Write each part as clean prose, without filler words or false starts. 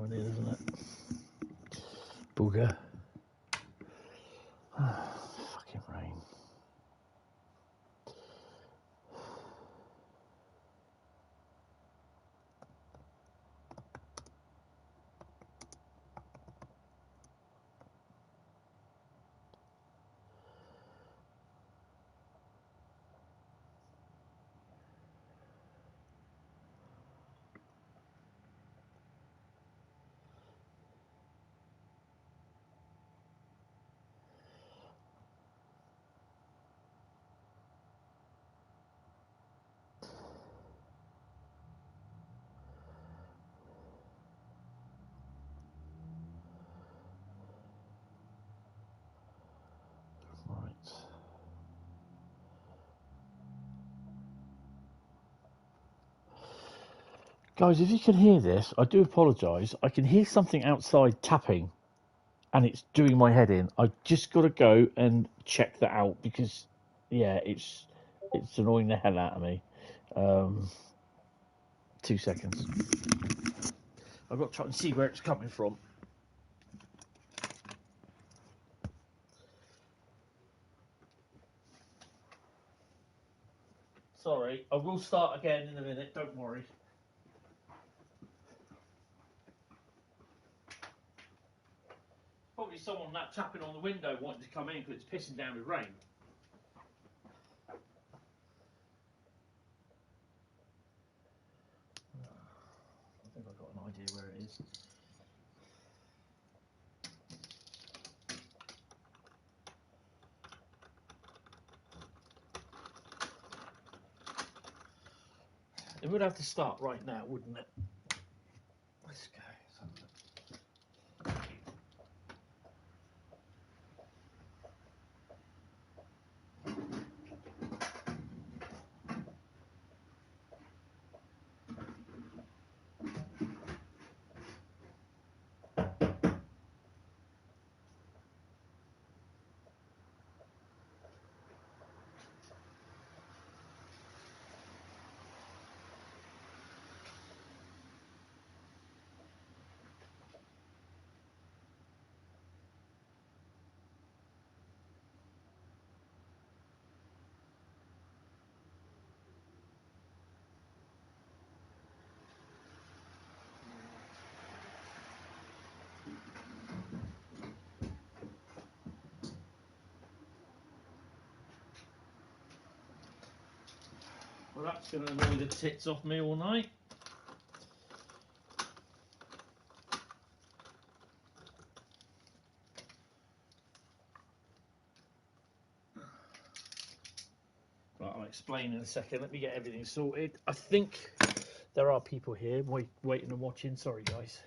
going in, isn't it? Booger. Fucking rain. Guys, if you can hear this, I do apologise. I can hear something outside tapping, and it's doing my head in. I've just got to go and check that out because, yeah, it's annoying the hell out of me. 2 seconds. I've got to try and see where it's coming from. Sorry, I will start again in a minute, don't worry. Probably someone that tapping on the window wanting to come in because it's pissing down with rain. I think I've got an idea where it is. It would have to start right now, wouldn't it? Let's go. Well, that's going to annoy the tits off me all night. Right, I'll explain in a second. Let me get everything sorted. I think there are people here waiting and watching. Sorry, guys.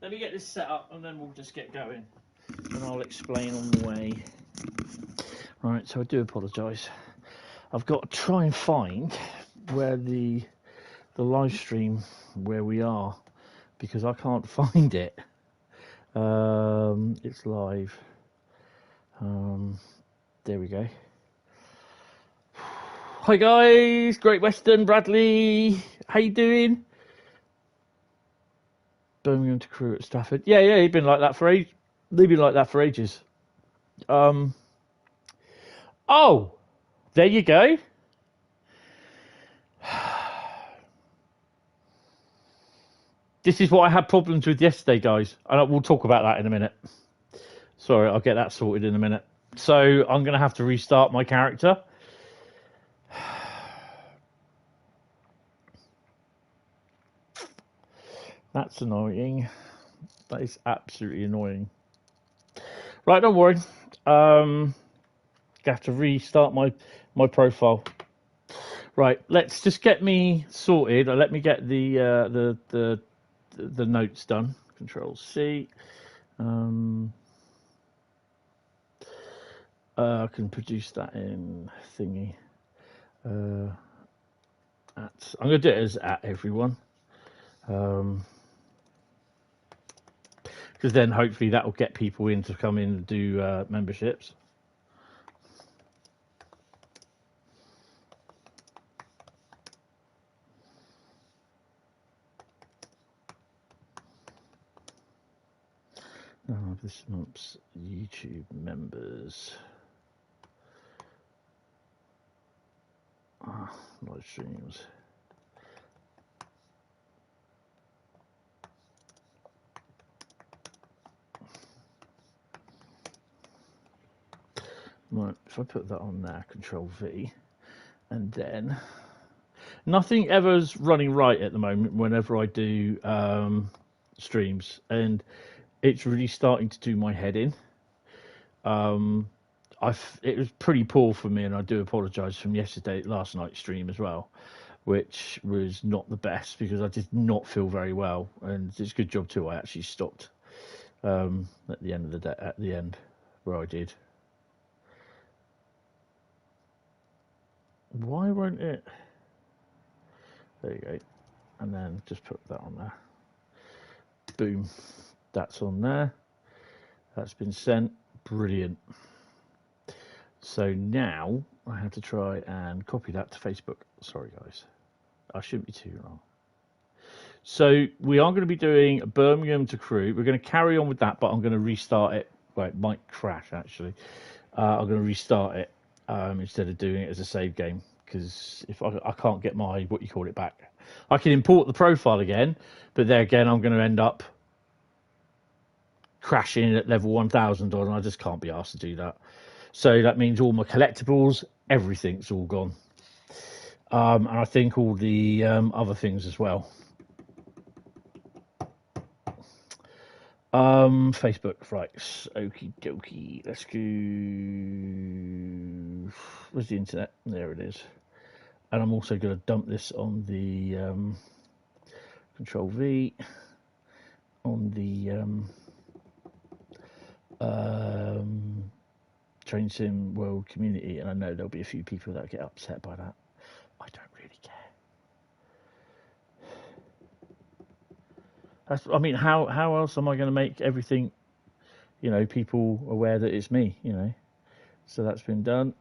Let me get this set up and then we'll just get going. And I'll explain on the way. Right, so I do apologise. I've got to try and find where the live stream where we are because I can't find it. It's live. There we go. Hi guys, Great Western, Bradley. How you doing? Birmingham to Crewe at Stafford. Yeah, he's been like that for ages. They've been like that for ages. Oh, there you go. This is what I had problems with yesterday, guys. And we'll talk about that in a minute. Sorry, I'll get that sorted in a minute. So I'm going to have to restart my character. That's annoying. That is absolutely annoying. Right, don't worry. I have to restart my profile. Right, let's just get me sorted. Let me get the notes done. Control C. I can produce that in thingy. I'm going to do it as at everyone. Because then hopefully that will get people in to come in and do memberships. of this month's YouTube members. Live streams. Right, if I put that on there, Control V, and then nothing ever's running right at the moment whenever I do streams, and it's really starting to do my head in. It was pretty poor for me, and I do apologise from last night's stream as well, which was not the best because I did not feel very well, and it's a good job too. I actually stopped at the end of the day, at the end where I did. Why won't it? There you go, and then just put that on there. Boom, that's on there. That's been sent. Brilliant. So now I have to try and copy that to Facebook. Sorry, guys. I shouldn't be too long. So we are going to be doing Birmingham to Crewe. We're going to carry on with that, but I'm going to restart it. Well, it might crash, actually. I'm going to restart it instead of doing it as a save game, because if I can't get my, what you call it, back. I can import the profile again, but there again, I'm going to end up crashing at level 1000, and I just can't be asked to do that. So that means all my collectibles, everything's all gone. And I think all the other things as well. Facebook, right, okie dokie, let's go. Where's the internet? There it is. And I'm also going to dump this on the Control V, on the Train Sim World community, and I know there'll be a few people that get upset by that. I don't really care. I mean, how else am I going to make everything, people aware that it's me, So that's been done.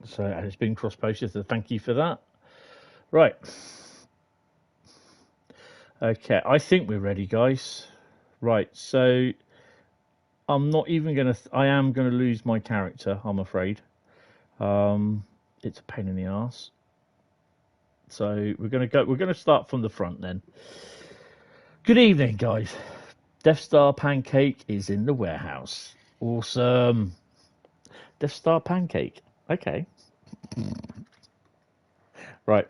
So it's been cross-posted, so thank you for that. Right. Okay, I think we're ready, guys. Right, so I'm not even going to... I am going to lose my character, I'm afraid. It's a pain in the arse. So we're going to start from the front then. Good evening, guys. Death Star Pancake is in the warehouse. Awesome. Death Star Pancake. Okay. Right.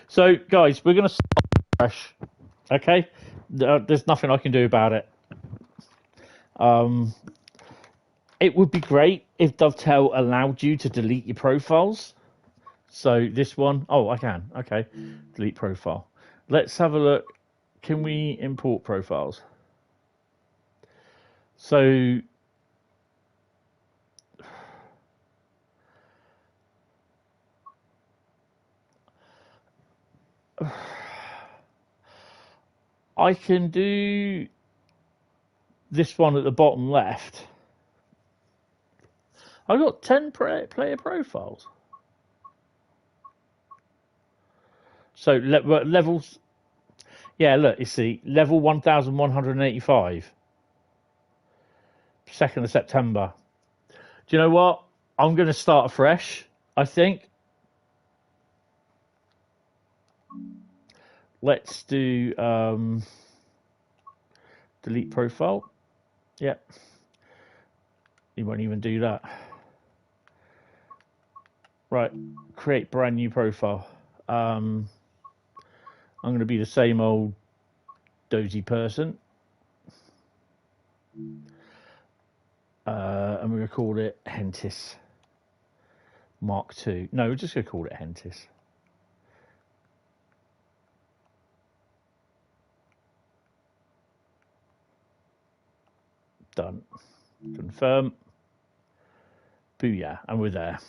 So, guys, we're going to start fresh. Okay? There's nothing I can do about it. It would be great if Dovetail allowed you to delete your profiles. So this one, oh, I can. Okay, delete profile. Let's have a look. Can we import profiles? So I can do this one at the bottom left. I've got 10 player profiles. So levels, yeah, look, you see, level 1185, 2nd of September. Do you know what? I'm going to start afresh, I think. Let's do delete profile. Yep. You won't even do that. Right, create brand new profile. I'm going to be the same old dozy person. And we're going to call it Hentis Mark II. No, we're just going to call it Hentis. Done. Confirm. Booyah. And we're there.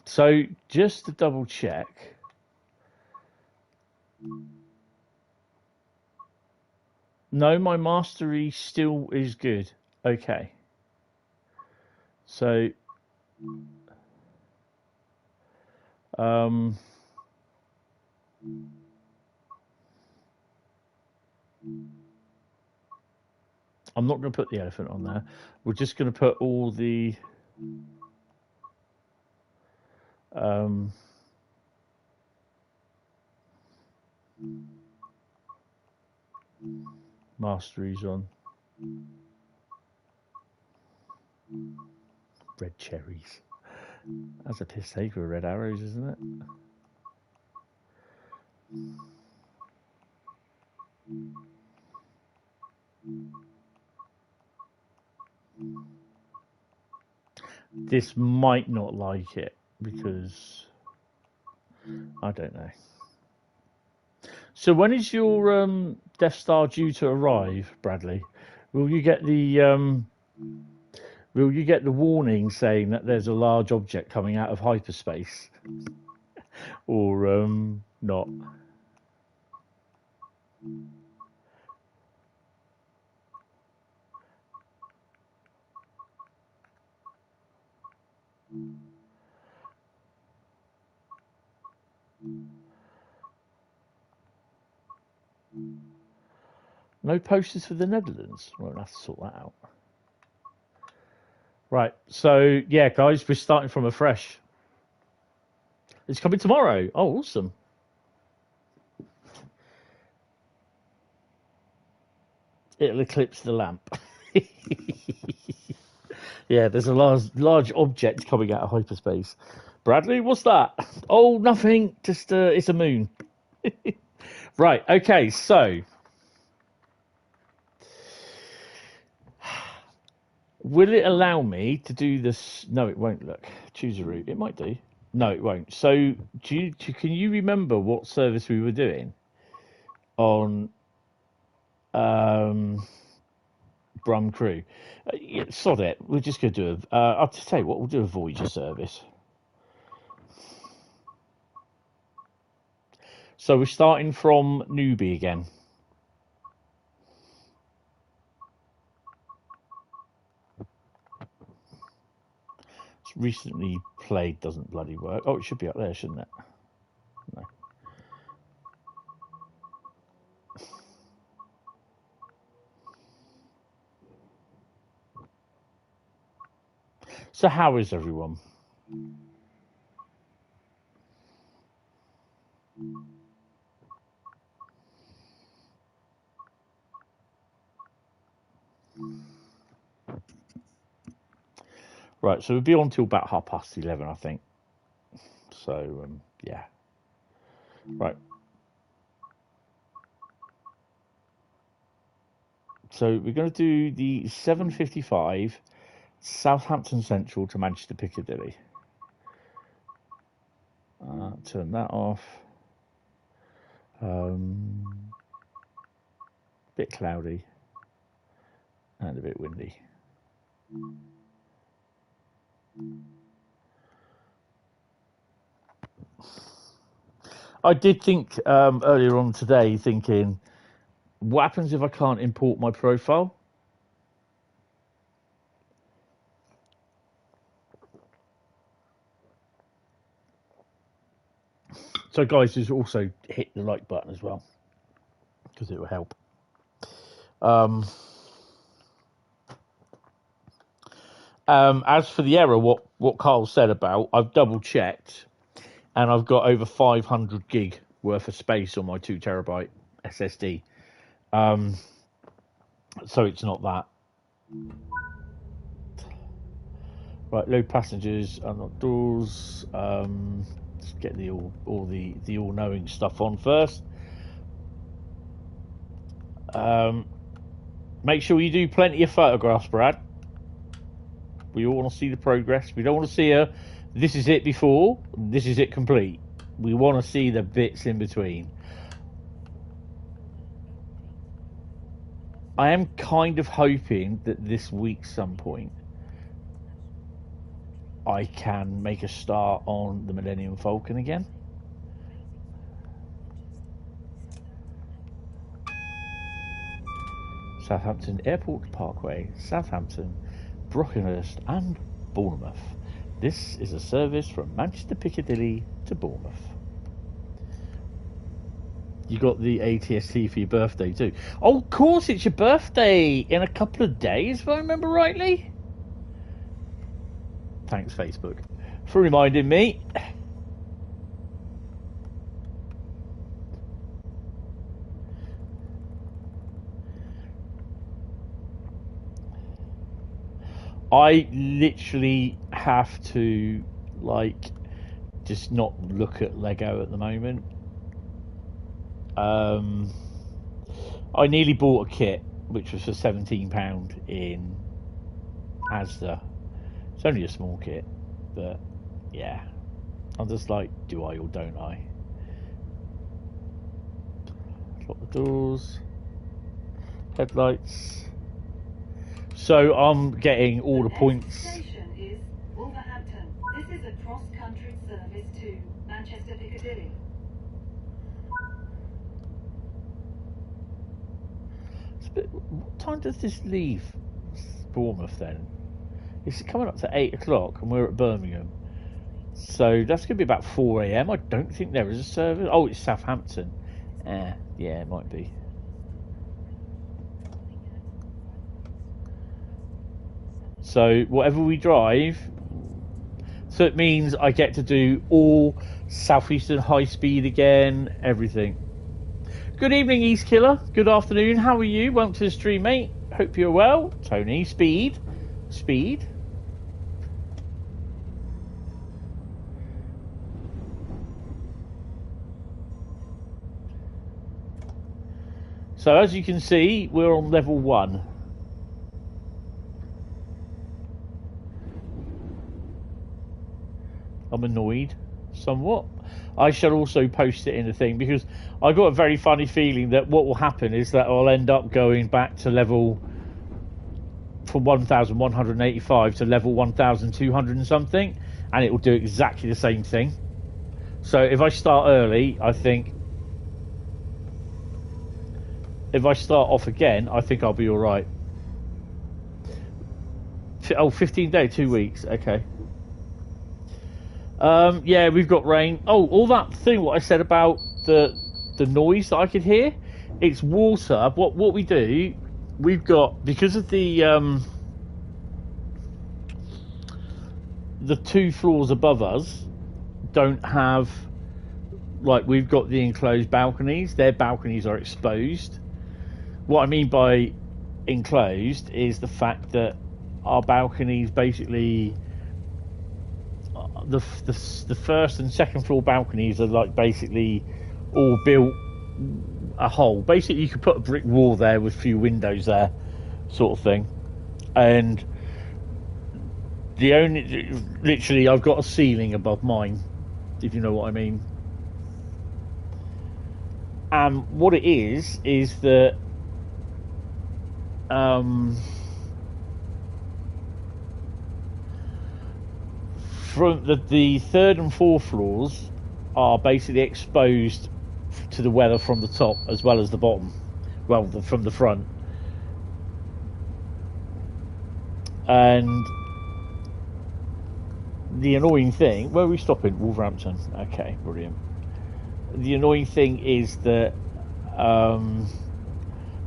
So just to double check. No, my mastery still is good. Okay. So I'm not going to put the elephant on there. We're just going to put all the masteries on. Red cherries. That's a piss take for red arrows, isn't it? This might not like it because I don't know. So when is your Death Star due to arrive, Bradley? Will you get the warning saying that there's a large object coming out of hyperspace, or not? No posters for the Netherlands. We'll have to sort that out. Right, so yeah, guys, we're starting from afresh. It's coming tomorrow. Oh, awesome. It'll eclipse the lamp. Yeah, there's a large object coming out of hyperspace. Bradley, what's that? Oh, nothing. Just it's a moon. Right, okay, so will it allow me to do this? No, it won't. Look, choose a route. It might do. No, it won't. So, can you remember what service we were doing on Crewe? Yeah, sod it. We're just going to do I'll tell you what. We'll do a Voyager service. So we're starting from Newbie again. It's recently played doesn't bloody work. Oh, it should be up there, shouldn't it? No. So how is everyone? Right, so we'll be on till about 11:30, I think. So, yeah. Right. So we're going to do the 7:55 Southampton Central to Manchester Piccadilly. Turn that off. Bit cloudy and a bit windy. I did think earlier on today, thinking, what happens if I can't import my profile? So guys, just also hit the like button as well, because it will help. As for the error, what Carl said about, I've double checked, and I've got over 500 gig worth of space on my 2 terabyte SSD. So it's not that. Right, load passengers, unlock doors. Let's get the all-knowing stuff on first. Make sure you do plenty of photographs, Brad. We all want to see the progress. We don't want to see this is it before, this is it complete. We want to see the bits in between. I am kind of hoping that this week, some point, I can make a start on the Millennium Falcon again. Southampton Airport Parkway, Southampton, Brockenhurst and Bournemouth. This is a service from Manchester Piccadilly to Bournemouth. You got the ATST for your birthday too. Oh, of course, it's your birthday in a couple of days, if I remember rightly. Thanks, Facebook, for reminding me. I literally have to, like, just not look at Lego at the moment. I nearly bought a kit, which was for £17 in Asda. It's only a small kit, but yeah. I'm just like, do I or don't I? Lock the doors. Headlights. So I'm getting all the points. Station is Wolverhampton. This is a cross-country service to Manchester Piccadilly. What time does this leave Bournemouth then? It's coming up to 8 o'clock and we're at Birmingham. So that's going to be about 4 AM. I don't think there is a service. Oh, it's Southampton. Yeah, it might be. So whatever we drive, so it means I get to do all Southeastern Highspeed again, everything. Good evening, East Killer. Good afternoon. How are you? Welcome to the stream, mate. Hope you're well. Tony, Speed. So as you can see, we're on level 1. I'm annoyed somewhat. I shall also post it in the thing because I got a very funny feeling that what will happen is that I'll end up going back to level from 1185 to level 1200 and something, and it will do exactly the same thing. So if I start early, I think if I start off again, I think I'll be all right. Oh, 15 days, 2 weeks. Okay. Yeah, we've got rain. Oh, all that thing what I said about the noise that I could hear, it's water. What we do, we've got, because of the 2 floors above us don't have, like, we've got the enclosed balconies. Their balconies are exposed. What I mean by enclosed is the fact that our balconies basically, the first and second floor balconies are like basically all built a hole. Basically, you could put a brick wall there with a few windows there, sort of thing. And the only, literally, I've got a ceiling above mine, if you know what I mean. And what it is that from the third and fourth floors are basically exposed to the weather from the top as well as the bottom, well, from the front. And the annoying thing, where are we stopping? Wolverhampton. Okay, brilliant. The annoying thing is that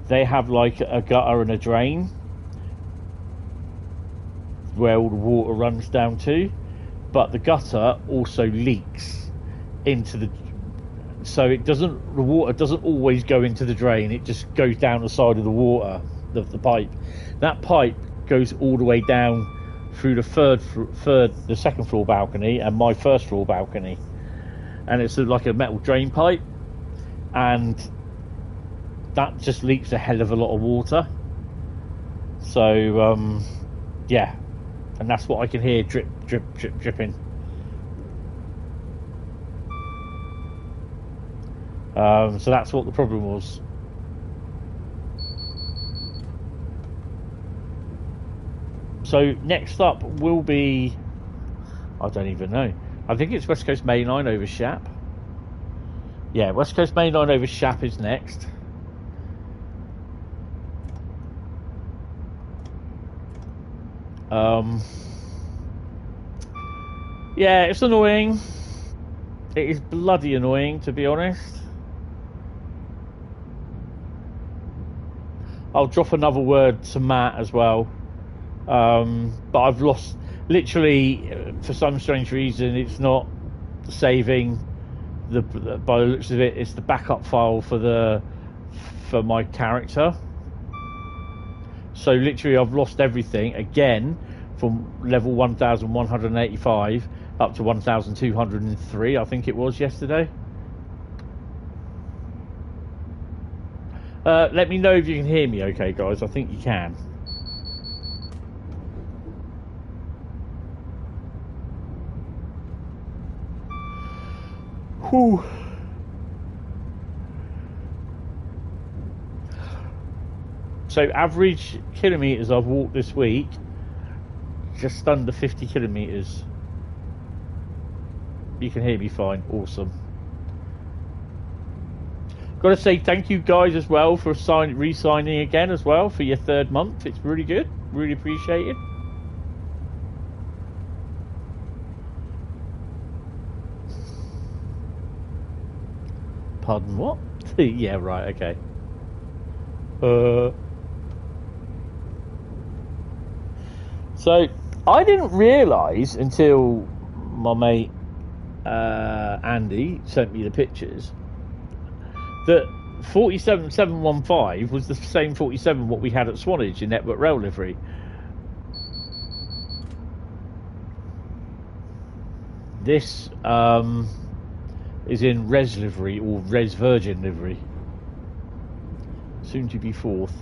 they have like a gutter and a drain where all the water runs down to, but the gutter also leaks into the, so it doesn't, the water doesn't always go into the drain, it just goes down the side of the water, the pipe. That pipe goes all the way down through the second floor balcony and my first floor balcony, and it's like a metal drain pipe, and that just leaks a hell of a lot of water. So yeah, and that's what I can hear, drip drip drip dripping. So that's what the problem was. So next up will be, I don't even know, I think it's West Coast Main Line over Shap. Yeah, West Coast Main Line over Shap is next. Yeah, it's annoying. It is bloody annoying, to be honest. I'll drop another word to Matt as well. But I've lost, literally, for some strange reason, it's not saving by the looks of it. It's the backup file for my character. So literally, I've lost everything again from level 1185 up to 1203. I think it was yesterday. Let me know if you can hear me okay, guys. I think you can. Whew. So average kilometres I've walked this week, just under 50 kilometres. You can hear me fine. Awesome. Got to say thank you guys as well for re-signing again as well for your 3rd month. It's really good. Really appreciate it. Pardon what? Yeah, right, okay. So I didn't realise until my mate Andy sent me the pictures that 47715 was the same 47 what we had at Swanage in Network Rail livery. This is in Res livery, or Res Virgin livery. Soon to be 4th.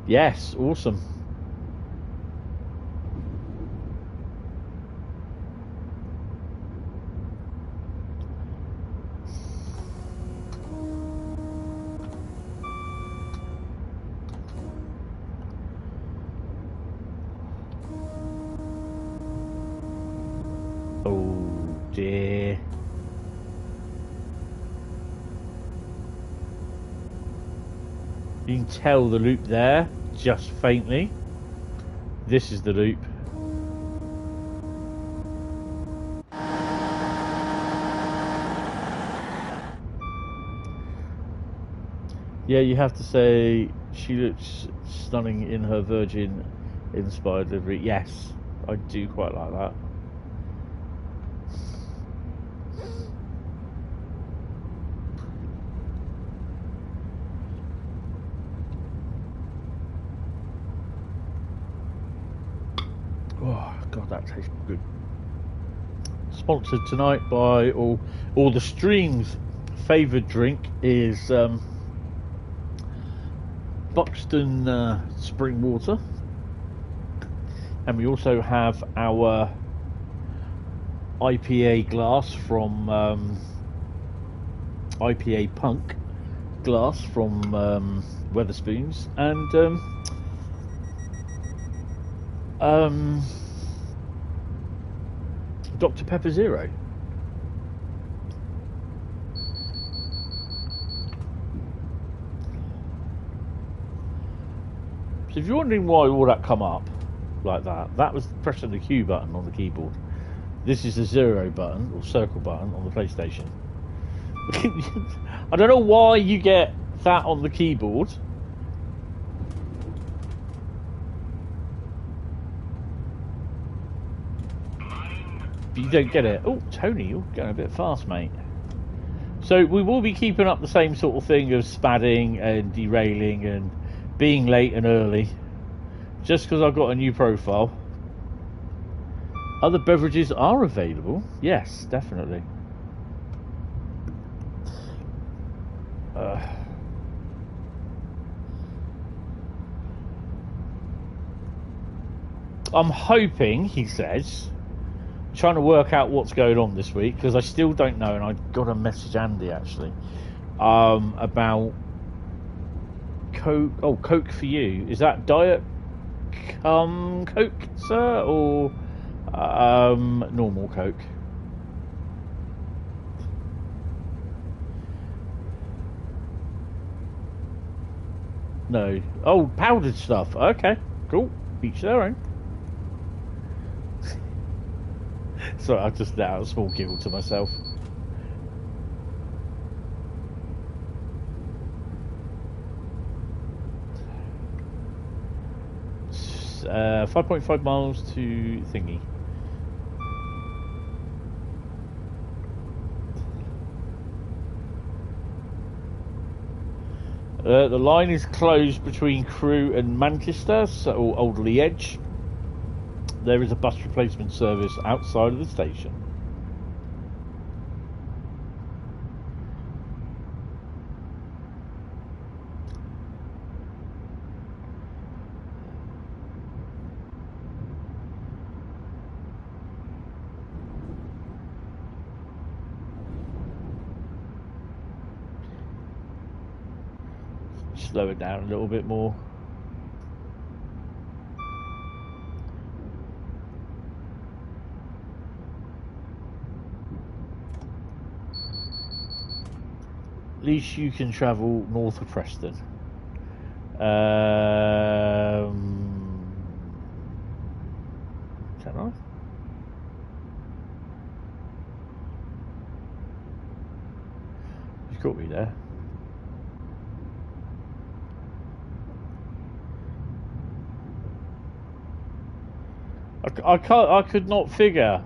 Yes, awesome. Oh dear. You can tell the loop there, just faintly. This is the loop. Yeah, you have to say she looks stunning in her Virgin inspired livery. Yes, I do quite like that. Oh god, that tastes good. Sponsored tonight by all the streams. Favoured drink is Buxton spring water, and we also have our IPA glass from IPA Punk glass from Wetherspoons, and Dr. Pepper Zero. So if you're wondering why all that come up like that, that was pressing the Q button on the keyboard. This is the 0 button, or circle button, on the PlayStation. I don't know why you get that on the keyboard. But you don't get it. Oh, Tony, you're going a bit fast, mate. So we will be keeping up the same sort of thing of spadding and derailing and being late and early, just because I've got a new profile. Other beverages are available. Yes, definitely. I'm hoping, he says, trying to work out what's going on this week, because I still don't know, and I got a message Andy actually about Coke. Oh, Coke for you. Is that Diet Coke, sir, or normal Coke? No. Oh, powdered stuff. Okay, cool. Each their own. Sorry, I just let out a small giggle to myself. is 5.5 miles to Thingy. The line is closed between Crewe and Manchester, so Old Liege. There is a bus replacement service outside of the station. Slow it down a little bit more. At least you can travel north of Preston. Can I? You've got me there. I could not figure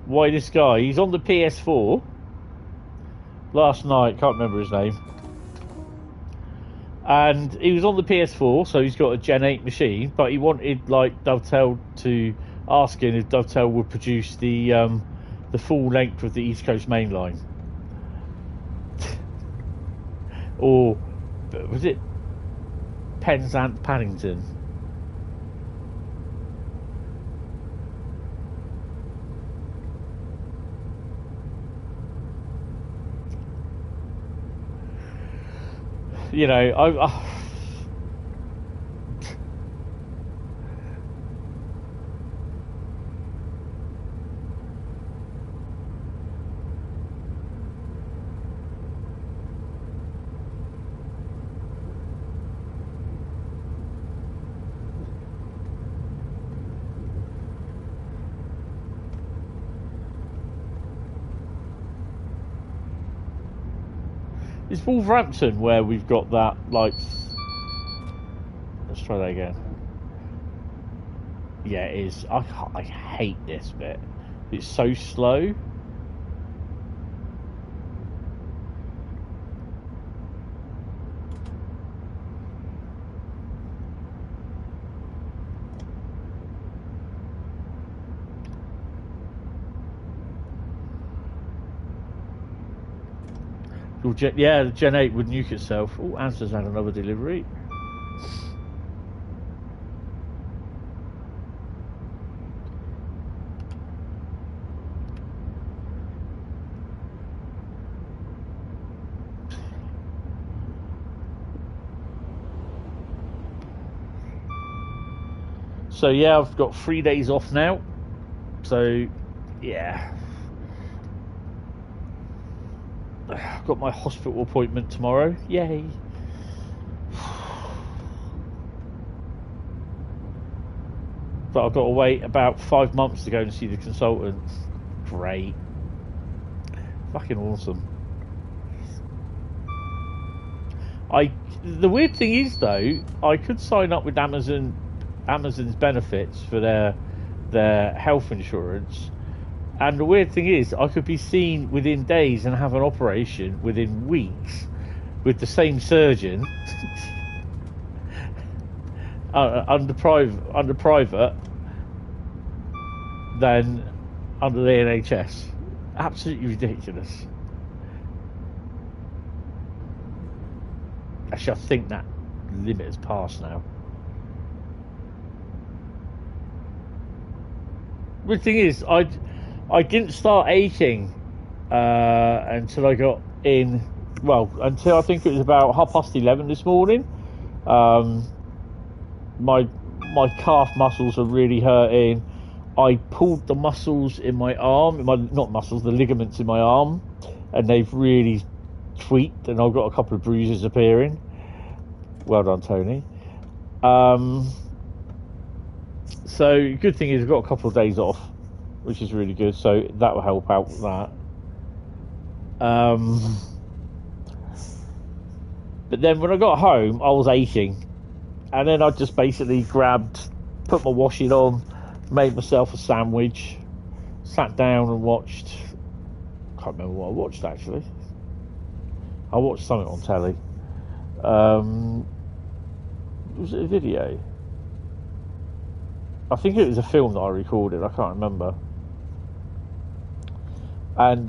why this guy, he's on the PS4 last night, can't remember his name, and he was on the PS4, so he's got a Gen 8 machine, but he wanted like Dovetail to ask him if Dovetail would produce the full length of the East Coast Main Line. Or was it Penzance Paddington? You know, it's Wolverhampton where we've got that, like, let's try that again. Yeah, it is. I hate this bit. It's so slow. Yeah, the Gen 8 would nuke itself. Oh, Answer's had another delivery. So yeah, I've got 3 days off now. So yeah. I've got my hospital appointment tomorrow. Yay. But I've got to wait about 5 months to go and see the consultant. Great. Fucking awesome. The weird thing is though, I could sign up with Amazon's benefits for their health insurance. And the weird thing is, I could be seen within days and have an operation within weeks with the same surgeon under private than under the NHS. Absolutely ridiculous. Actually, I think that limit has passed now. The thing is, I didn't start aching until I got in, well, until I think it was about 11:30 this morning. My calf muscles are really hurting. I pulled the muscles in my arm, the ligaments in my arm, and they've really tweaked, and I've got a couple of bruises appearing. Well done, Tony. So good thing is I've got a couple of days off, which is really good, so that will help out with that. But then when I got home, I was aching, and then I just basically grabbed put my washing on, made myself a sandwich, sat down and watched. Can't remember what I watched actually. I watched something on telly. Was it a video? I think it was a film that I recorded. I can't remember. And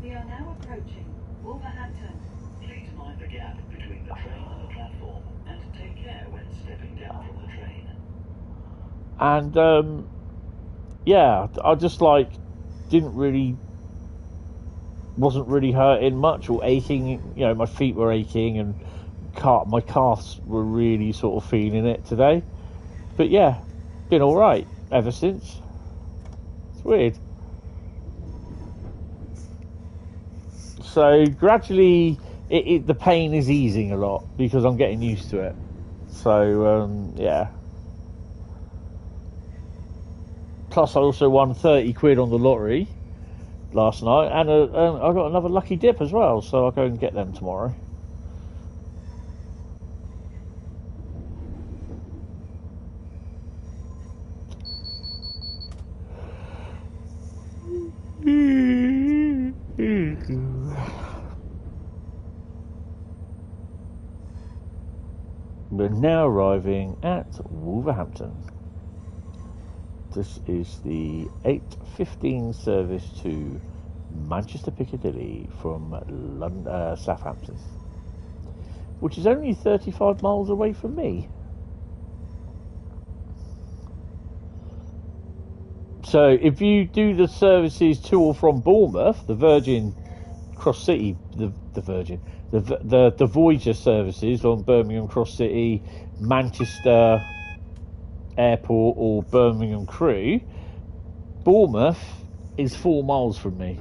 we are now approaching Wolverhampton. Please mind the gap between the train and the platform, and take care when stepping down from the train. And yeah, I just like wasn't really hurting much or aching. You know, my feet were aching and my calves were really sort of feeling it today. But yeah, been all right ever since. It's weird. So gradually, the pain is easing a lot because I'm getting used to it. So yeah. Plus, I also won 30 quid on the lottery last night, and I got another lucky dip as well, so I'll go and get them tomorrow. We're now arriving at Wolverhampton. This is the 8:15 service to Manchester Piccadilly from Southampton, which is only 35 miles away from me. So if you do the services to or from Bournemouth, the Virgin Cross City, the Voyager services on Birmingham Cross City, Manchester Airport or Birmingham Crewe, Bournemouth is 4 miles from me.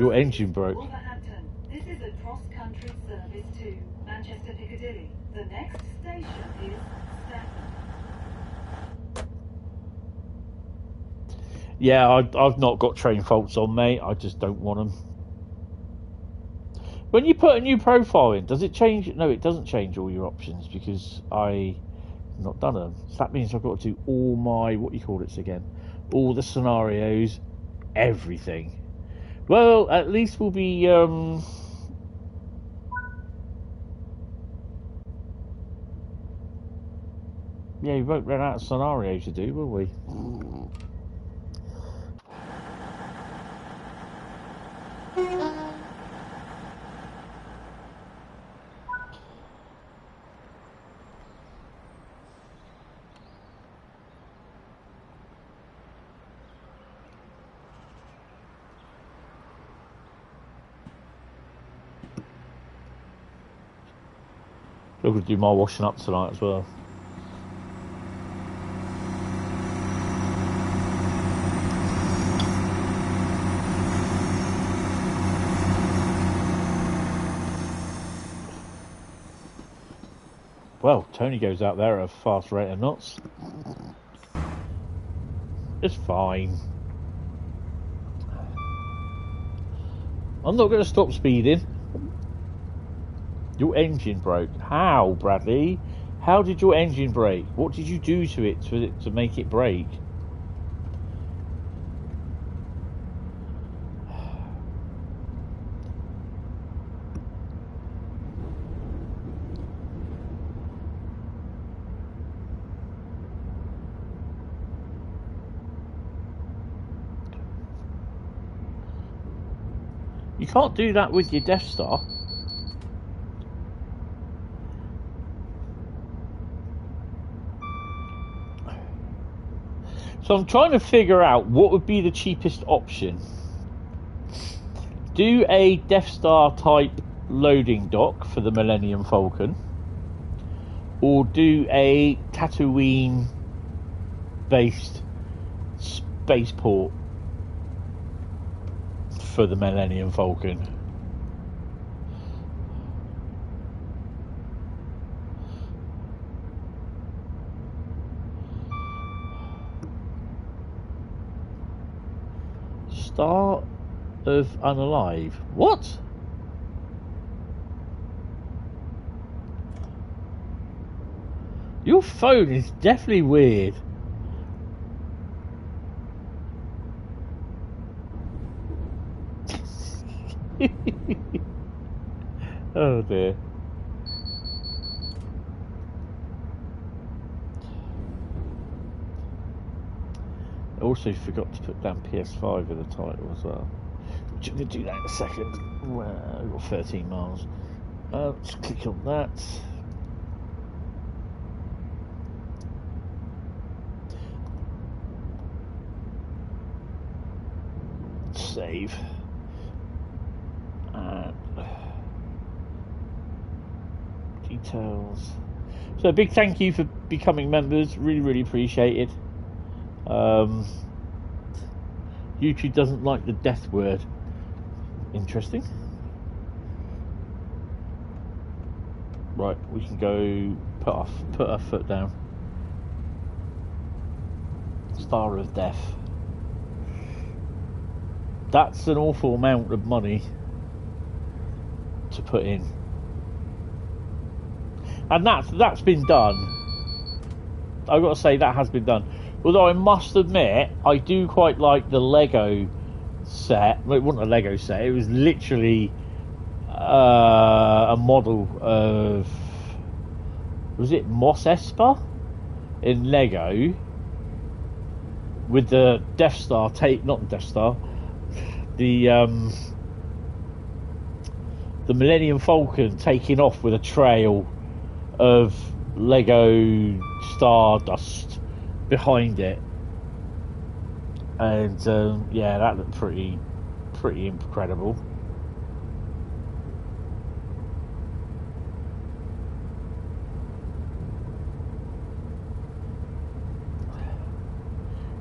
Your engine broke. Wolverhampton. This is a cross-country service to Manchester Piccadilly. The next station is Stafford. Yeah, I've not got train faults on, mate. I just don't want them. When you put a new profile in, does it change? No, it doesn't change all your options because I've not done them. So that means I've got to do all my, what you call it again, all the scenarios, everything. Well, at least we'll be yeah, we won't run out of scenarios to do, will we? I'm going to do my washing up tonight as well. Well, Tony goes out there at a fast rate of knots. It's fine. I'm not going to stop speeding. Your engine broke. How, Bradley? How did your engine break? What did you do to it to make it break? You can't do that with your Death Star. So I'm trying to figure out what would be the cheapest option. Do a Death Star type loading dock for the Millennium Falcon, or do a Tatooine based spaceport for the Millennium Falcon. Start of Unalive. What? Your phone is definitely weird. Oh dear. I also forgot to put down PS5 in the title as well. I'm going to do that in a second. Well, I've got 13 miles. Let's click on that. Save. And details. So a big thank you for becoming members. Really, really appreciate it. YouTube doesn't like the death word. Interesting. Right, we can go put our foot down. Star of Death. That's an awful amount of money to put in. And that's been done. I've got to say that has been done. Although I must admit, I do quite like the Lego set. Well, it wasn't a Lego set. It was literally a model of, was it Mos Espa in Lego with the Death Star not the Death Star, the Millennium Falcon taking off with a trail of Lego Stardust behind it, and yeah, that looked pretty incredible.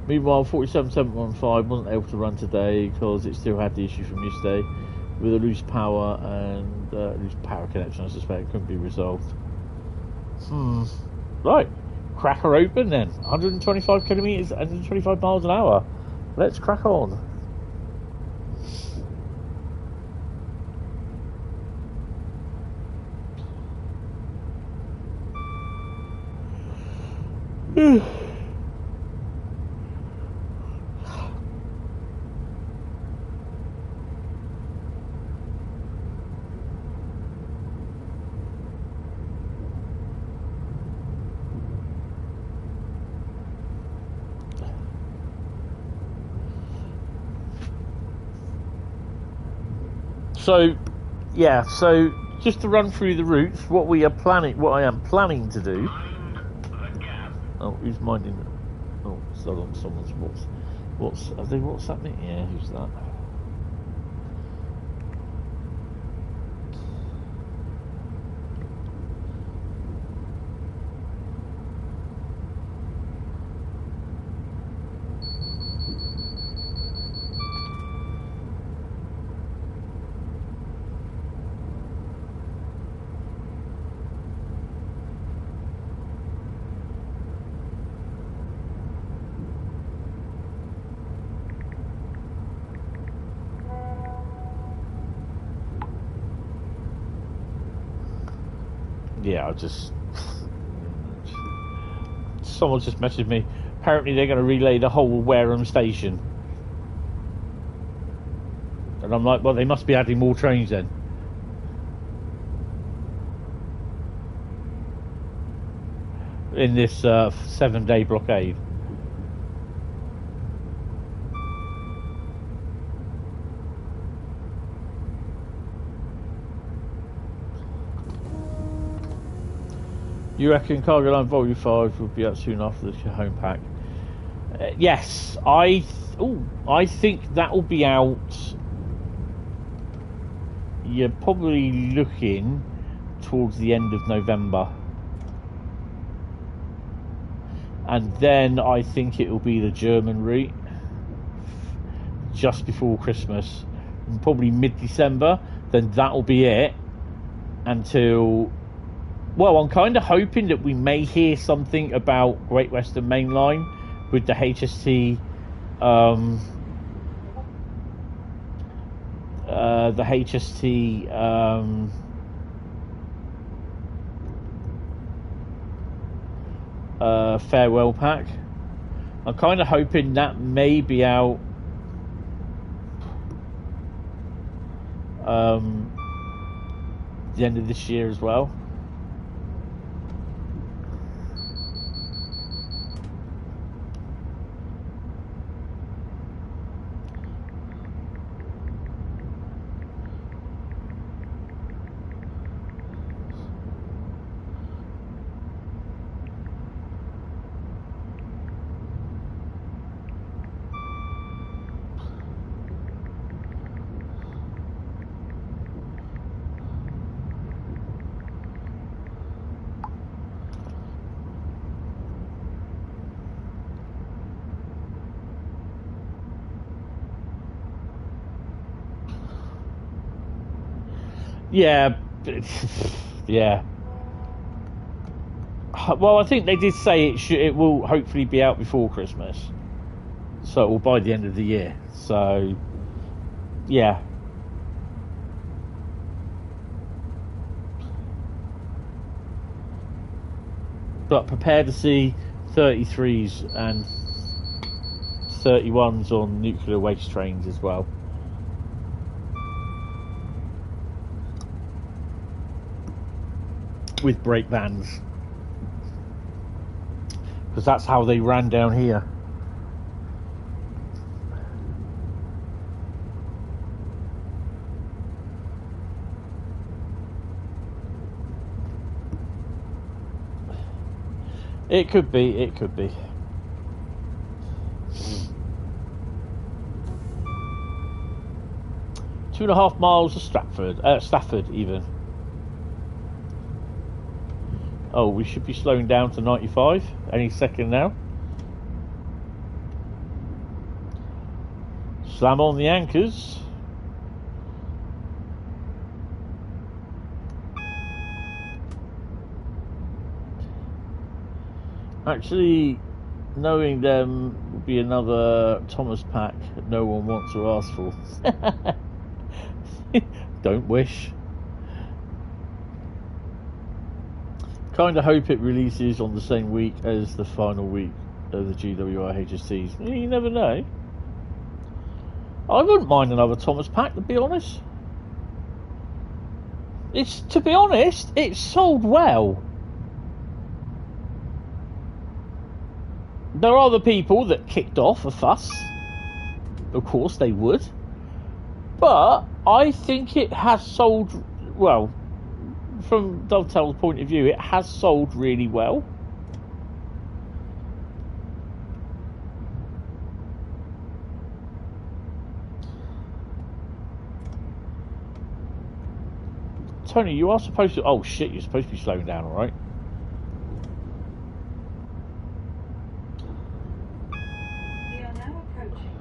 Meanwhile, 47715 wasn't able to run today because it still had the issue from yesterday with a loose power and loose power connection. I suspect it couldn't be resolved. Right, crack her open then. 125 kilometers, 125 miles an hour. Let's crack on. So, yeah. So, just to run through the routes, what I am planning to do. Oh, who's minding? Oh, someone's are they WhatsApping? Yeah, who's that? Yeah, someone just messaged me. Apparently they're going to relay the whole Wareham station. And I'm like, well, they must be adding more trains then. In this 7-day blockade. You reckon Cargo Line Volume 5 will be out soon after the home pack? Yes, I think that will be out. You're probably looking towards the end of November. And then I think it will be the German route just before Christmas, and probably mid-December. Then that will be it until. Well, I'm kind of hoping that we may hear something about Great Western Main Line with the HST the HST farewell pack. I'm kind of hoping that may be out the end of this year as well. Yeah, yeah. Well, I think they did say it will hopefully be out before Christmas, so it will by the end of the year. So, yeah. But prepare to see 33s and 31s on nuclear waste trains as well. With brake vans, because that's how they ran down here. It could be, it could be. Two and a half miles to Stafford even. Oh, we should be slowing down to 95 any second now. Slam on the anchors. Actually, knowing them will be another Thomas pack no one wants to ask for. Don't wish. Kind of hope it releases on the same week as the final week of the GWI HSTs. You never know. I wouldn't mind another Thomas pack, to be honest. To be honest, it's sold well. There are the people that kicked off a fuss. Of course they would. But I think it has sold well. From Dovetail's point of view, it has sold really well. Tony, you are supposed to... Oh shit, you're supposed to be slowing down, alright? We are now approaching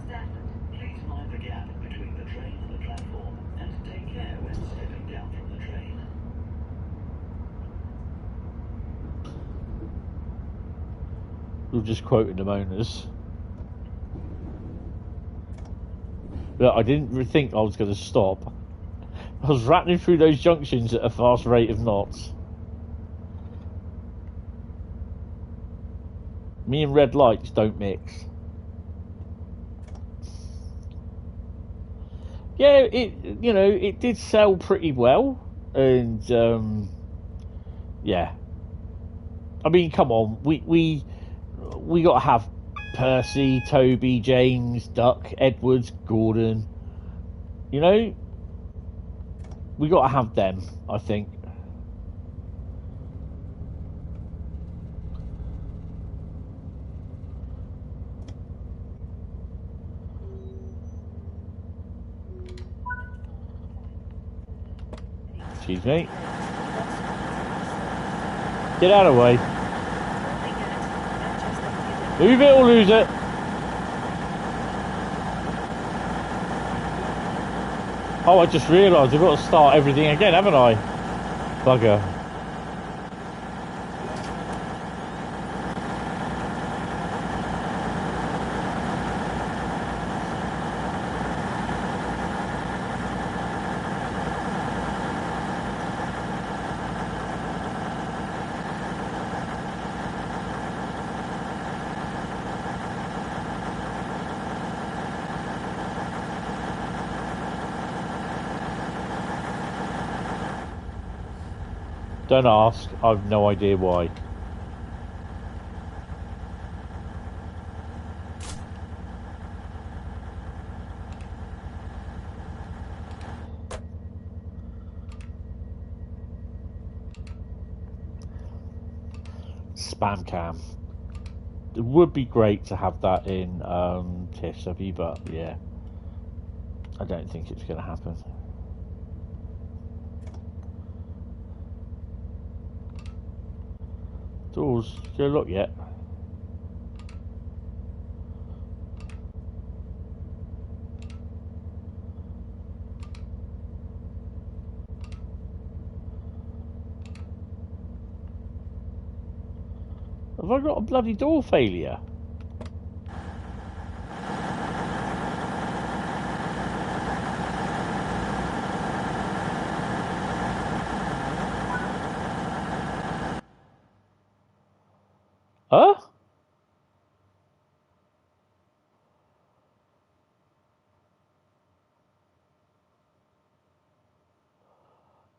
Stafford. Please mind the gap between the train and the platform, and take care when stepping down from the train. We're just quoting the owners. Look, I didn't think I was going to stop. I was rattling through those junctions at a fast rate of knots. Me and red lights don't mix. Yeah, it did sell pretty well, and yeah. I mean, come on, we got to have Percy, Toby, James, Duck, Edwards, Gordon. You know, we got to have them, I think. Excuse me. Get out of the way. Move it or lose it. Oh, I just realised I've got to start everything again, haven't I? Bugger. Don't ask. I've no idea why. Spam cam. It would be great to have that in TSW, but yeah, I don't think it's going to happen. Doors, go look yet. Have I got a bloody door failure? Huh?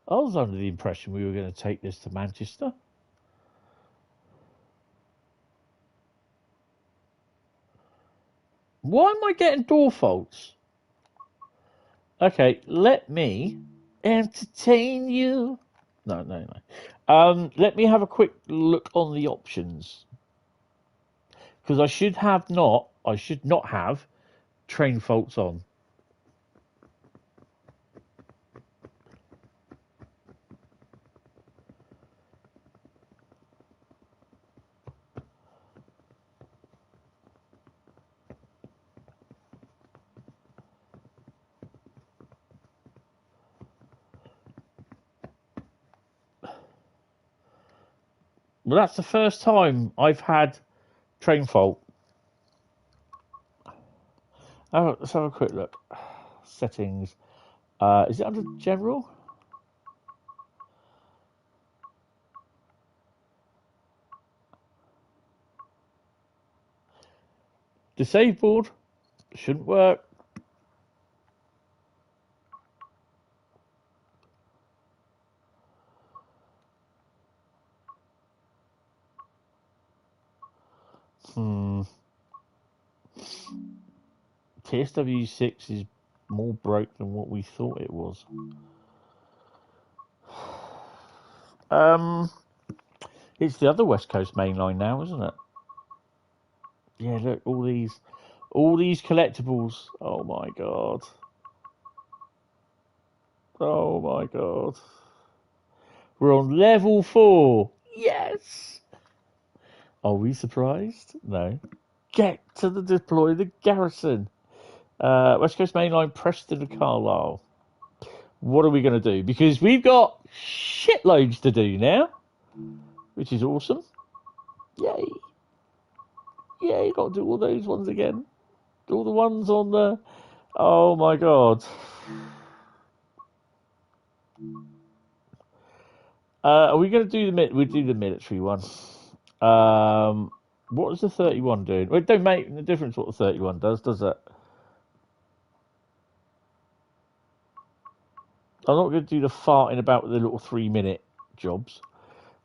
I was under the impression we were going to take this to Manchester. Why am I getting door faults? Okay, let me entertain you. No. Let me have a quick look on the options. Because I should not have train faults on. Well, that's the first time I've had train fault. Oh, let's have a quick look. Settings. Is it under general? Disabled. Shouldn't work. TSW6 is more broke than what we thought it was. It's the other West Coast main line now, isn't it? Yeah, look, all these collectibles. Oh my god. Oh my god. We're on level 4. Yes. Are we surprised? No. Get to deploy the garrison. West Coast main line, Preston and Carlisle. What are we going to do? Because we've got shitloads to do now, which is awesome. Yay. Yeah, you got to do all those ones again. All the ones on the... Oh my god. Are we going to do we do the military one? What is the 31 doing? Well, it don't make a difference what the 31 does it? I'm not going to do the farting about the little 3-minute jobs.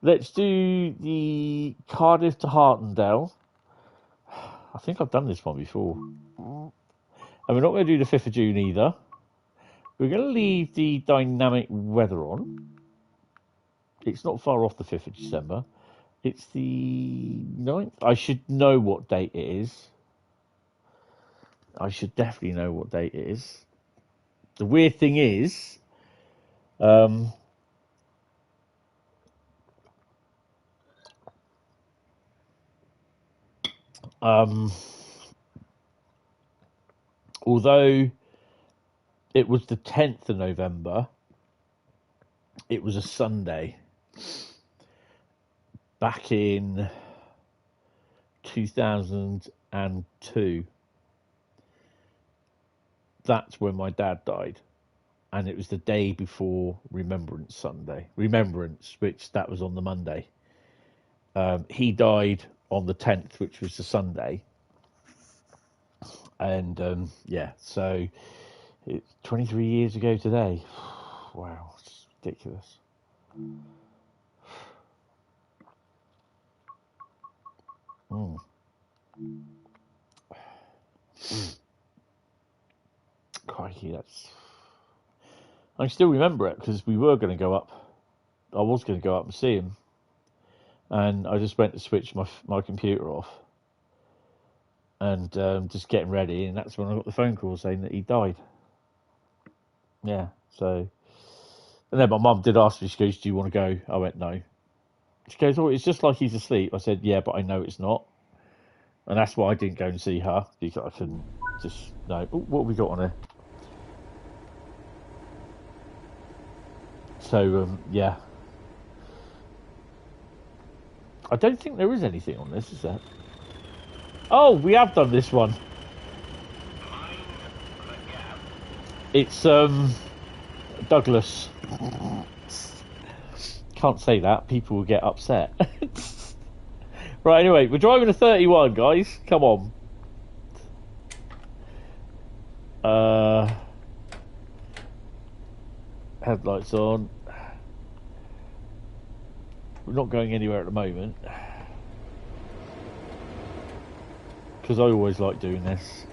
Let's do the Cardiff to Hartendale. I think I've done this one before. And we're not going to do the 5th of June either. We're going to leave the dynamic weather on. It's not far off the 5th of December. It's the 9th. I should know what date it is. I should definitely know what date it is. The weird thing is, although it was the 10th of November, it was a Sunday back in 2002. That's when my dad died, and it was the day before Remembrance Sunday. Remembrance, which that was on the Monday. He died on the 10th, which was the Sunday. And yeah, so it's 23 years ago today. Wow, it's ridiculous. Mm. Crikey, that's... I still remember it because we were going to go up. I was going to go up and see him. And I just went to switch my computer off. And just getting ready. And that's when I got the phone call saying that he died. Yeah, so... And then my mum did ask me, she goes, do you want to go? I went, no. She goes, oh, it's just like he's asleep. I said, yeah, but I know it's not. And that's why I didn't go and see her, because I couldn't just, no. Ooh, what have we got on here? So, yeah. I don't think there is anything on this, is there? Oh, we have done this one. It's, Douglas. Can't say that, people will get upset. Right, anyway, we're driving a 31, guys. Come on. Headlights on. We're not going anywhere at the moment. Because I always like doing this.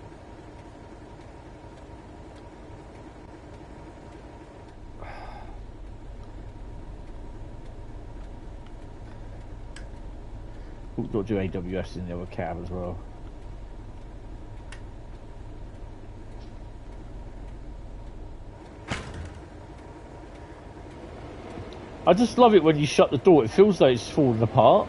We've got to do AWS in the other cab as well. I just love it when you shut the door. It feels like it's falling apart.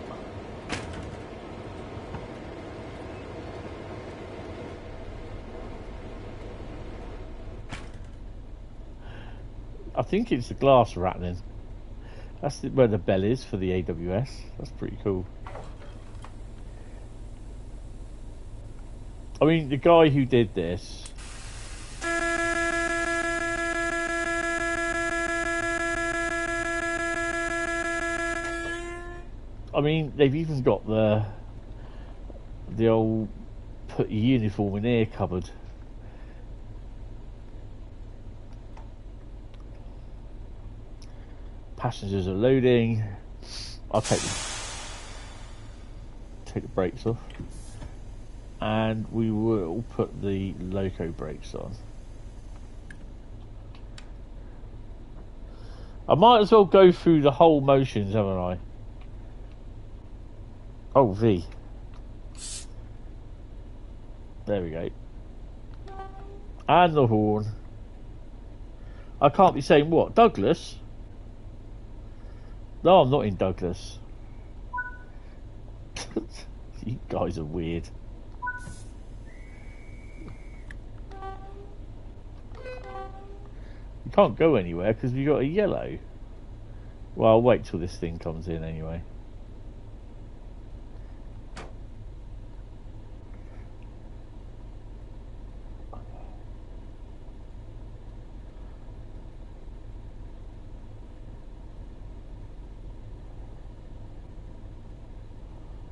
I think it's the glass rattling. That's where the bell is for the AWS. That's pretty cool. I mean, the guy who did this... I mean, they've even got the old put your uniform in here cupboard. Passengers are loading. I'll take the brakes off. And we will put the loco brakes on. I might as well go through the whole motions, haven't I? Oh, V. There we go. And the horn. I can't be saying what? Douglas? No, I'm not in Douglas. You guys are weird. You can't go anywhere because we got a yellow. Well, I'll wait till this thing comes in anyway.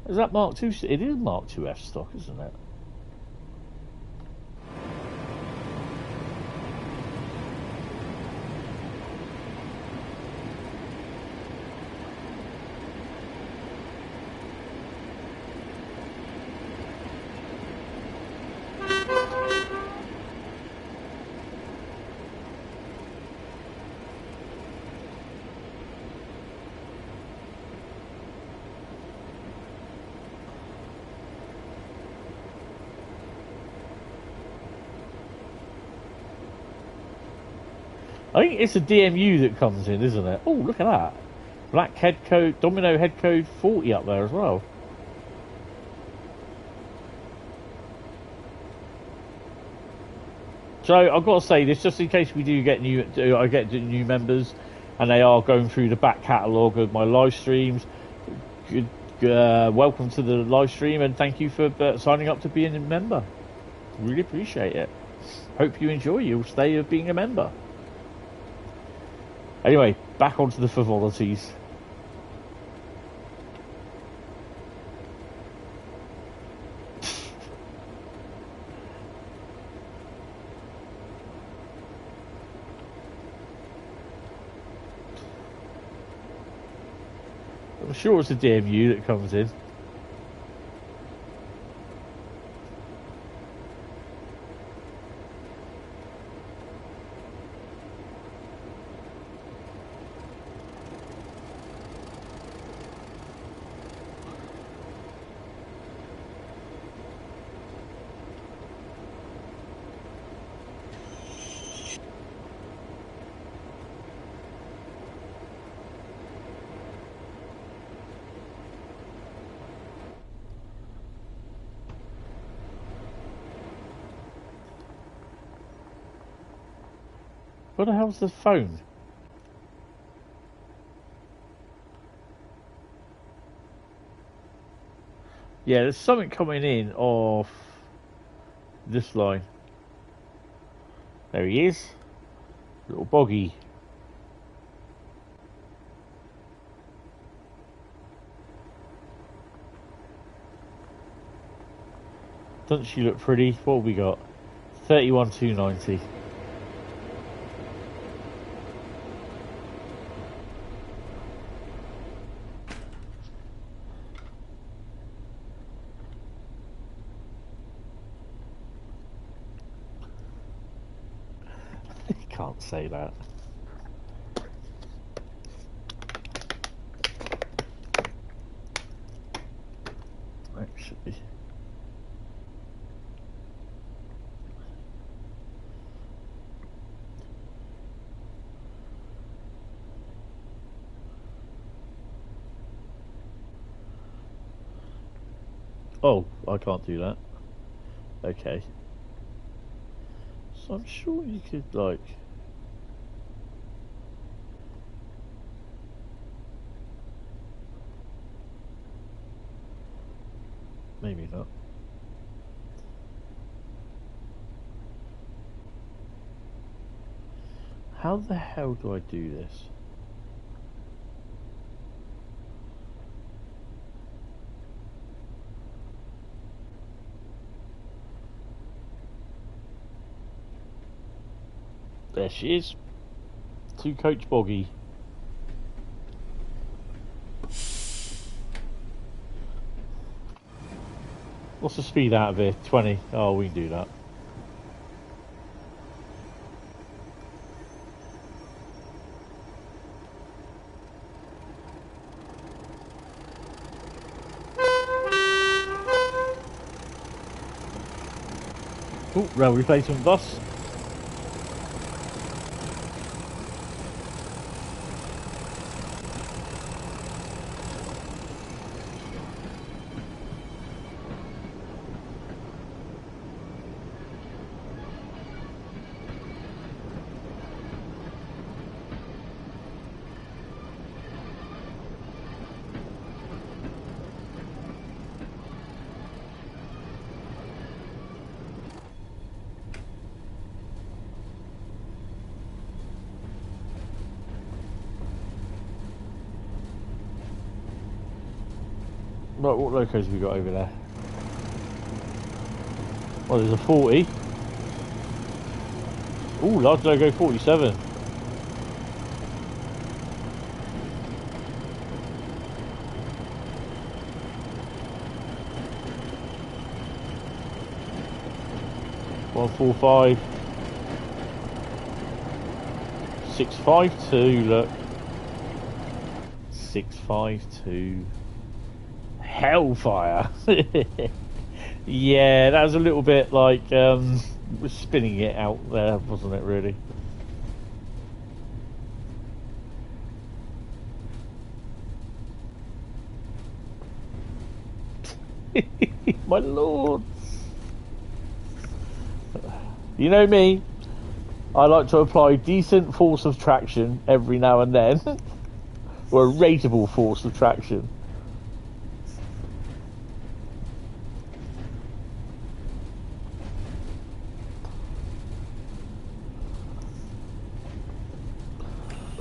Is that Mark II? It is Mark IIF stock, isn't it? I think it's a DMU that comes in, isn't it? Oh, look at that. Black head code, Domino head code 40 up there as well. So I've got to say this just in case we do get I get new members, and they are going through the back catalogue of my live streams. Welcome to the live stream, and thank you for signing up to being a member. Really appreciate it. Hope you enjoy your stay of being a member. Anyway, back onto the frivolities. I'm sure it's a DMU that comes in. What the hell's the phone? Yeah, there's something coming in off this line. There he is. Little boggy. Doesn't she look pretty? What have we got? 31,290. Can't say that. Actually. Oh, I can't do that. Okay. So I'm sure you could, like... Maybe not. How the hell do I do this? There she is. 2 coach boggy. What's the speed out of here? 20. Oh, we can do that. Oh, rail replacement bus. Right, what locos have we got over there? Well, there's a 40. Ooh, large logo 47. One 45. 652. Look. 652. Hellfire. Yeah, that was a little bit like spinning it out there, wasn't it, really? My lord. You know me, I like to apply decent force of traction every now and then. Or a rateable force of traction.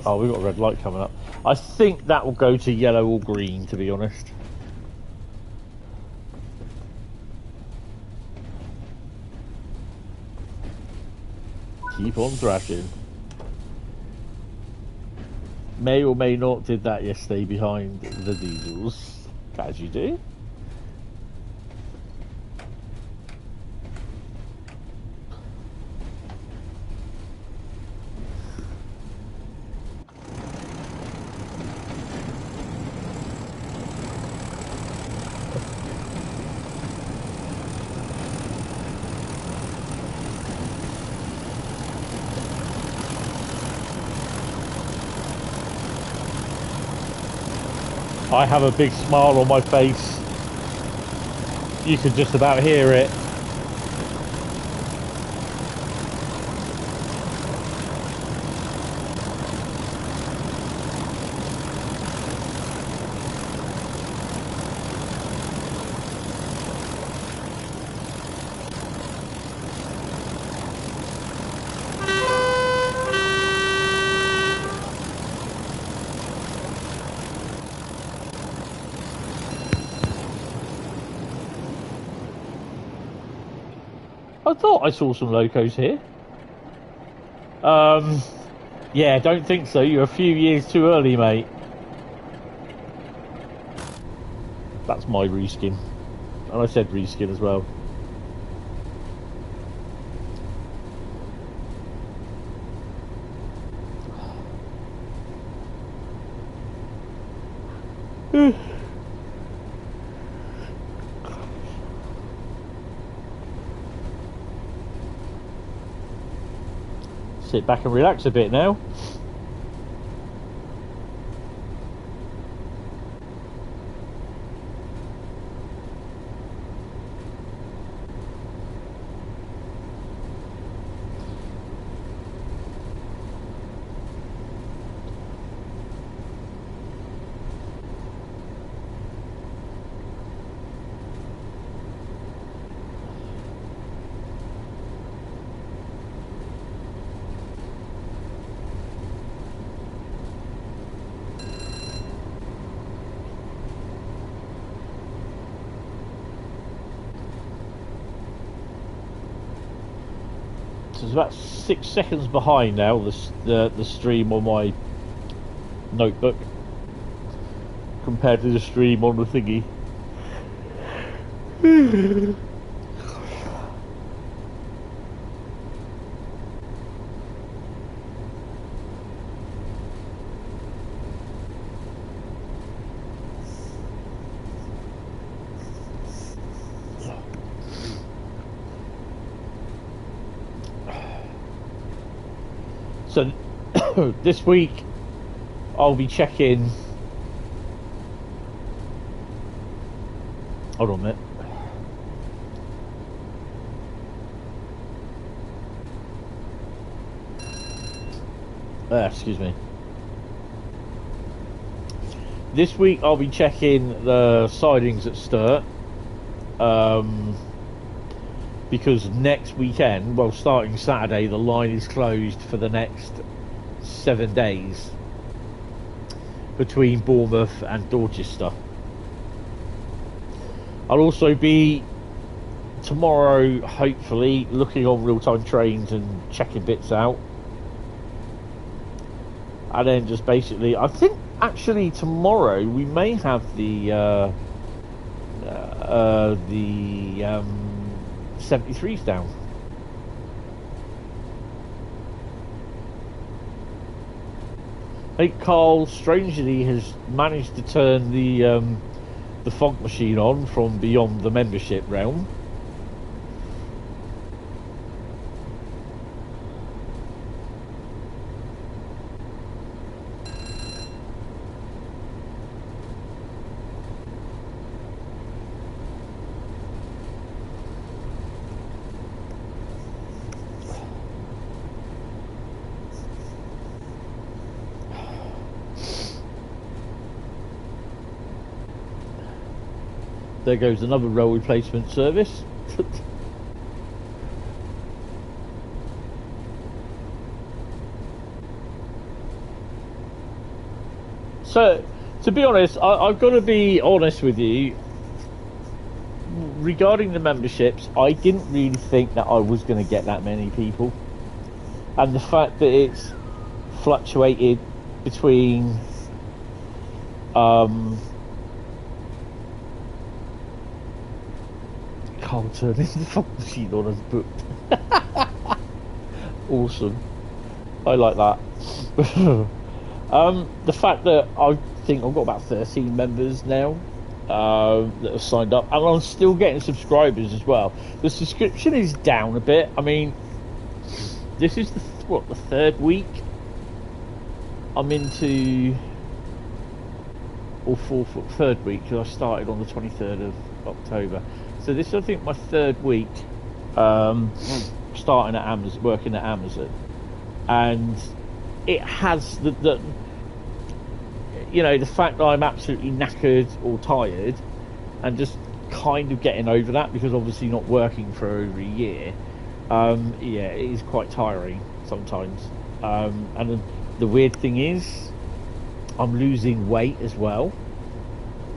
Oh, we've got a red light coming up. I think that will go to yellow or green, to be honest. Keep on thrashing. May or may not did that yesterday behind the diesels. As you do. I have a big smile on my face. You can just about hear it. I thought I saw some locos here. Yeah, don't think so. You're a few years too early, mate. That's my reskin. And I said reskin as well. Sit back and relax a bit now. It's about 6 seconds behind now, the stream on my notebook compared to the stream on the thingy. So this week I'll be checking. Hold on a minute. Excuse me. This week I'll be checking the sidings at Sturt. Because next weekend, well, starting Saturday, the line is closed for the next 7 days between Bournemouth and Dorchester. I'll also be tomorrow, hopefully, looking on real-time trains and checking bits out. And then just basically, I think actually tomorrow we may have the 73s down. I think Carl strangely has managed to turn the fog machine on from beyond the membership realm. There goes another rail replacement service. So, to be honest, I've got to be honest with you. Regarding the memberships, I didn't really think that I was going to get that many people. And the fact that it's fluctuated between... Carl turning the fog machine on as booked. Awesome. I like that. The fact that I think I've got about 13 members now that have signed up, and I'm still getting subscribers as well. The subscription is down a bit. I mean, this is the third week I'm into, or third week, because I started on the 23rd of October. So this is, I think, my third week starting at Amazon, working at Amazon, and it has the you know, the fact that I'm absolutely knackered or tired, and just kind of getting over that, because obviously not working for over a year. Yeah, it is quite tiring sometimes. And the weird thing is, I'm losing weight as well.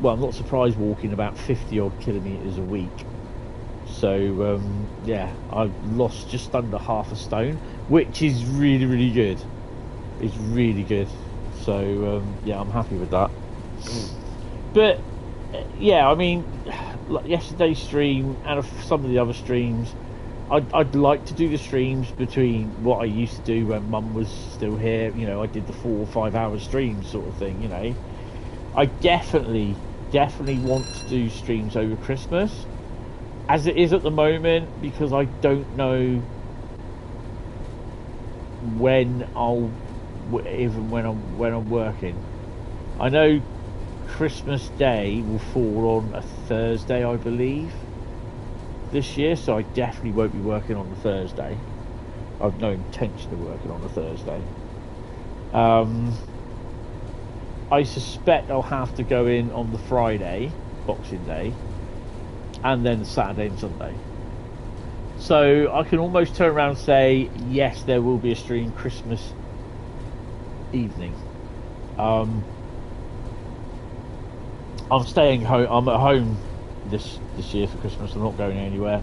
Well, I'm not surprised walking about 50 odd kilometres a week. So yeah, I've lost just under half a stone, which is really, really good. It's really good. So yeah, I'm happy with that. But yeah, I mean, like yesterday's stream and some of the other streams, I'd like to do the streams between what I used to do when Mum was still here. You know, I did the 4 or 5 hour streams sort of thing. You know, I definitely want to do streams over Christmas, as it is at the moment, because I don't know when when I'm working. I know Christmas Day will fall on a Thursday, I believe, this year, so I definitely won't be working on the Thursday. I've no intention of working on a Thursday. I suspect I'll have to go in on the Friday, Boxing Day, and then Saturday and Sunday. So I can almost turn around and say, yes, there will be a stream Christmas evening. I'm staying home. I'm at home this year for Christmas. I'm not going anywhere.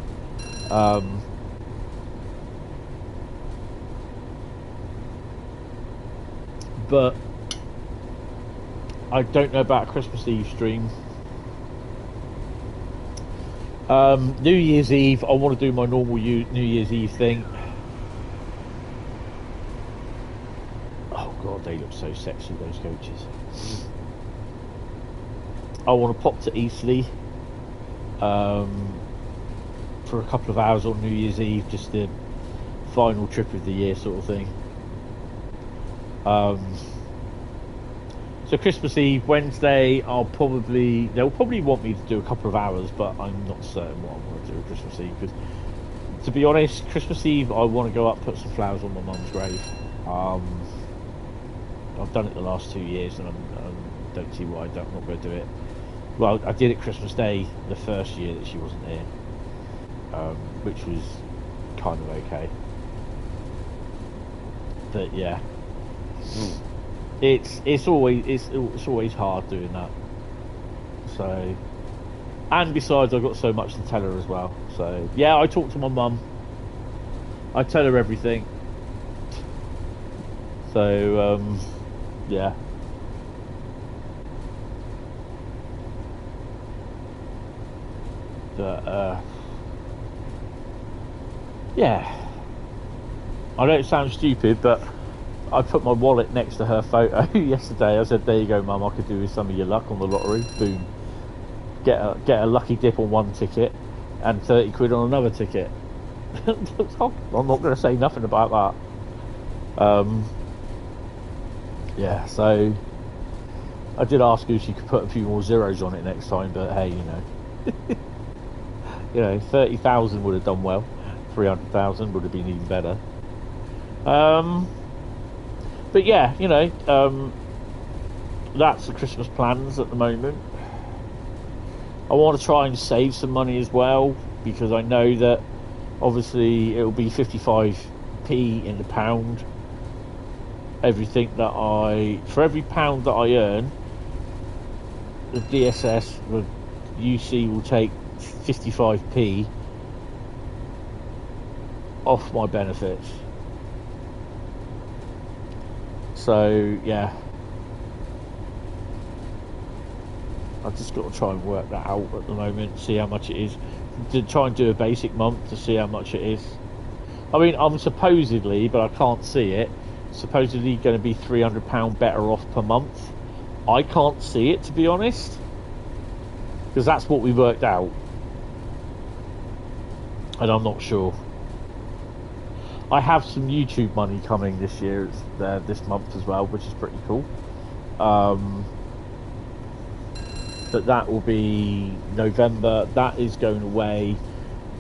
But I don't know about a Christmas Eve stream. New Year's Eve, I want to do my normal New Year's Eve thing. Oh god, they look so sexy, those coaches. I want to pop to Eastleigh for a couple of hours on New Year's Eve, just the final trip of the year sort of thing. So Christmas Eve, Wednesday, they'll probably want me to do a couple of hours, but I'm not certain what I want to do on Christmas Eve, because to be honest, Christmas Eve I want to go up, put some flowers on my mum's grave. I've done it the last 2 years, and I don't see why I'm not going to do it. Well, I did it Christmas Day the first year that she wasn't here, which was kind of okay. But yeah, it's always hard doing that. So, and besides, I've got so much to tell her as well. So yeah, I talk to my mum. I tell her everything. So yeah. But yeah, I know it sounds stupid, but I put my wallet next to her photo yesterday. I said, there you go, Mum, I could do with some of your luck on the lottery. Boom, get a lucky dip on one ticket and 30 quid on another ticket. I'm not going to say nothing about that. Yeah, so I did ask her if she could put a few more zeros on it next time, but hey, you know, 30,000 would have done well. 300,000 would have been even better. But yeah, that's the Christmas plans at the moment. I want to try and save some money as well, because I know that obviously it'll be 55p in the pound. For every pound that I earn, the DSS with UC will take 55p off my benefits. So yeah, I've just got to try and work that out at the moment, see how much it is, to try and do a basic month to see how much it is. I mean, I'm supposedly, but I can't see it, supposedly going to be £300 better off per month. I can't see it, to be honest, because that's what we worked out, and I'm not sure. I have some YouTube money coming this year, this month as well, which is pretty cool. But that will be November. That is going away.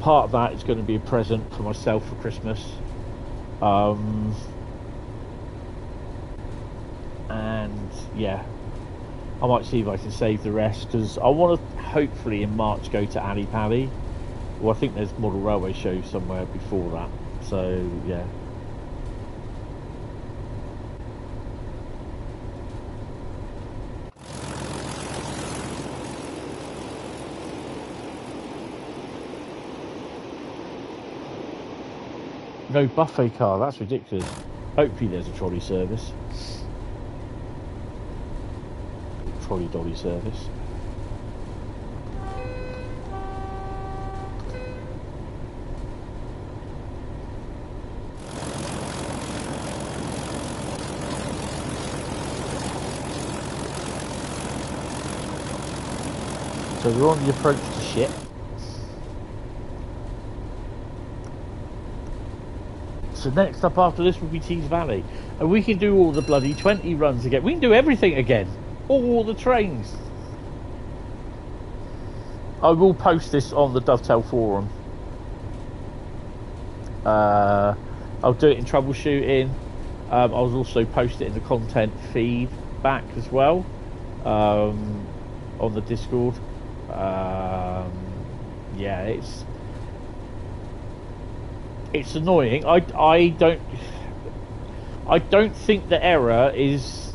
Part of that is going to be a present for myself for Christmas. And yeah, I might see if I can save the rest, because I want to hopefully in March go to Ali Pali. Well, I think there's model railway shows somewhere before that. So yeah. No buffet car, that's ridiculous. Hopefully there's a trolley service. Trolley dolly service. So we're on the approach to shit. So next up after this will be Tees Valley. And we can do all the bloody 20 runs again. We can do everything again. All the trains. I will post this on the Dovetail forum. I'll do it in troubleshooting. I'll also post it in the content feed back as well. On the Discord. Yeah, it's annoying. I don't think the error is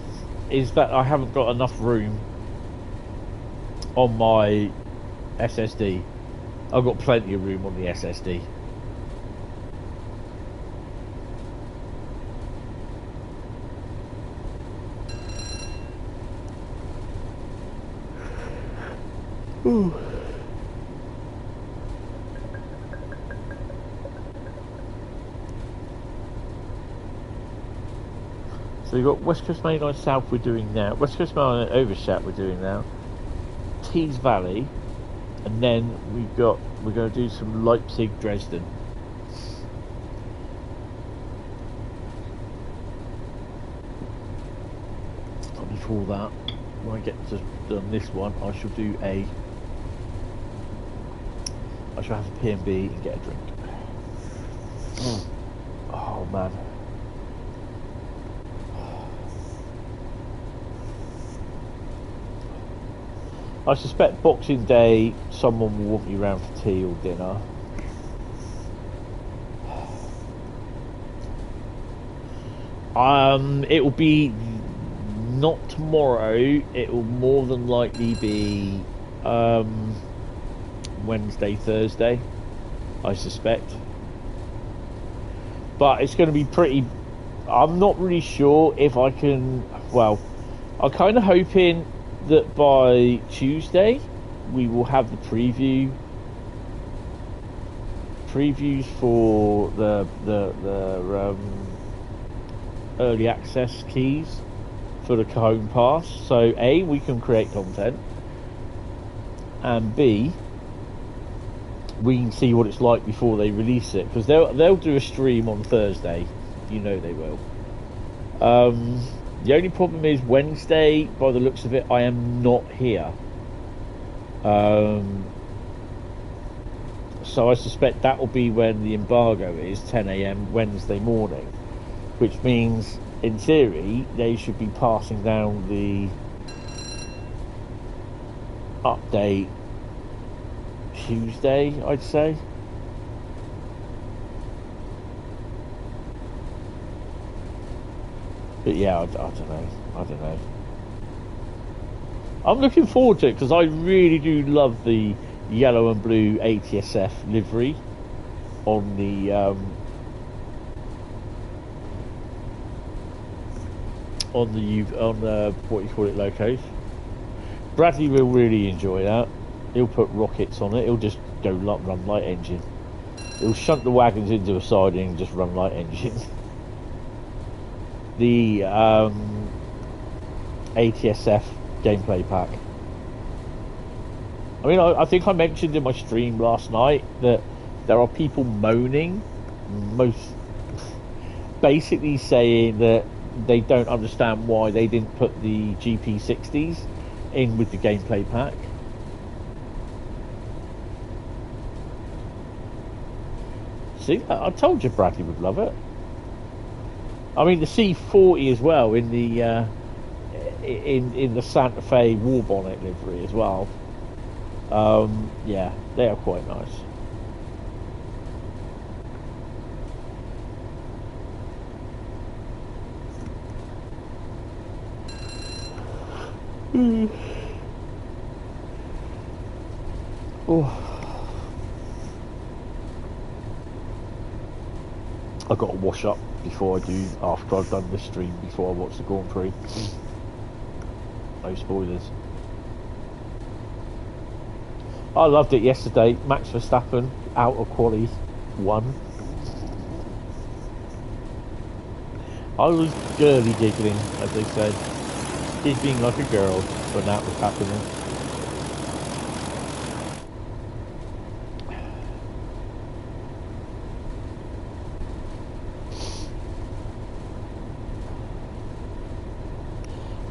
that I haven't got enough room on my SSD. I've got plenty of room on the SSD. Ooh. So you've got West Coast Main Line South we're doing now, West Coast Main Line Overshat we're doing now, Tees Valley, and then we're going to do some Leipzig Dresden. And before that, when I get to done this one, I shall have a P&B and get a drink. Oh man. I suspect Boxing Day someone will want me around for tea or dinner. It will be not tomorrow. It will more than likely be Wednesday, Thursday, I suspect. But it's going to be pretty. I'm not really sure if I can. Well, I'm kind of hoping that by Tuesday we will have the previews for the early access keys for the Cajon Pass. So A, we can create content, and B, we can see what it's like before they release it, because they'll do a stream on Thursday. You know they will. The only problem is Wednesday, by the looks of it, I am not here. So I suspect that will be when the embargo is, 10 AM Wednesday morning, which means in theory they should be passing down the update Tuesday, I'd say. But yeah, I don't know. I'm looking forward to it because I really do love the yellow and blue ATSF livery on the what you call it, locos. Bradley will really enjoy that. He'll put rockets on it. He'll just go run light engine. He'll shunt the wagons into a siding and just run light engine. The ATSF gameplay pack. I mean, I think I mentioned in my stream last night that there are people moaning, basically saying that they don't understand why they didn't put the GP60s in with the gameplay pack. See, I told you Bradley would love it. I mean, the C40 as well in the in the Santa Fe war bonnet livery as well. Yeah, they are quite nice. Oh. I've got to wash up before I do, after I've done this stream, before I watch the Grand Prix. No spoilers. I loved it yesterday. Max Verstappen out of quali 1. I was girly giggling, as they said, giggling like a girl when that was happening.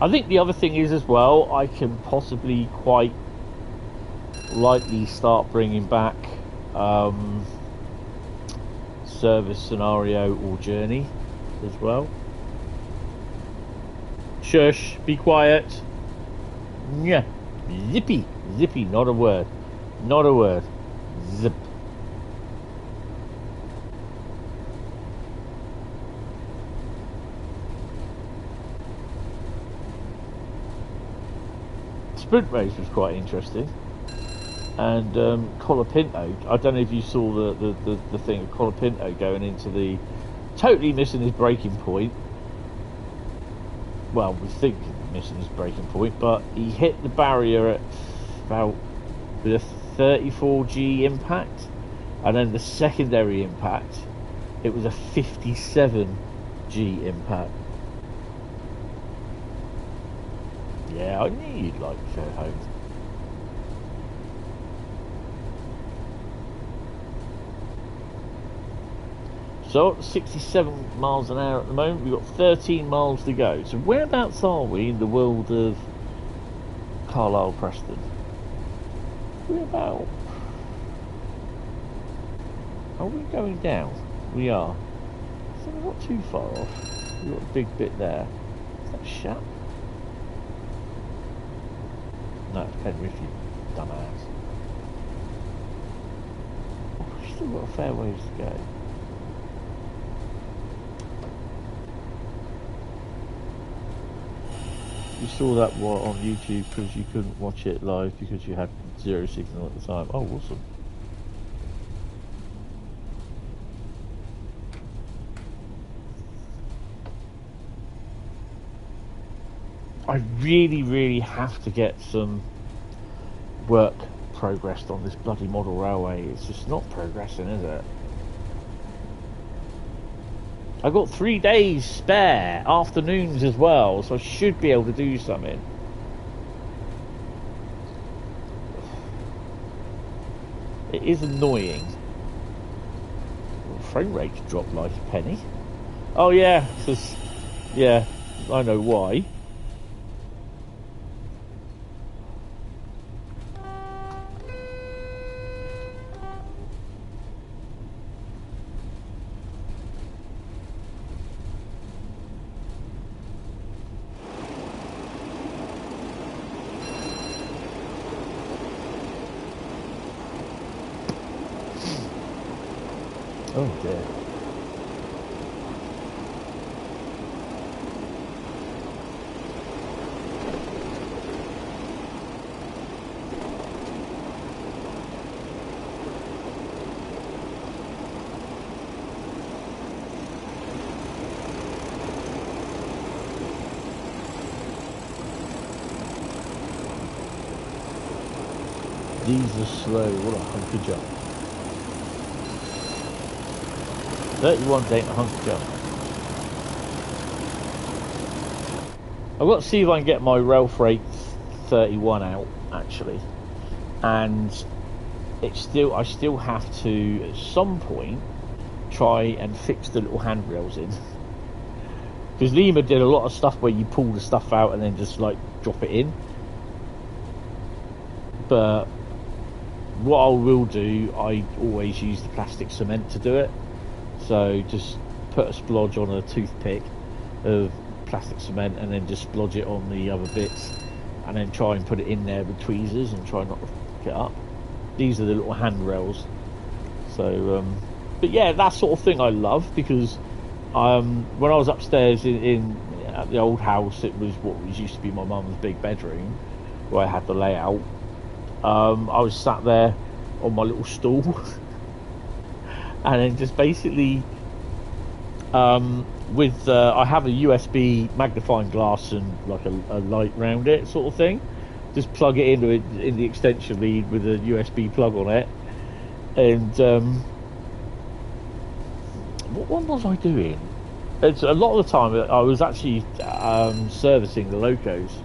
I think the other thing is as well, I can possibly quite likely start bringing back service scenario or journey as well. Shush, be quiet. Yeah, zippy, not a word, not a word. Zip. Sprint race was quite interesting, and Colapinto, I don't know if you saw the thing of Colapinto going into the, totally missing his braking point. Well, we think missing his braking point, but he hit the barrier at about with a 34G impact, and then the secondary impact, it was a 57G impact. Yeah, I knew you'd like to go home. So, 67 miles an hour at the moment. We've got 13 miles to go. So, whereabouts are we in the world of Carlisle, Preston? We're about... Are we going down? We are. So, we're not too far off. We've got a big bit there. Is that shut? No, it's Penrith, you dumbass. Oh, we've still got a fair ways to go. You saw that on YouTube because you couldn't watch it live because you had 0 signal at the time. Oh, awesome. I really have to get some work progressed on this bloody model railway. It's just not progressing, is it? I've got 3 days spare, afternoons as well, so I should be able to do something. It is annoying. Well, frame rate's dropped like a penny. Oh yeah, just, yeah, I know why. Oh dear. These are slow, what a hunk of jump. 31 ain't a hunk of jump. I've got to see if I can get my rail freight 31 out actually, and it's still, I still have to at some point try and fix the little handrails in, because Lima did a lot of stuff where you pull the stuff out and then just like drop it in. But what I will do, I always use the plastic cement to do it. So just put a splodge on a toothpick of plastic cement and then just splodge it on the other bits, and then try and put it in there with tweezers and try not to fuck it up. These are the little handrails. So but yeah, that sort of thing I love, because when I was upstairs in at the old house, it was what was used to be my mum's big bedroom where I had the layout. I was sat there on my little stool and then just basically With I have a USB magnifying glass and like a light round it, sort of thing. Just plug it into it in the extension lead with a USB plug on it. And what one was I doing? It's a lot of the time I was actually servicing the locos.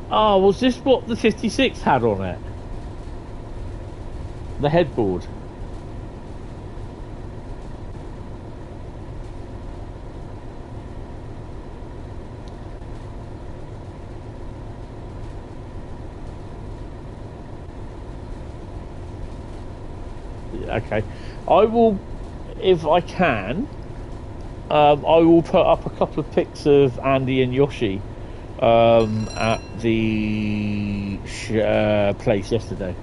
Oh, was this what the 56 had on it? The headboard. Okay, I will, if I can, I will put up a couple of pics of Andy and Yoshi at the place yesterday,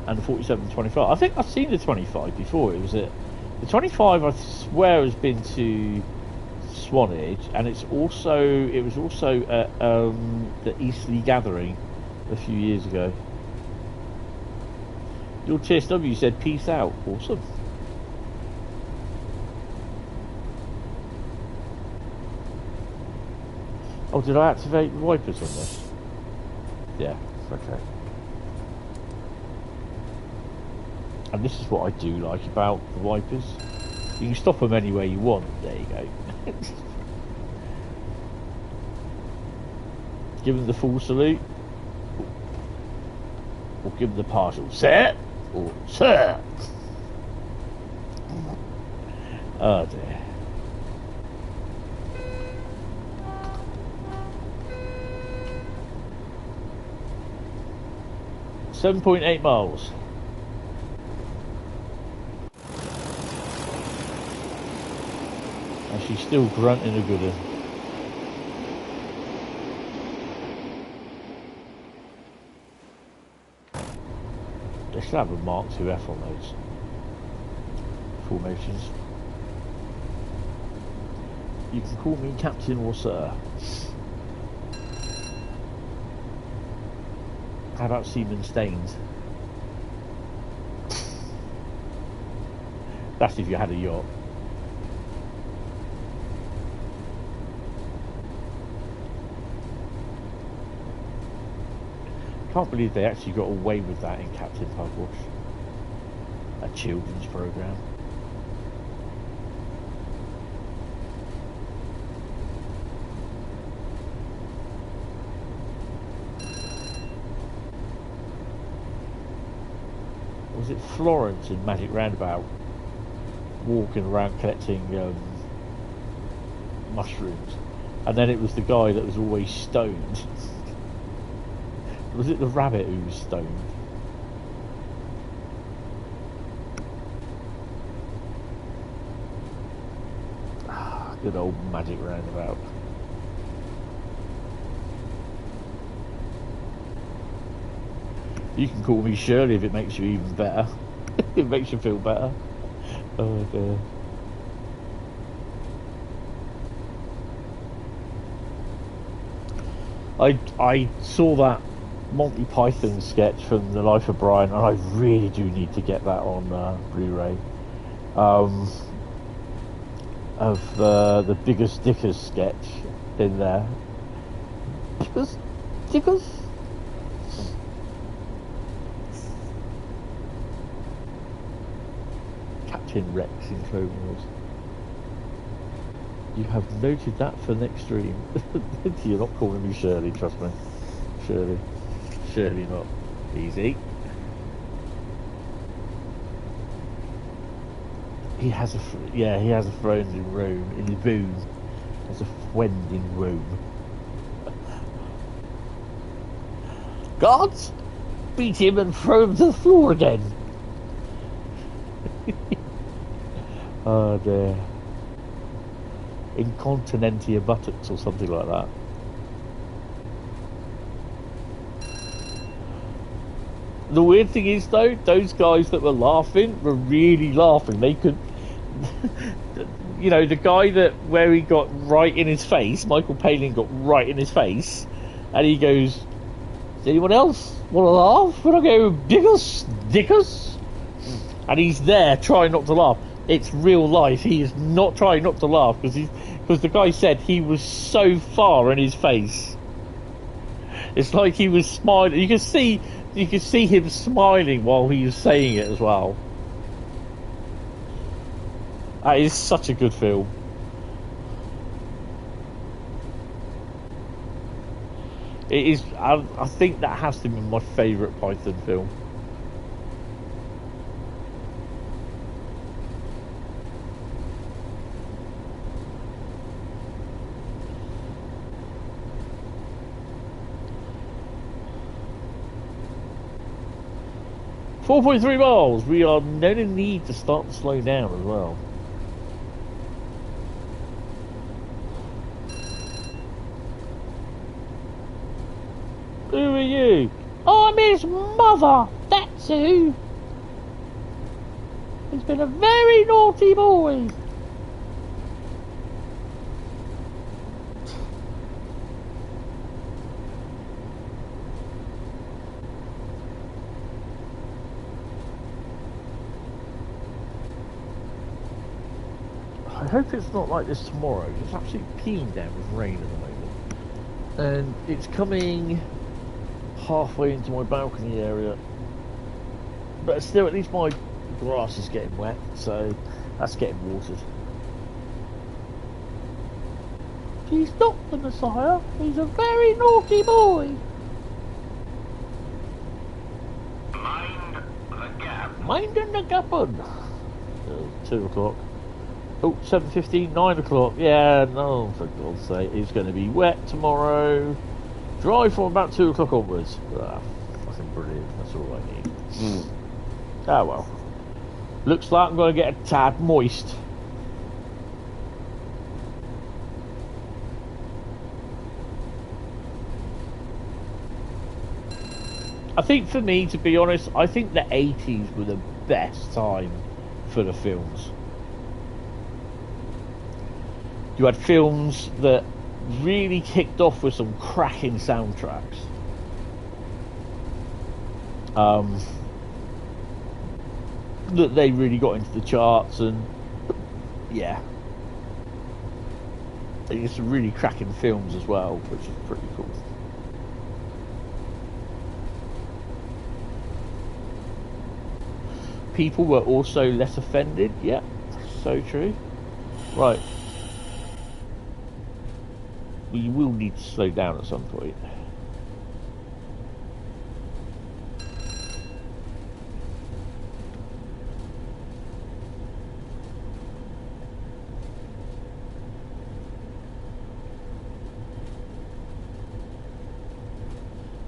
and the 47-25. I think I've seen the 25 before. It was the 25. I swear has been to Swanage, and it was also at the Eastleigh Gathering a few years ago. Your TSW said peace out. Awesome. Oh, did I activate the wipers on this? Yeah, okay. And this is what I do like about the wipers. You can stop them anywhere you want. There you go. Give them the full salute. Or give them the partial. Sir! Or sir! Oh dear. 7.8 miles. And she's still grunting a good one. They should have a Mark IIF on those formations. You can call me Captain or Sir. How about Seaman Staines? That's if you had a yacht. Can't believe they actually got away with that in Captain Pugwash. A children's programme. Was it Florence in Magic Roundabout walking around collecting mushrooms, and then it was the guy that was always stoned? Was it the rabbit who was stoned? Ah, good old Magic Roundabout. You can call me Shirley if it makes you even better. It makes you feel better. Oh dear. I saw that Monty Python sketch from The Life of Brian, and I really do need to get that on Blu-ray. Of the Biggest Dickers sketch in there. Dickers? Captain Rex in Clone Wars. You have noted that for next stream. You're not calling me Shirley, trust me. Shirley. Surely not. Easy. He has a friend in Rome, in Liverpool. Has a friend in Rome. Gods, beat him and throw him to the floor again. Oh dear. Incontinentia buttocks or something like that. The weird thing is though, those guys that were laughing were really laughing. They could, you know, the guy where he got right in his face, Michael Palin got right in his face, and he goes, Does anyone else want to laugh when I go Dickers? Dickers? And he's there trying not to laugh. It's real life. He is not trying not to laugh because the guy said he was so far in his face. It's like he was smiling. You can see him smiling while he was saying it as well. That is such a good film. It is. I think that has to be my favourite Python film. .3 miles. We are no need to start to slow down as well. Who are you? I'm his mother. That's who. He's been a very naughty boy. I hope it's not like this tomorrow. It's absolutely peeing down with rain at the moment. And it's coming halfway into my balcony area. But still, at least my grass is getting wet, so that's getting watered. He's not the Messiah. He's a very naughty boy. Mind the gap. Minding the gap on. 2 o'clock. Oh, 7:15, 9 o'clock. Yeah, no, for God's sake. It's going to be wet tomorrow. Dry from about 2 o'clock onwards. Fucking brilliant. That's all I need. Ah, well. Looks like I'm going to get a tad moist. I think for me, to be honest, I think the 80s were the best time for the films. You had films that really kicked off with some cracking soundtracks. That they really got into the charts, and yeah, there's some really cracking films as well, which is pretty cool. People were also less offended. Yeah, so true. Right. We will need to slow down at some point.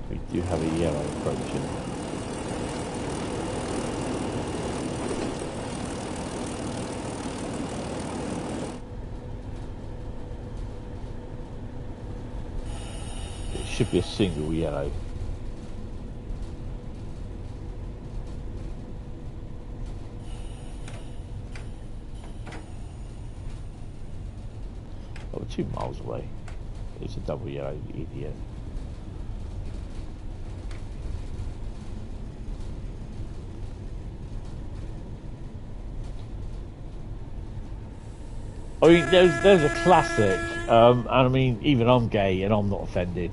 We do have a yellow approaching. Should be a single yellow. Oh, we're 2 miles away. It's a double yellow, idiot. I mean, there's a classic, and I mean, even I'm gay and I'm not offended.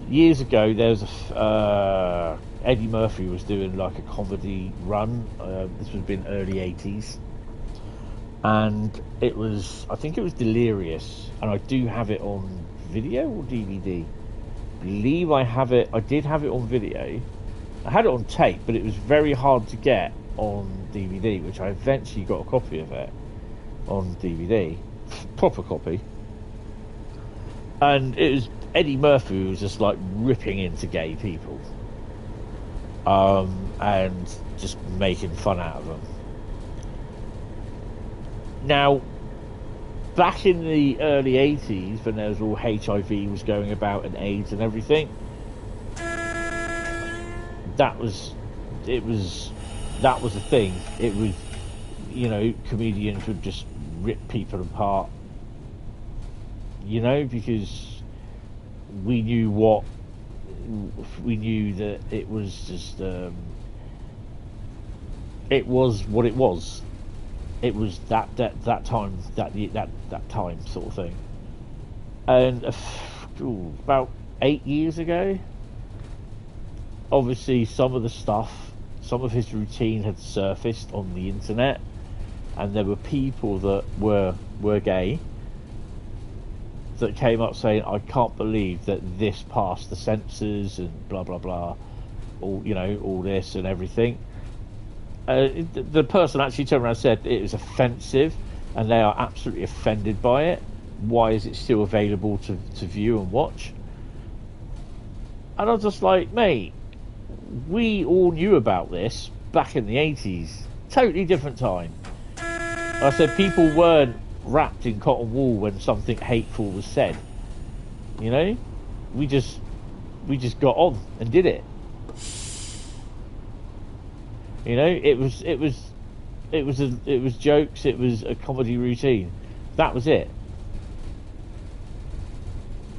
Years ago, there was Eddie Murphy was doing like a comedy run. This would have been early 80s, and it was, I think it was Delirious, and I do have it on video or DVD. I believe I did have it on video. I had it on tape, but it was very hard to get on DVD, which I eventually got a copy of it on DVD, proper copy, and it was Eddie Murphy was just like ripping into gay people, and just making fun out of them. Now, back in the early 80s, when there was all HIV was going about and AIDS and everything, that was the thing. It was, you know, comedians would just rip people apart, you know, because we knew what we knew that it was just it was what it was. It was that time, that time sort of thing. And about 8 years ago, obviously some of his routine had surfaced on the internet, and there were people that were gay that came up saying, I can't believe that this passed the censors and blah blah blah, all this and everything. The person actually turned around and said it was offensive and they are absolutely offended by it. Why is it still available to view and watch? And I was just like, mate, we all knew about this back in the 80s. Totally different time. I said people weren't wrapped in cotton wool when something hateful was said. We just got on and did it. It was jokes, it was a comedy routine. That was it.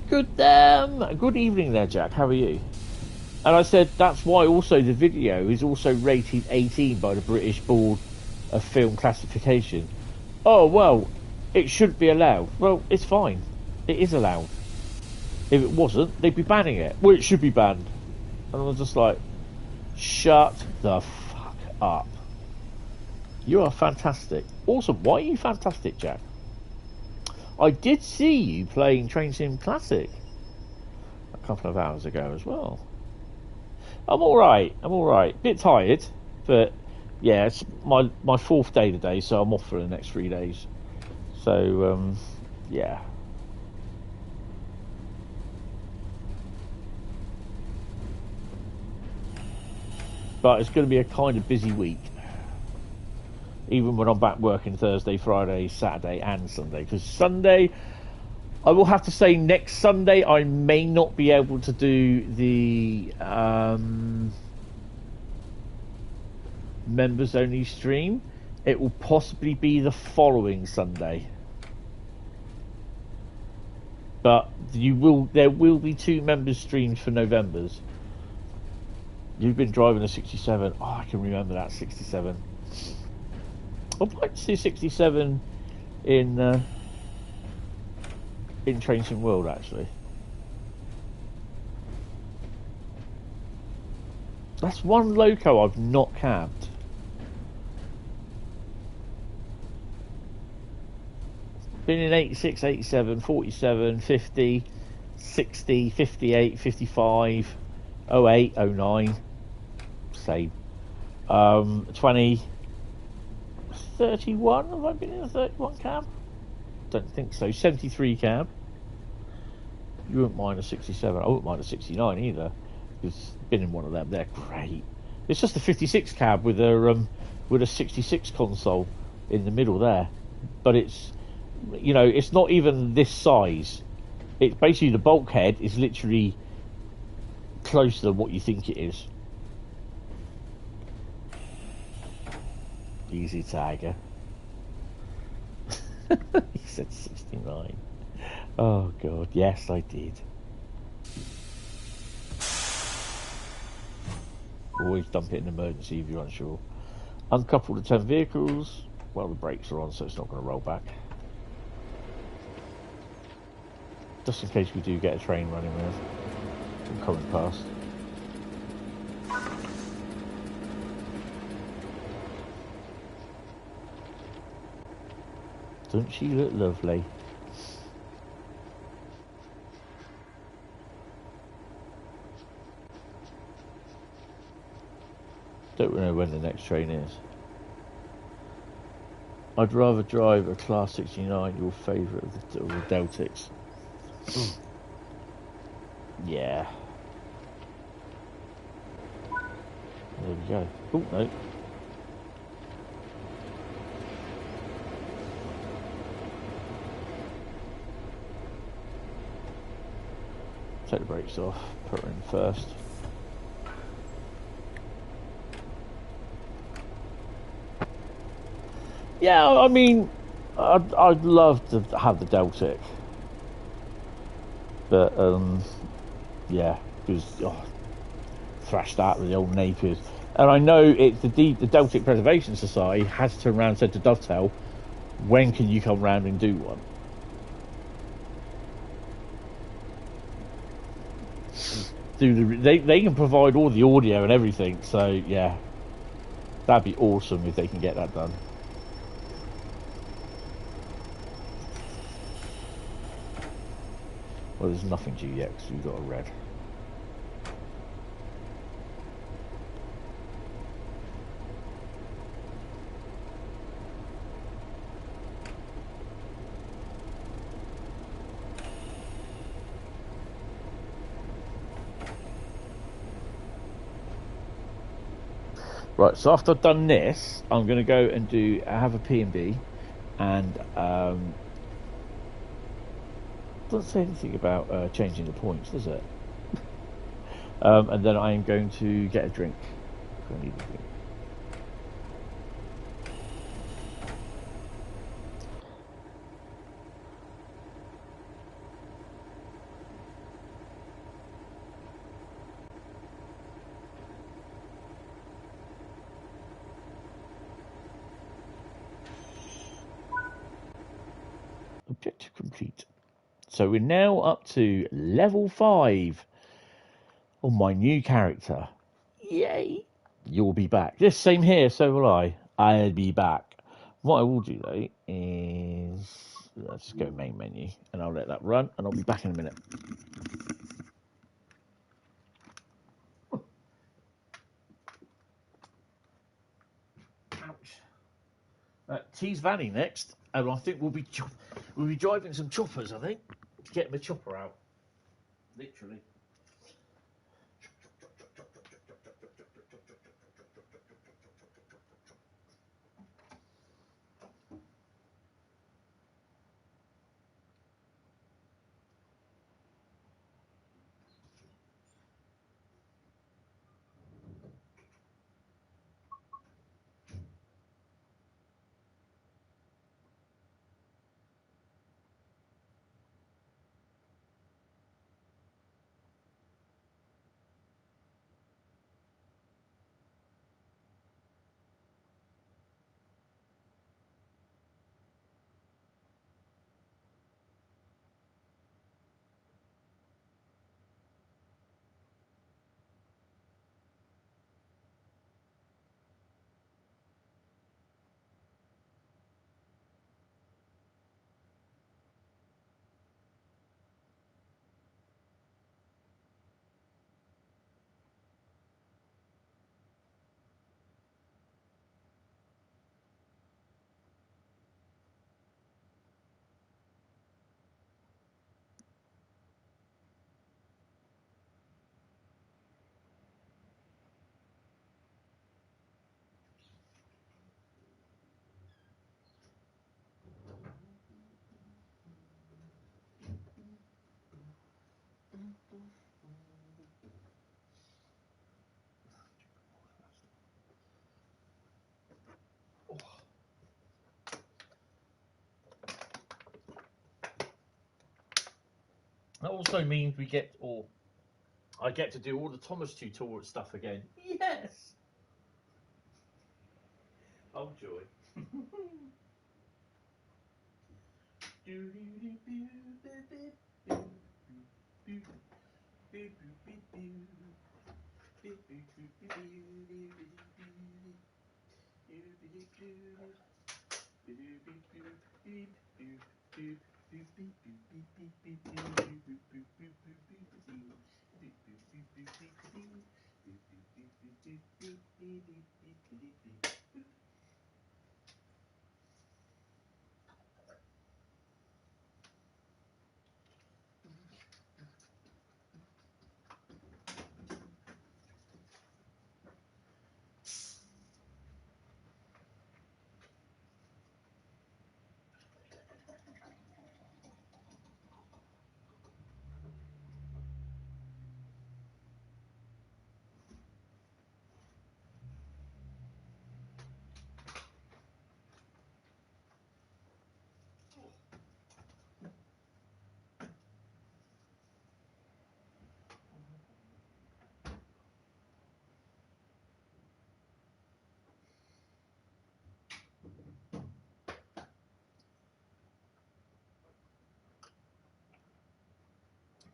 Good evening there, Jack. How are you? And I said that's why also the video is also rated 18 by the British Board of Film Classification. Oh well, it should be allowed. Well, it's fine. It is allowed. If it wasn't, they'd be banning it. Well, it should be banned. And I was just like, shut the fuck up. You are fantastic. Awesome. Why are you fantastic, Jack? I did see you playing Train Sim Classic a couple of hours ago as well. I'm alright. Bit tired, but yeah, it's my fourth day today, so I'm off for the next 3 days. So, yeah. But it's going to be a kind of busy week. Even when I'm back working Thursday, Friday, Saturday and Sunday. Because Sunday, I will have to say next Sunday I may not be able to do the members only stream. It will possibly be the following Sunday. But there will be 2 members streams for November's. You've been driving a 67. Oh, I can remember that 67. I'd like to see 67 in Train Sim World, actually. That's one loco I've not cabbed. Been in 86, 87, 47, 50, 60, 58, 55, 08, 09. Same. 20, 31. Have I been in a 31 cab? Don't think so. 73 cab. You wouldn't mind a 67. I wouldn't mind a 69 either. Because been in one of them. They're great. It's just a 56 cab with a 66 console in the middle there. But it's, it's not even this size. It's basically the bulkhead is literally closer than what you think it is. Easy Tiger. He said 69. Oh god, yes I did. Always dump it in emergency if you're unsure. Uncouple the 10 vehicles. Well, the brakes are on, so it's not going to roll back. Just in case we do get a train running there. I'm coming past. Don't she look lovely? Don't know when the next train is. I'd rather drive a Class 69, your favourite of the Deltics. Yeah. There we go. Oh, no. Take the brakes off, put her in first. Yeah, I mean, I'd love to have the Deltic. But, yeah, because thrashed out with the old napiers. And I know it's the Celtic Preservation Society has turned around and said to Dovetail, when can you come round and do one? They can provide all the audio and everything, so yeah, that'd be awesome if they can get that done. Well, there's nothing due yet because we've got a red. Right, so after I've done this, I'm going to go and have a P&B, and doesn't say anything about changing the points, does it? And then I am going to get a drink. I need a drink. Objective complete. So we're now up to level 5 on my new character. Yay! You'll be back. This same here, so will I. I'll be back. What I will do though is let's just go main menu and I'll let that run and I'll be back in a minute. Ouch. Tees Valley next, and I think we'll be driving some choppers. I think to get my chopper out, literally. That also means I get to do all the Thomas tutorial stuff again. Yes. Oh joy.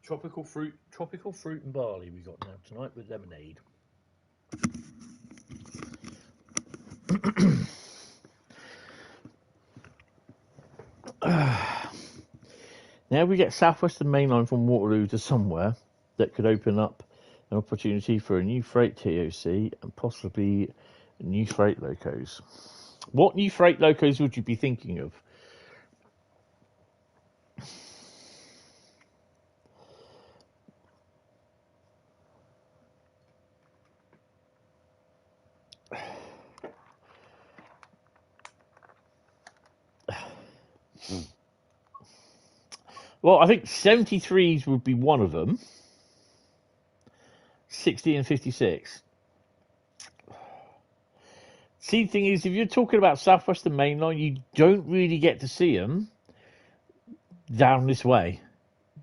Tropical fruit and barley we got now tonight with lemonade. Now we get Southwestern Main Line from Waterloo to somewhere that could open up an opportunity for a new freight TOC and possibly new freight locos. What new freight locos would you be thinking of? Well, I think 73s would be one of them. 60 and 56. See, the thing is, if you're talking about Southwestern Main Line, you don't really get to see them down this way.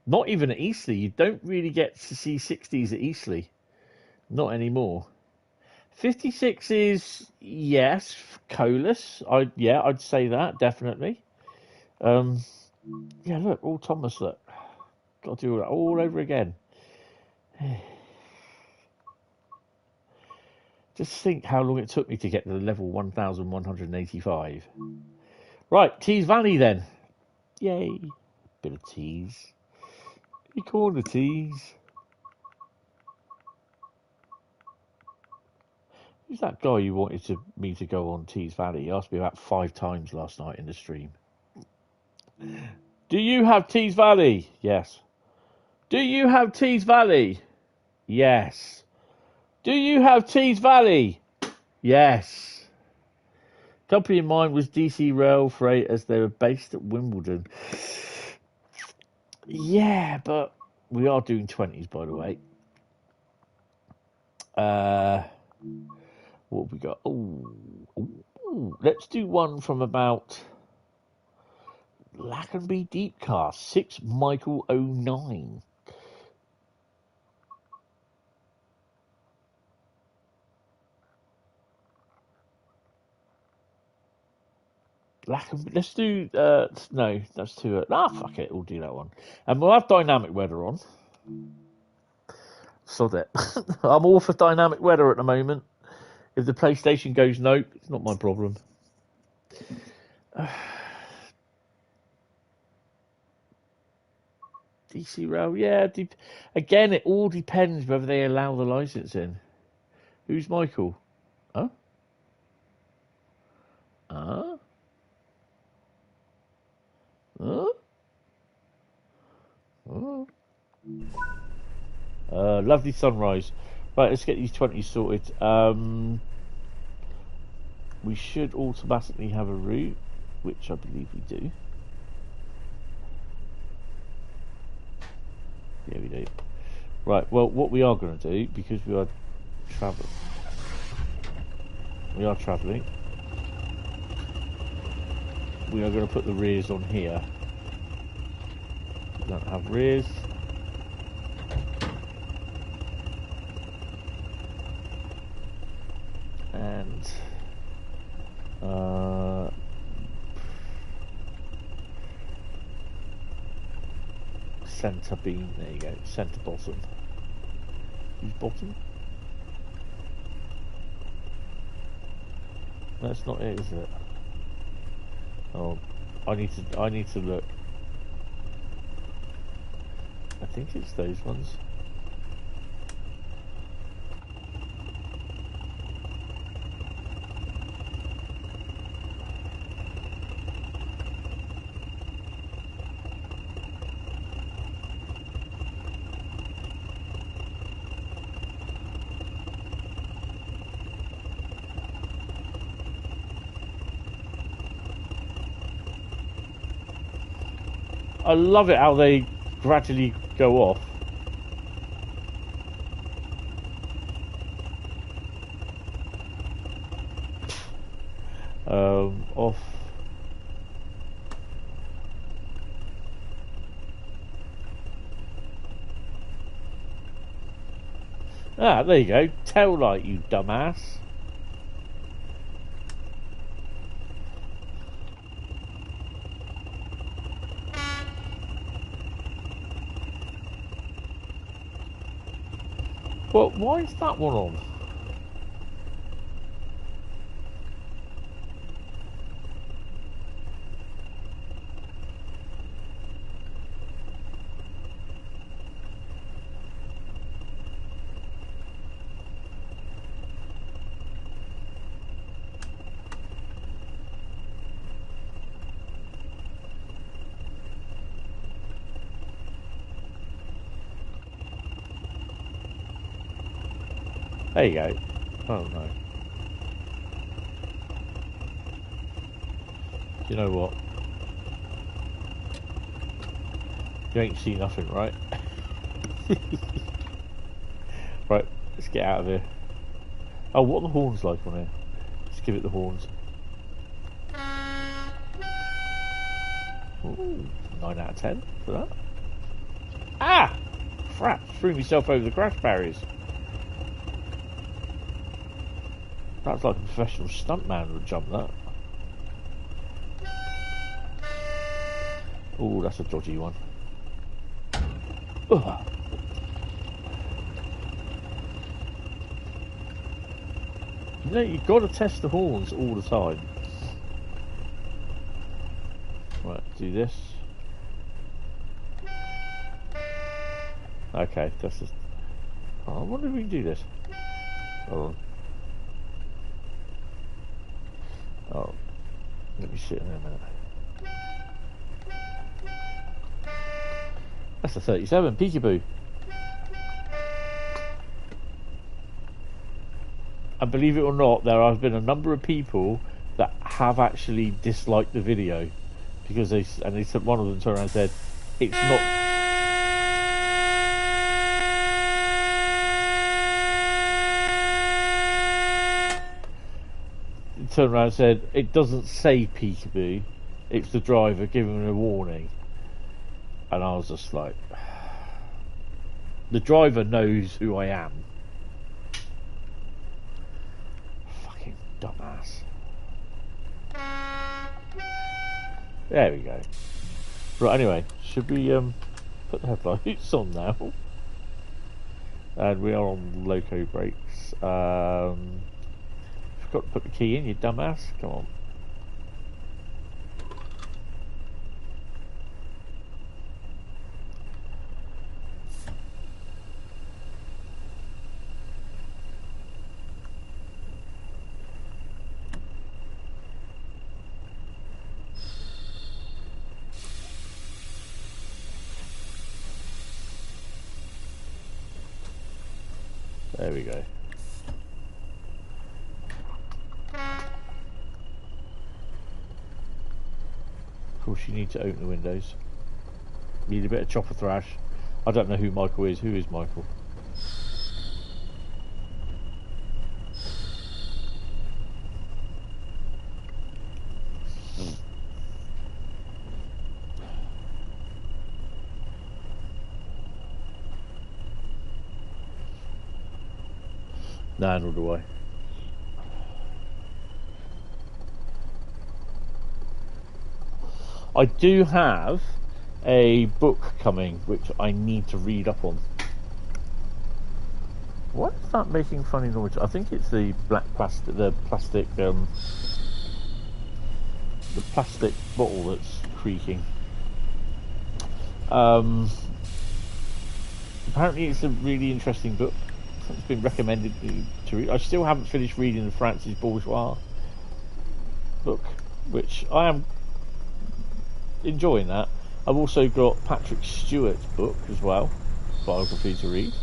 Not even at Eastleigh. You don't really get to see 60s at Eastleigh. Not anymore. 56s, yes, Colas. I'd say that, definitely. Yeah, look, all Thomas, look. Got to do that all over again. Just think how long it took me to get to the level 1185. Right, Tees Valley then. Yay. Bit of Tees. You call the Tees. Who's that guy you wanted me to go on Tees Valley? He asked me about 5 times last night in the stream. Do you have Tees Valley? Yes. Do you have Tees Valley? Yes. Do you have Tees Valley? Yes. Company in mind was DC Rail Freight as they were based at Wimbledon. Yeah, but we are doing 20s, by the way. What have we got? Ooh. Let's do one from about Lackenby Deepcast, 6 Michael 09. Let's do no, that's too fuck it, we'll do that one. And we'll have dynamic weather on. Sod it. I'm all for dynamic weather at the moment. If the PlayStation goes nope, it's not my problem. DC Rail, yeah. Again, it all depends whether they allow the license in. Who's Michael? Huh? Huh? Huh? Oh. Lovely sunrise. Right, let's get these 20s sorted. We should automatically have a route, which I believe we do. Yeah, we do. Right, well, what we are going to do, because we are travelling, we are going to put the rears on here. We don't have rears. And centre beam, there you go, centre bottom. Who's bottom? That's not it, is it? Oh, I need to look. I think it's those ones. I love it how they gradually go off. Off. Ah, there you go. Tail light, you dumbass. But why is that one on? There you go. Oh no. You know what? You ain't seen nothing, right? Right, let's get out of here. Oh, what are the horns like on here? Let's give it the horns. Ooh, 9 out of 10 for that. Ah! Crap, threw myself over the crash barriers. That's like a professional stuntman would jump that. Oh, that's a dodgy one. Ugh. You know, you've got to test the horns all the time. Right, do this. Okay, that's just... Oh, I wonder if we can do this. Hold on. Oh, let me sit in there a minute. That's a 37, peekaboo. And believe it or not, there have been a number of people that have actually disliked the video because they said, one of them turned around and said, it's not. Turned around and said, it doesn't say peekaboo, it's the driver giving a warning. And I was just like, the driver knows who I am. Fucking dumbass. There we go. Right, anyway, should we put the headlights on now? And we are on loco brakes. Got to put the key in, you dumbass. Come on. There we go. Of course, you need to open the windows. Need a bit of chopper thrash. I don't know who Michael is. Who is Michael? Nah, nor do I. I do have a book coming which I need to read up on. What is that making funny noise? I think it's the black plastic, the plastic bottle that's creaking. Apparently it's a really interesting book. It's been recommended to read. I still haven't finished reading the Francis Bourgeois book, which I am enjoying that. I've also got Patrick Stewart's book as well, biography to read.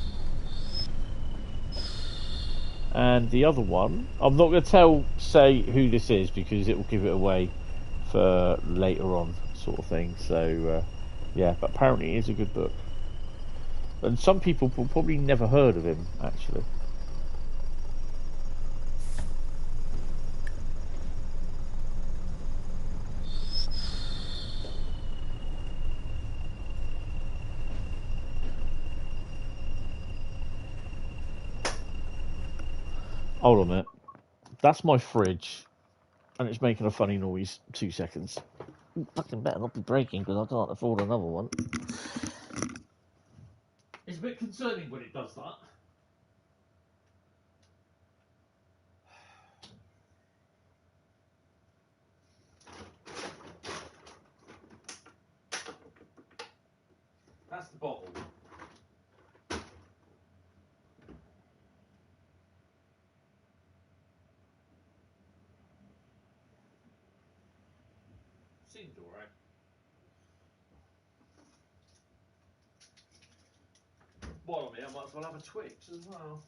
And the other one, I'm not going to say who this is because it will give it away for later on, sort of thing. So yeah, but apparently it is a good book. And some people will probably never heard of him, actually. Hold on a minute. That's my fridge. And it's making a funny noise. 2 seconds. Fucking better not be breaking because I can't afford another one. It's a bit concerning when it does that. That's the bottle. Seems alright. While I'm here, I might as well have a Twix as well.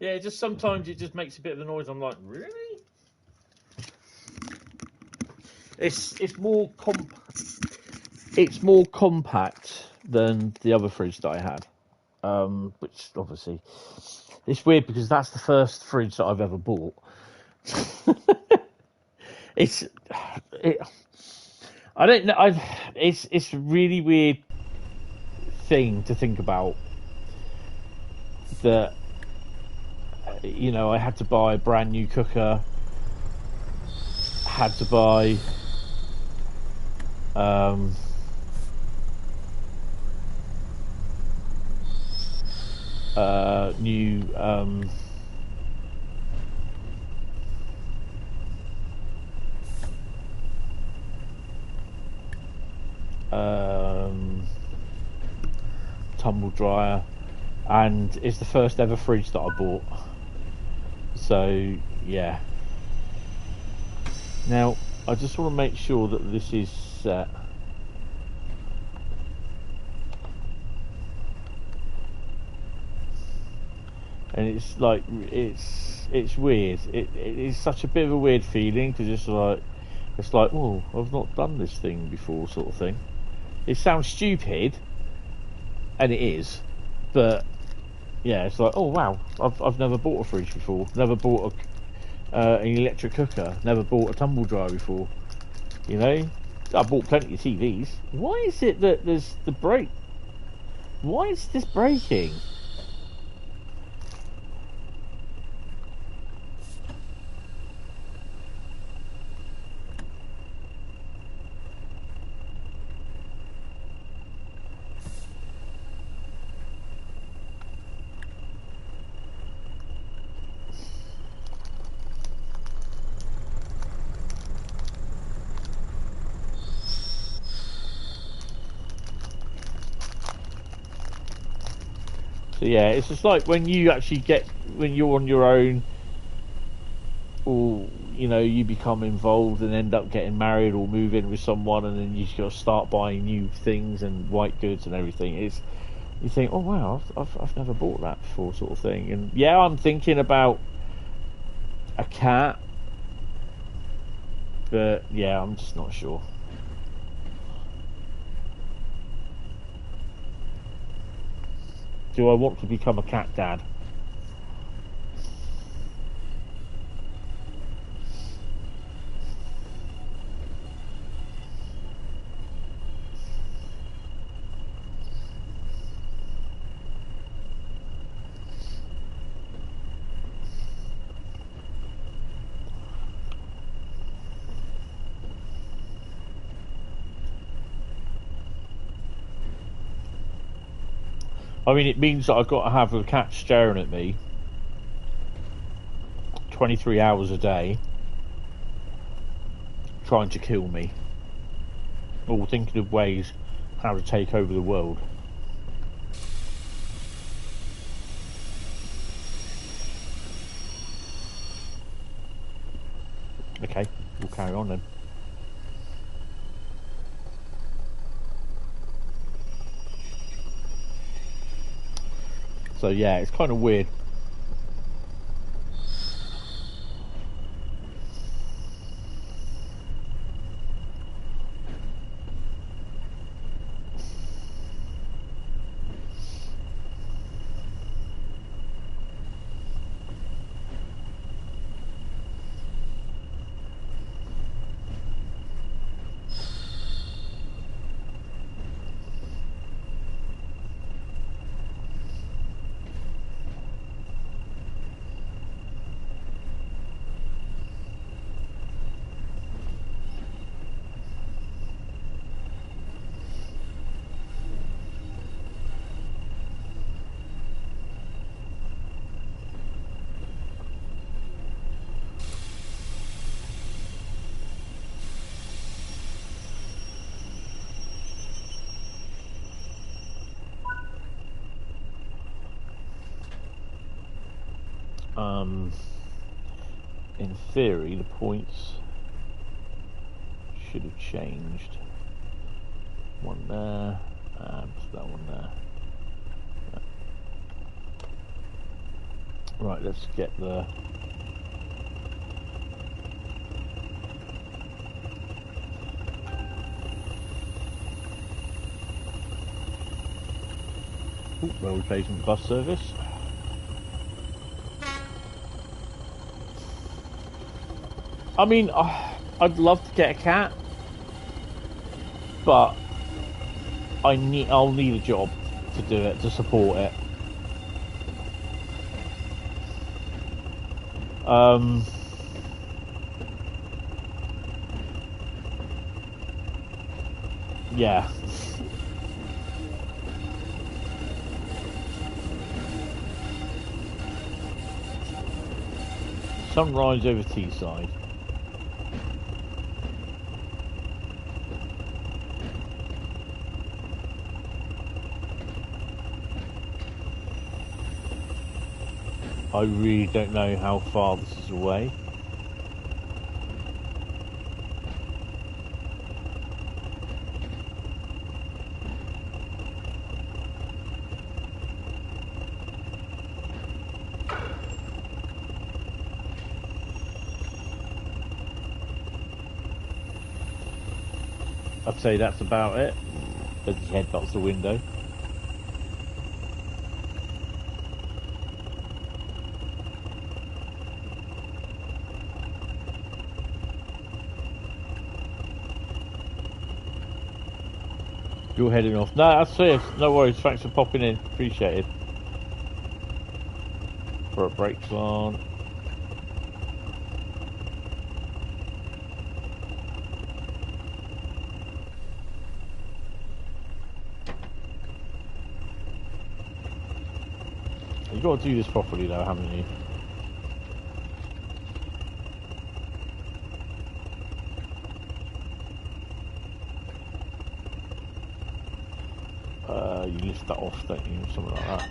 Yeah, just sometimes it just makes a bit of a noise. I'm like, really? It's more compact than the other fridge that I had, which obviously it's weird because that's the first fridge that I've ever bought. I don't know. It's a really weird thing to think about that. You know, I had to buy a brand new cooker. Had to buy new tumble dryer, and it's the first ever fridge that I bought. So yeah. Now I just want to make sure that this is set. And it's like it's weird. It is such a bit of a weird feeling because it's like, oh, I've not done this thing before, sort of thing. It sounds stupid, and it is, but yeah, it's like, oh wow, I've never bought a fridge before, never bought an electric cooker, never bought a tumble dryer before. You know, I bought plenty of TVs. Why is it that there's the break? Why is this breaking? So yeah, it's just like when you actually when you're on your own, or you know, you become involved and end up getting married or move in with someone, and then you just got to start buying new things and white goods and everything. You think, oh wow, I've never bought that before, sort of thing. And yeah, I'm thinking about a cat, but yeah, I'm just not sure. Do I want to become a cat dad? I mean, it means that I've got to have a cat staring at me 23 hours a day, trying to kill me, or thinking of ways how to take over the world. Okay, we'll carry on then. So yeah, it's kind of weird. In theory, the points should have changed. One there, and that one there. Yeah. Right, let's get the... Road replacement bus service. I mean, I'd love to get a cat, but I'll need a job to do it, to support it. Yeah. Sunrise over Teesside. I really don't know how far this is away. I'd say that's about it. As his head knocks the window. You're heading off. No, that's serious. No worries. Thanks for popping in. Appreciate it. For a brakes on. You've got to do this properly though, haven't you? You lift that off, don't you? Something like that.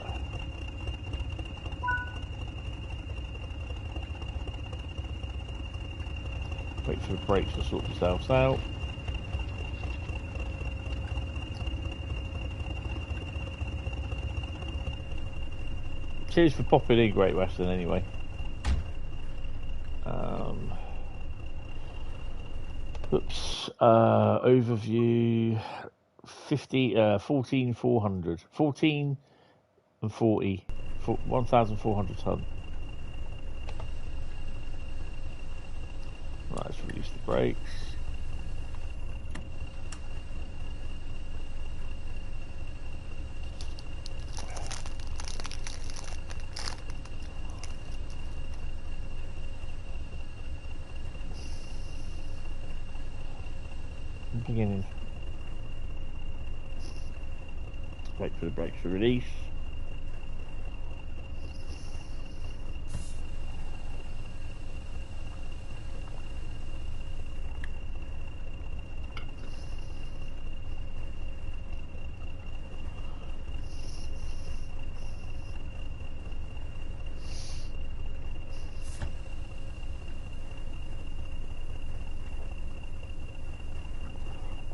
Wait for the brakes to sort themselves out. Cheers for popping in, Great Western, anyway. Oops. Overview. 14,400. 14 and 40. 1,400 ton. Right, let's release the brakes. Beginning. Wait for the brakes to release.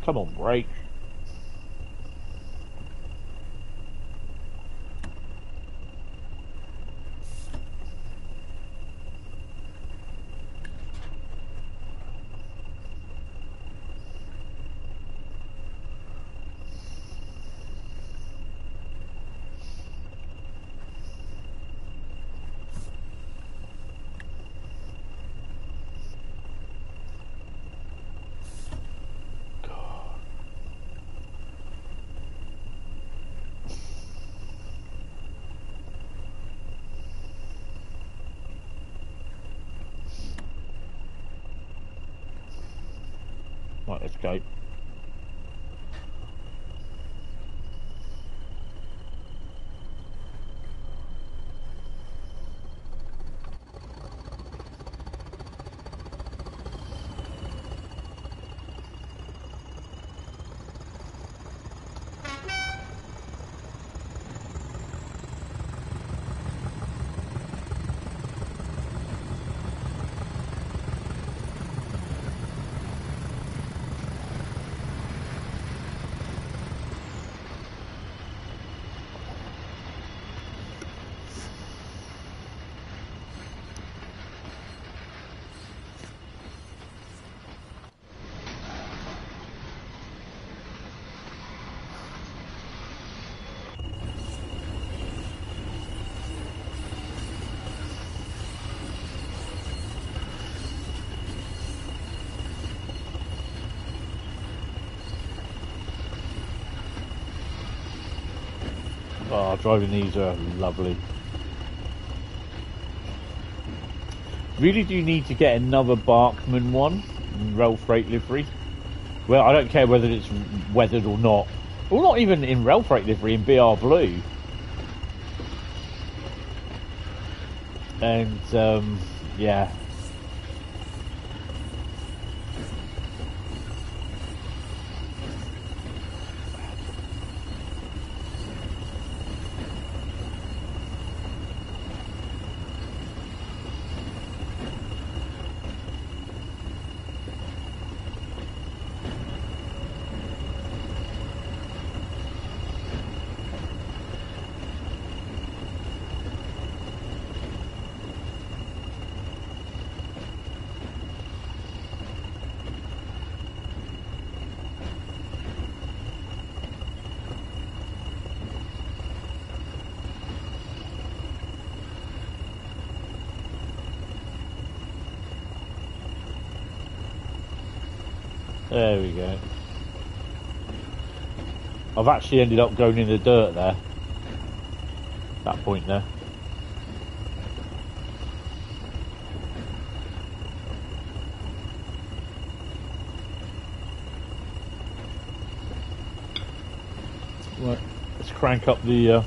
Come on, brake. Right, let's go. Oh, driving these are lovely. Really do need to get another Barkman one, rail freight livery. Well, I don't care whether it's weathered or not. Well, not even in rail freight livery, in BR Blue. And, yeah. There we go. I've actually ended up going in the dirt there. That point there. Right, let's crank up the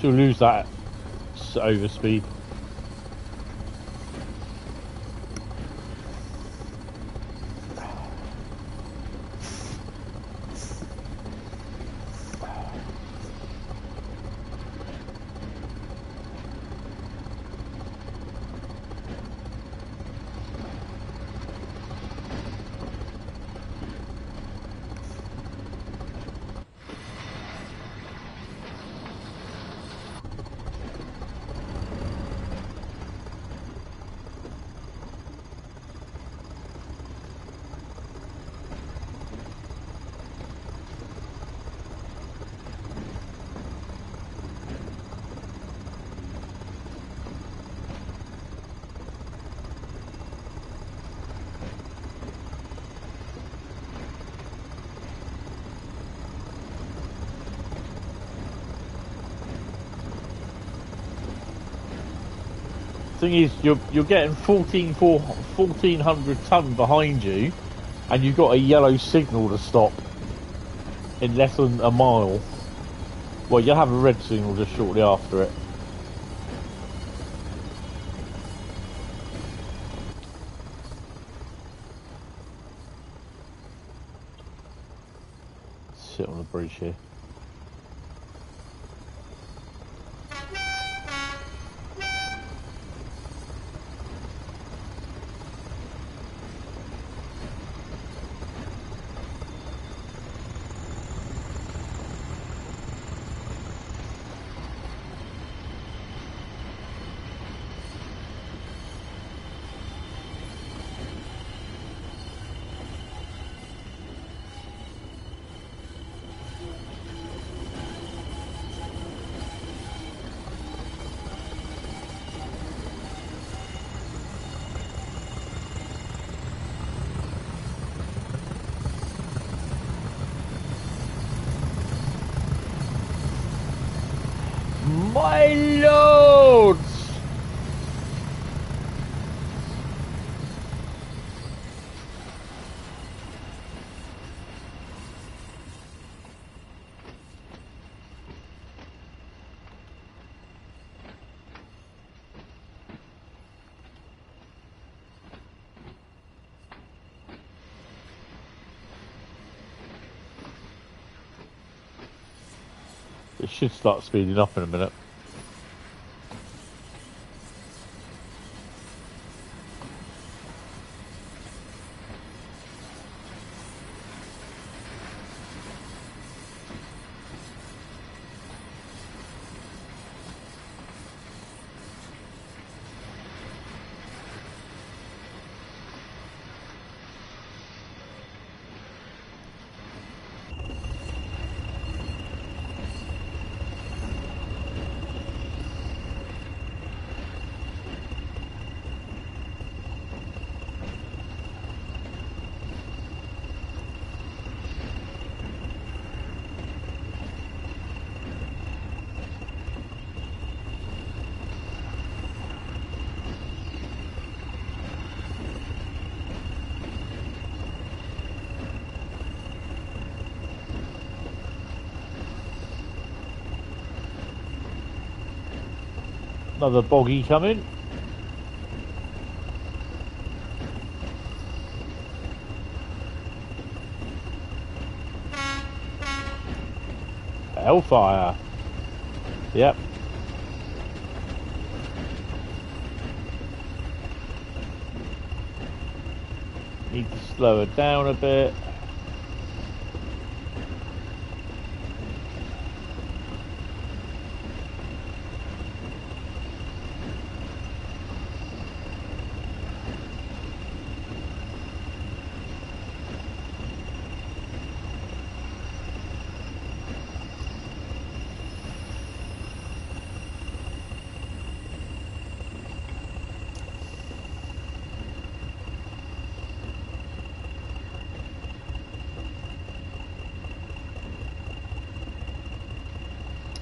she'll lose that overspeed. Thing is, you're getting 1400 ton behind you, and you've got a yellow signal to stop in less than a mile. Well, you'll have a red signal just shortly after it. Sit on the bridge here. My lords! It should start speeding up in a minute. Another boggy coming. Hellfire. Yep. Need to slow it down a bit.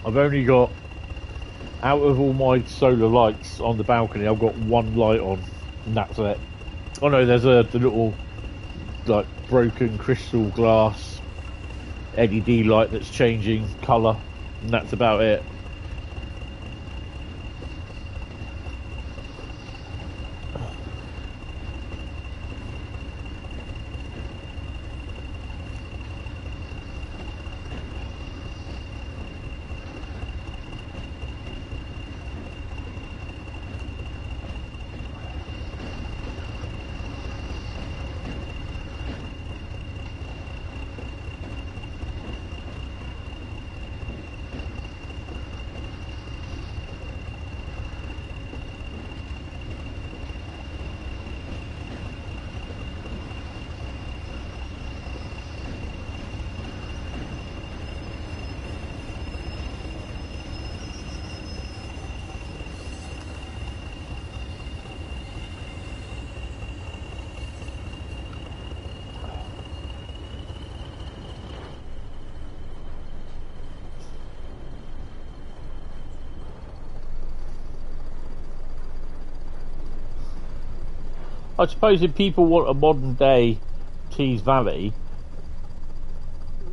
I've only got, out of all my solar lights on the balcony, I've got one light on, and that's it. Oh no, there's the little, like, broken crystal glass LED light that's changing colour, and that's about it. I suppose if people want a modern day Tees Valley,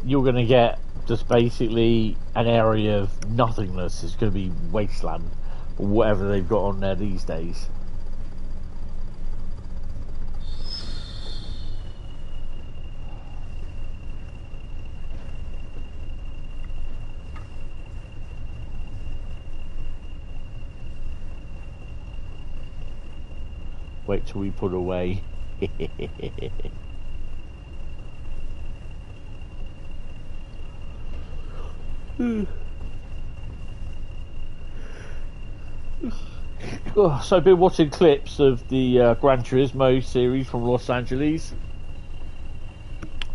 you're going to get just basically an area of nothingness. It's going to be wasteland, or whatever they've got on there these days. Wait till we put away. So I've been watching clips of the Gran Turismo series from Los Angeles.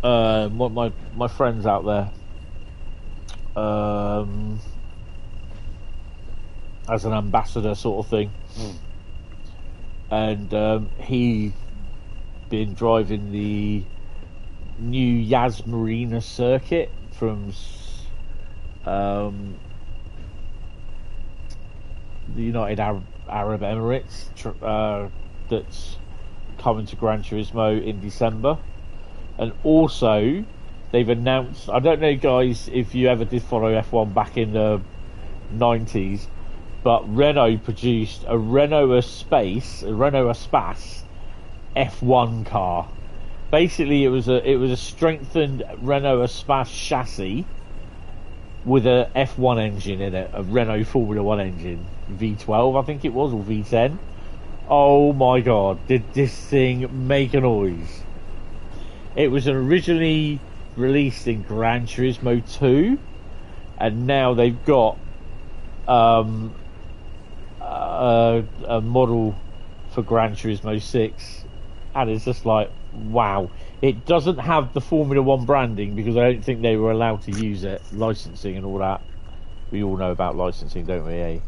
My friends out there, as an ambassador sort of thing. And he been driving the new Yas Marina circuit from the United Arab Emirates, that's coming to Gran Turismo in December. And also they've announced, I don't know guys if you ever did follow F1 back in the 90s, but Renault produced a Renault Espace F1 car. Basically, it was a strengthened Renault Espace chassis with a F1 engine in it, a Renault Formula 1 engine, V12 I think it was, or V10. Oh my god, did this thing make a noise? It was originally released in Gran Turismo 2, and now they've got a model for Gran Turismo 6, and it's just like, wow. It doesn't have the Formula 1 branding because I don't think they were allowed to use it, licensing and all that. We all know about licensing, don't we, eh?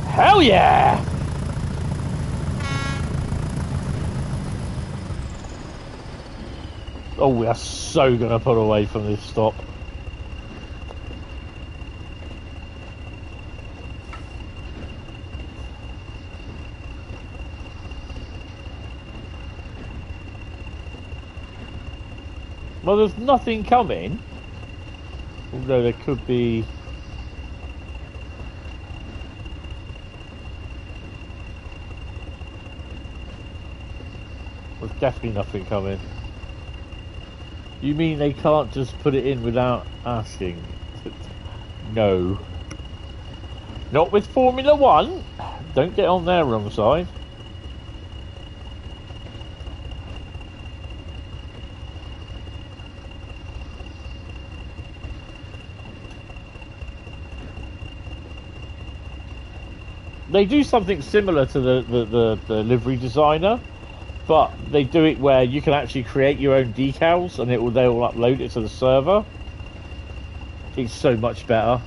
Hell yeah! Oh, we are so gonna put away from this stop. Well, there's nothing coming. Although there could be... There's definitely nothing coming. You mean they can't just put it in without asking? No. Not with Formula One. Don't get on their wrong side. They do something similar to the livery designer, but they do it where you can actually create your own decals and they will upload it to the server. It's so much better.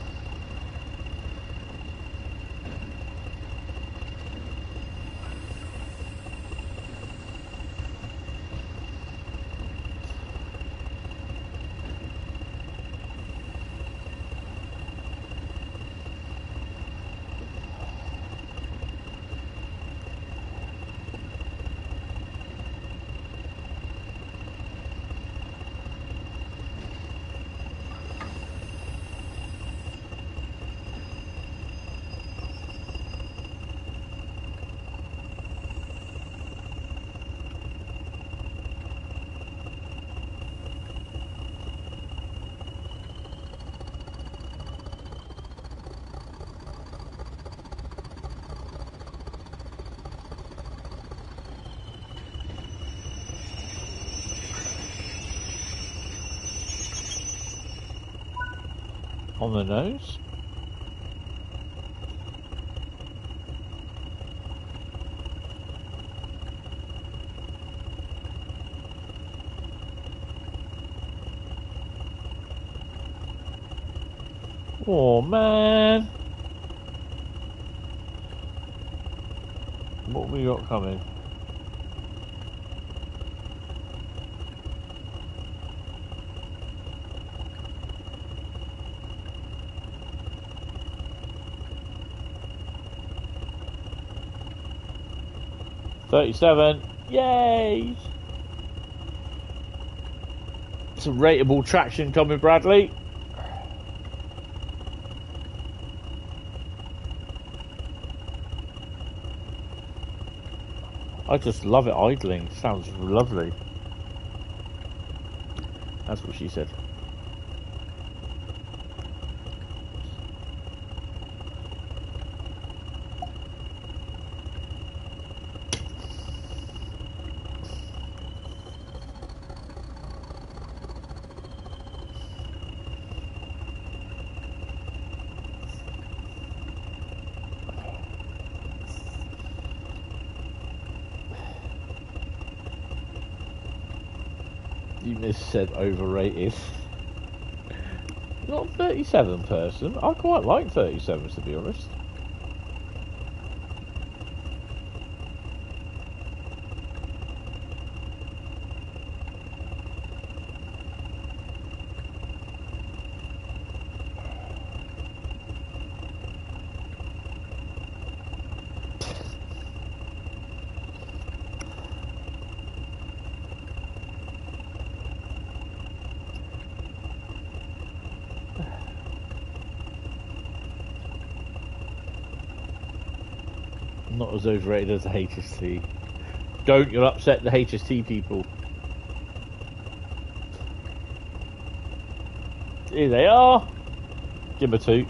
On the nose. Oh man. What have we got coming? $37. Yay! Some rateable traction coming, Bradley. I just love it idling. Sounds lovely. That's what she said. You missed said overrated. Not 37 person. I quite like 37s to be honest. Not as overrated as the HST. Don't, you'll upset the HST people. Here they are. Give them a toot.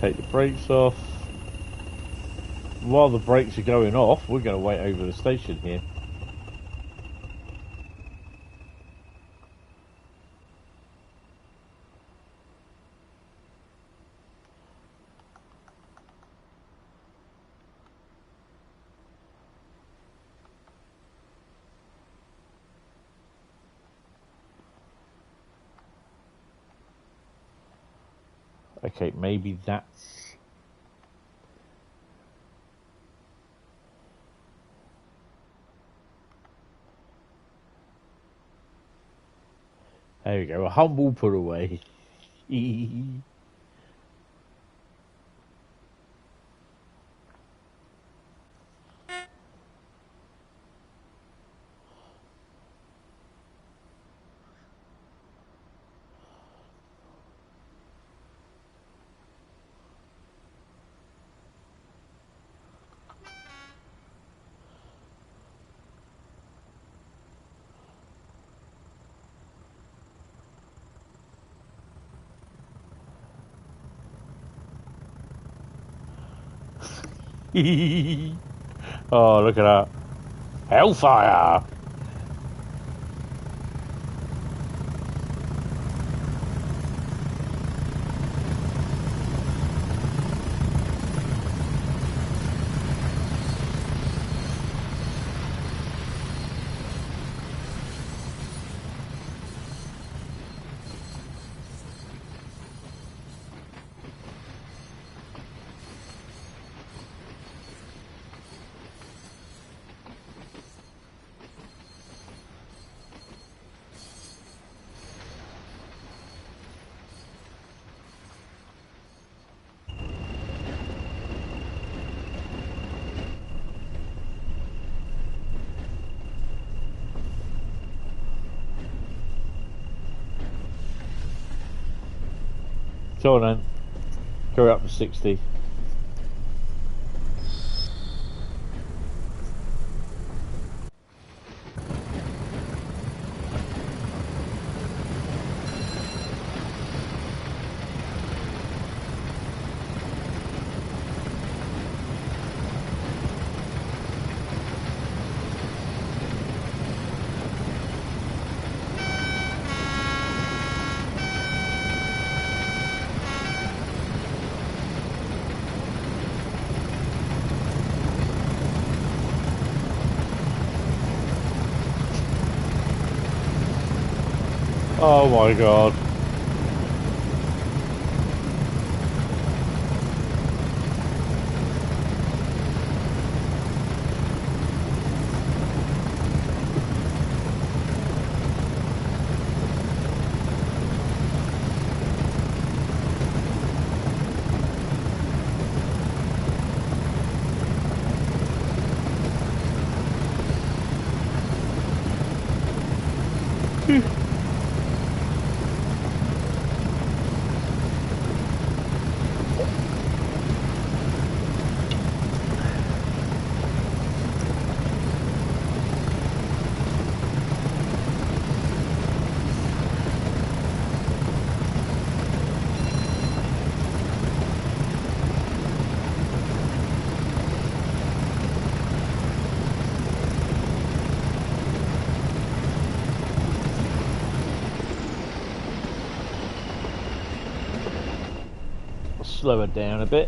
Take the brakes off. While the brakes are going off, we're going to wait over the station here. Okay, maybe that's... There we go, a humble put away. Oh, look at that. Hellfire! Go on then. Go up to 60. Oh my god. Slow it down a bit.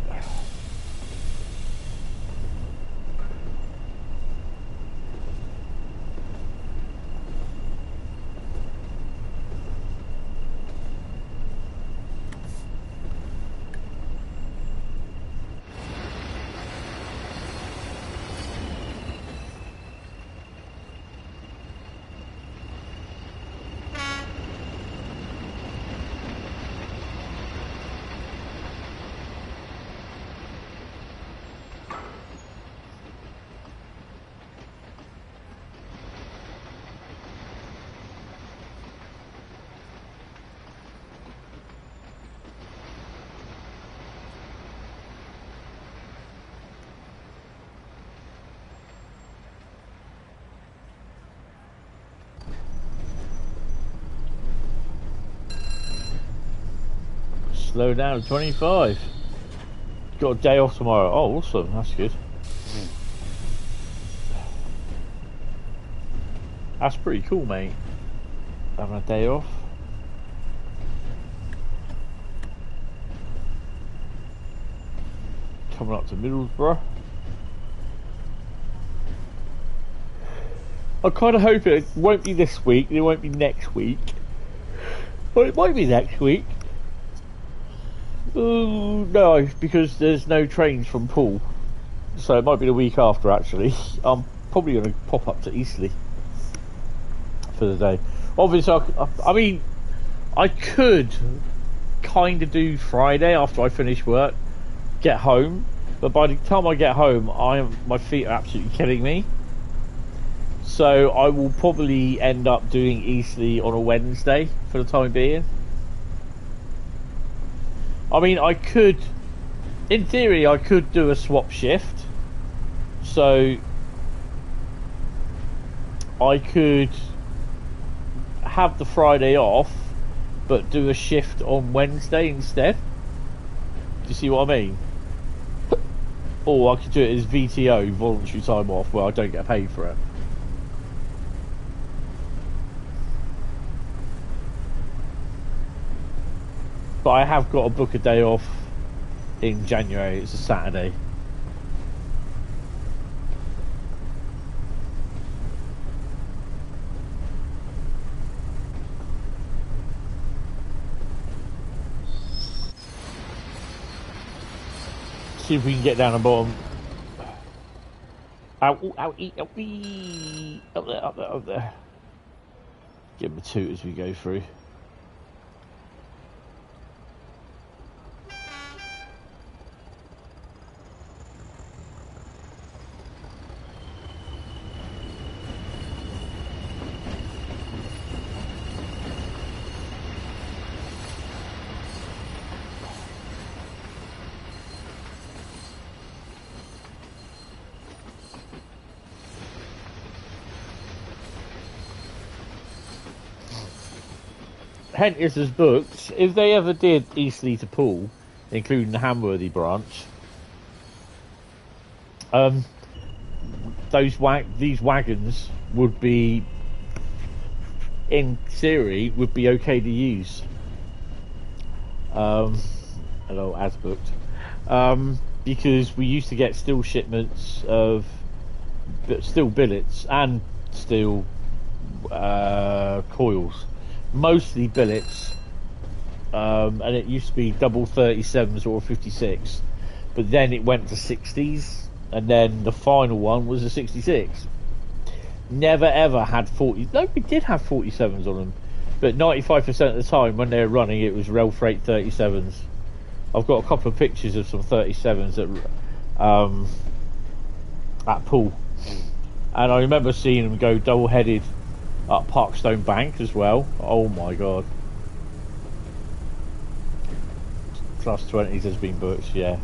Slow down to 25. Got a day off tomorrow. Oh, awesome. That's good. That's pretty cool, mate. Having a day off. Coming up to Middlesbrough. I kind of hope it won't be this week. It won't be next week. But it might be next week. Oh, no, because there's no trains from Poole. So it might be the week after, actually. I'm probably going to pop up to Eastleigh for the day. Obviously, I mean, I could kind of do Friday after I finish work, get home, but by the time I get home, my feet are absolutely killing me. So I will probably end up doing Eastleigh on a Wednesday for the time being. I mean, I could, in theory, I could do a swap shift. So I could have the Friday off, but do a shift on Wednesday instead. Do you see what I mean? Or I could do it as VTO, voluntary time off, where I don't get paid for it. But I have got to book a day off in January. It's a Saturday. See if we can get down the bottom. Out, out, out, wee. Up there, up there, up there. Give them a toot as we go through. Hentis's books, if they ever did Eastleigh to Poole, including the Hamworthy branch, these wagons would be, in theory, would be okay to use. Hello, as booked. Because we used to get steel shipments of steel billets and steel coils. Mostly billets, and it used to be double 37s or 56, but then it went to 60s, and then the final one was a 66. Never ever had 40. No, we did have 47s on them, but 95% of the time when they were running, it was rail freight 37s. I've got a couple of pictures of some 37s at Poole, and I remember seeing them go double-headed up Parkstone Bank as well. Oh my god. Plus 20s has been booked, yeah.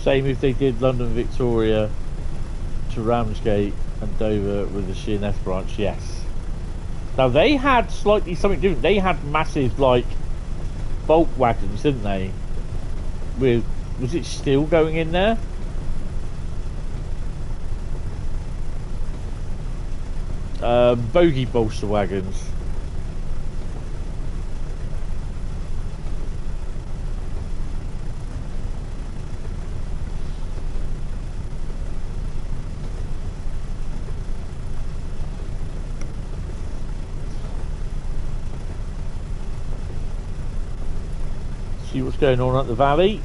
Same if they did London Victoria to Ramsgate and Dover with the C&F branch, yes. Now they had slightly something different. They had massive like bulk wagons, didn't they? With, was it steel going in there? Bogey bolster wagons. See what's going on at the valley.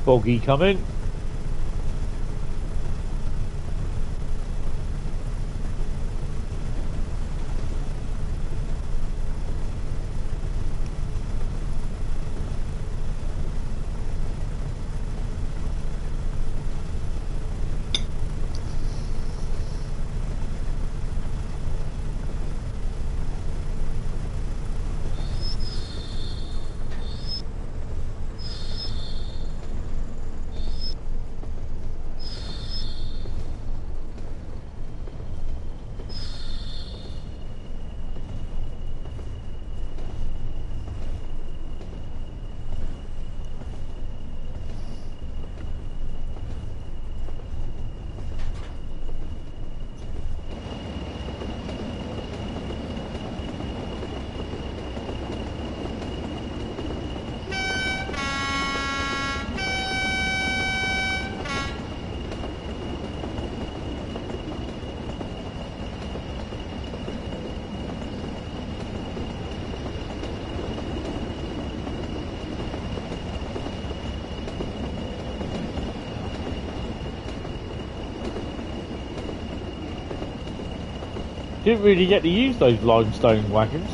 Boggy coming. didn't really get to use those limestone wagons.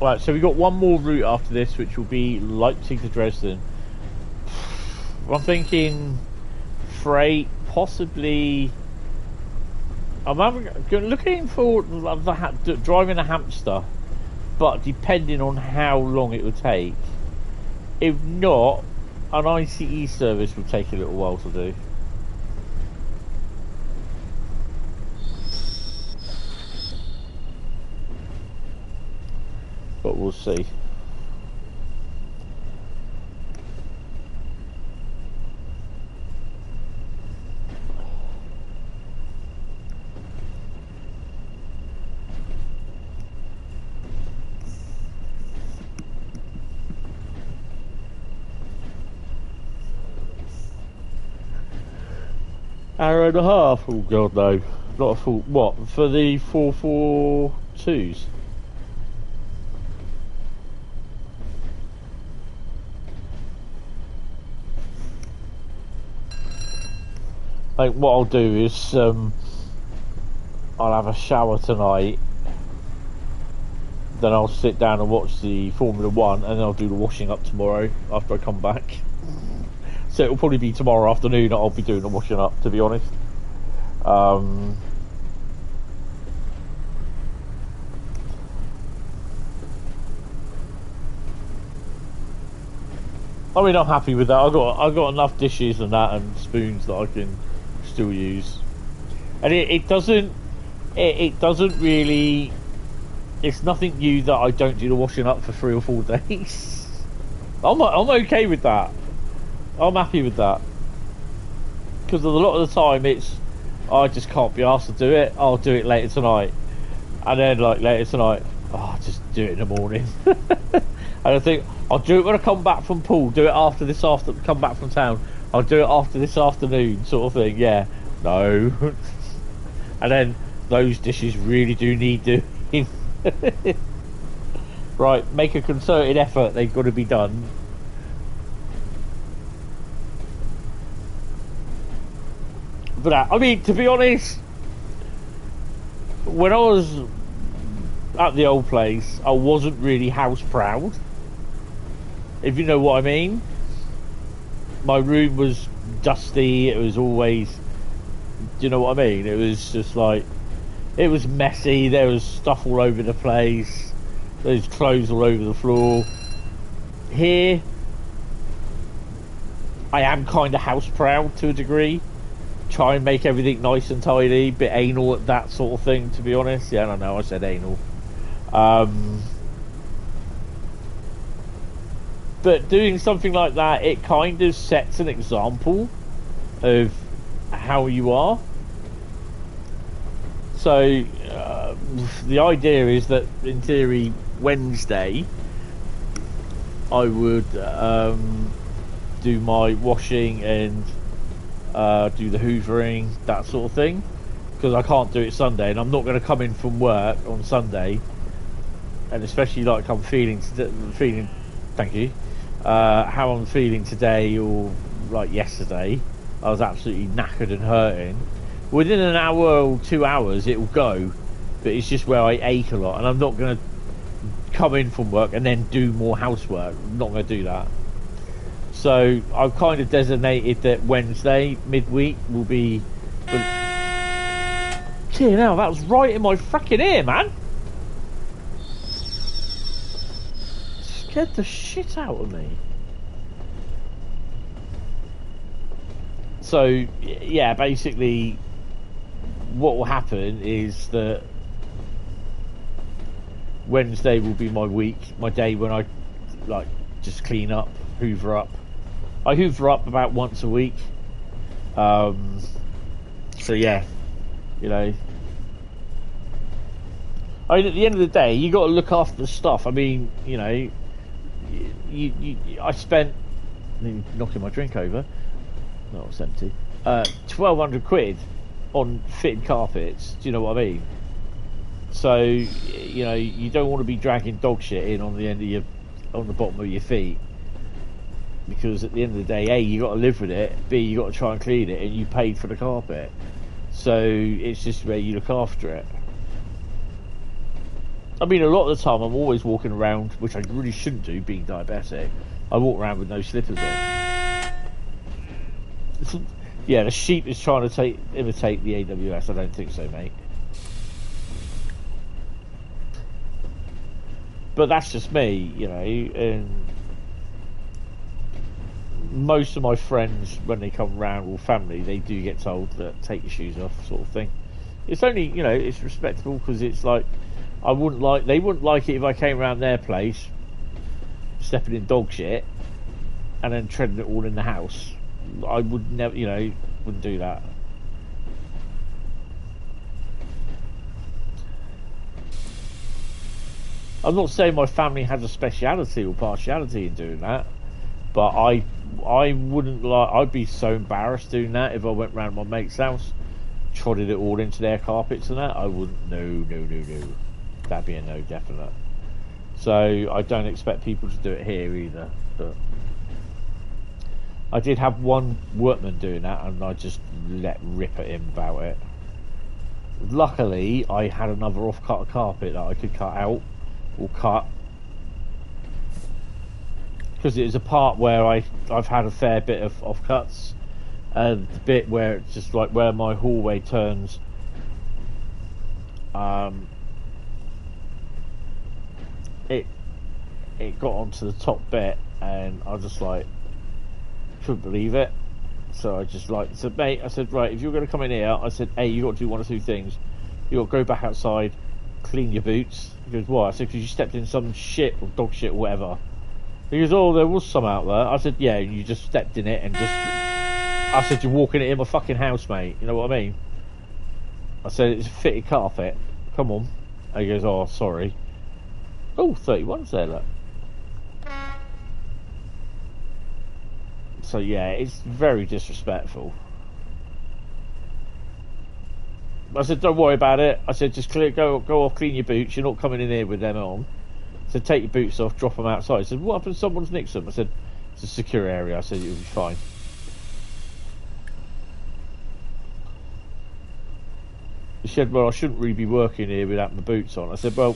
Right, so we got one more route after this, which will be Leipzig to Dresden. I'm thinking freight, possibly. Looking for driving a hamster, but depending on how long it will take. If not, an ICE service will take a little while to do. But we'll see. Hour and a half? Oh god, no. Not a full. What? For the 442s? Like, what I'll do is, I'll have a shower tonight, then I'll sit down and watch the Formula 1, and then I'll do the washing up tomorrow after I come back. So it'll probably be tomorrow afternoon that I'll be doing the washing up, to be honest. I mean, I'm happy with that. I've got enough dishes and that, and spoons that I can still use, and it doesn't really. It's nothing new that I don't do the washing up for 3 or 4 days. I'm okay with that. I'm happy with that, because a lot of the time it's I just can't be asked to do it. I'll do it later tonight, and then like later tonight, I'll just do it in the morning. And I think I'll do it when I come back from pool. Do it after this come back from town. I'll do it after this afternoon, sort of thing. Yeah, no. And then those dishes really do need doing. Right, make a concerted effort. They've got to be done. But I mean, to be honest, when I was at the old place, I wasn't really house proud, if you know what I mean. My room was dusty. It was always, do you know what I mean? It was just like, it was messy. There was stuff all over the place. There's clothes all over the floor. Here, I am kind of house proud to a degree. Try and make everything nice and tidy. Bit anal at that sort of thing, to be honest. Yeah, I don't know, I said anal. But doing something like that, it kind of sets an example of how you are. So the idea is that in theory Wednesday I would do my washing and do the hoovering, that sort of thing, because I can't do it Sunday, and I'm not going to come in from work on Sunday, and especially like I'm feeling thank you, how I'm feeling today, or like yesterday, I was absolutely knackered and hurting. Within an hour or 2 hours it will go, but it's just where I ache a lot, and I'm not going to come in from work and then do more housework. I'm not going to do that. So I've kind of designated that Wednesday midweek will be. Gee, now that was right in my fucking ear, man. Scared the shit out of me. So yeah, basically, what will happen is that Wednesday will be my day when I like just clean up, hoover up. I hoover up about once a week. So yeah, you know. I mean, at the end of the day, you got to look after the stuff. I mean, you know, I spent knocking my drink over. No, it's empty. 1,200 quid on fitting carpets. Do you know what I mean? So you know, you don't want to be dragging dog shit in on the end of on the bottom of your feet, because at the end of the day, A, you got to live with it. B, you got to try and clean it, and you paid for the carpet. So it's just where you look after it. I mean, a lot of the time, I'm always walking around, which I really shouldn't do, being diabetic. I walk around with no slippers on. Yeah, the sheep is trying to imitate the AWS. I don't think so, mate. But that's just me, you know. And most of my friends, when they come around, or family, they do get told that take your shoes off, sort of thing. It's only, you know, it's respectable, because it's like, they wouldn't like it if I came around their place, stepping in dog shit, and then treading it all in the house. I would never, you know, wouldn't do that. I'm not saying my family has a speciality or partiality in doing that, but I wouldn't like. I'd be so embarrassed doing that if I went round my mate's house, trotted it all into their carpets and that. I wouldn't. No. That'd be a no, definite. So I don't expect people to do it here either. But I did have one workman doing that, and I just let rip at him about it. Luckily, I had another off-cut carpet that I could cut out, or cut, because it was a part where I've had a fair bit of off-cuts, and the bit where it's just like where my hallway turns. It got onto the top bit, and I just like couldn't believe it. So I just like said, mate, I said, right, if you're going to come in here, I said, hey, you got to do one or two things. You got to go back outside, clean your boots. He goes, why? I said, because you stepped in some shit or dog shit or whatever. He goes, oh, there was some out there. I said, yeah, and you just stepped in it and just. I said, you're walking it in my fucking house, mate. You know what I mean? I said, it's a fitted carpet. Come on. And he goes, oh, sorry. Oh, 31's there, look. So yeah, it's very disrespectful. I said, don't worry about it. I said, just go off, clean your boots. You're not coming in here with them on. I said, take your boots off, drop them outside. I said, what happens if someone's nicked them? I said, it's a secure area. I said, it'll be fine. He said, well, I shouldn't really be working here without my boots on. I said, well,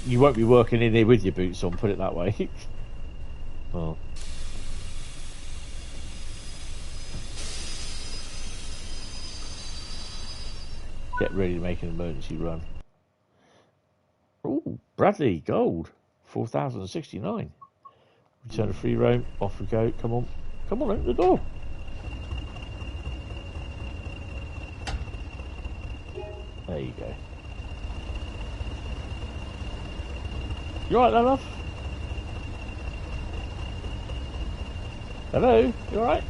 you won't be working in here with your boots on, put it that way. Oh. Get ready to make an emergency run. Oh, Bradley, gold. 4,069. Return to free roam. Off we go. Come on. Come on, open the door. There you go. You alright there, love? Hello? You alright?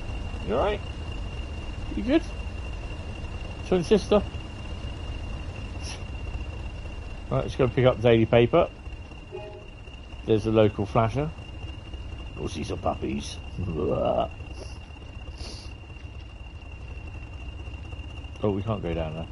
You alright? You good? Twin sister? Right, let's go pick up the daily paper. There's the local flasher. Go see some puppies. Oh, we can't go down there.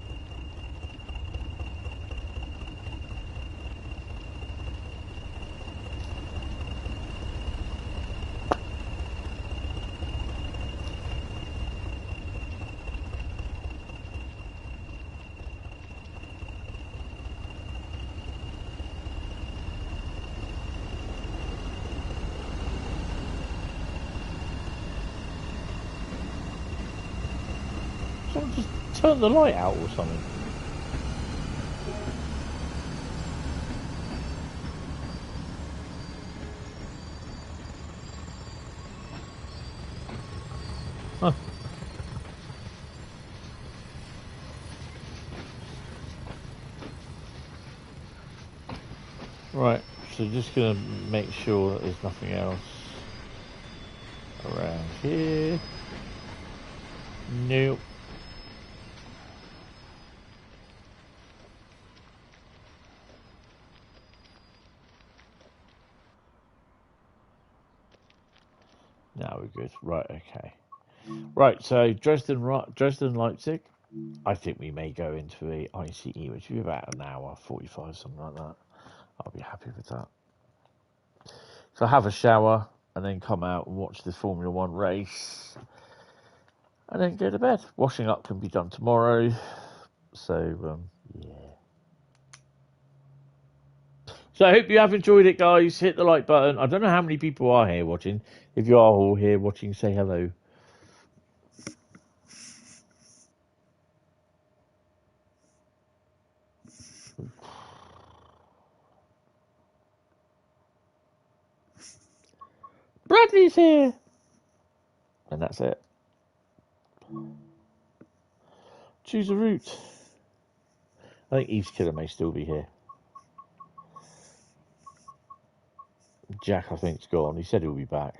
Someone just turn the light out or something. Huh. Right, so just gonna make sure that there's nothing else around here. Nope. Now we're good. Right, okay. Right, so Dresden, Leipzig. I think we may go into the ICE, which will be about an hour, 45, something like that. I'll be happy with that. So have a shower and then come out and watch the Formula One race and then go to bed. Washing up can be done tomorrow. So, yeah. So I hope you have enjoyed it, guys. Hit the like button. I don't know how many people are here watching. If you are all here watching, say hello. Bradley's here. And that's it. Choose a route. I think Eve's Killer may still be here. Jack, I think, is gone. He said he'll be back.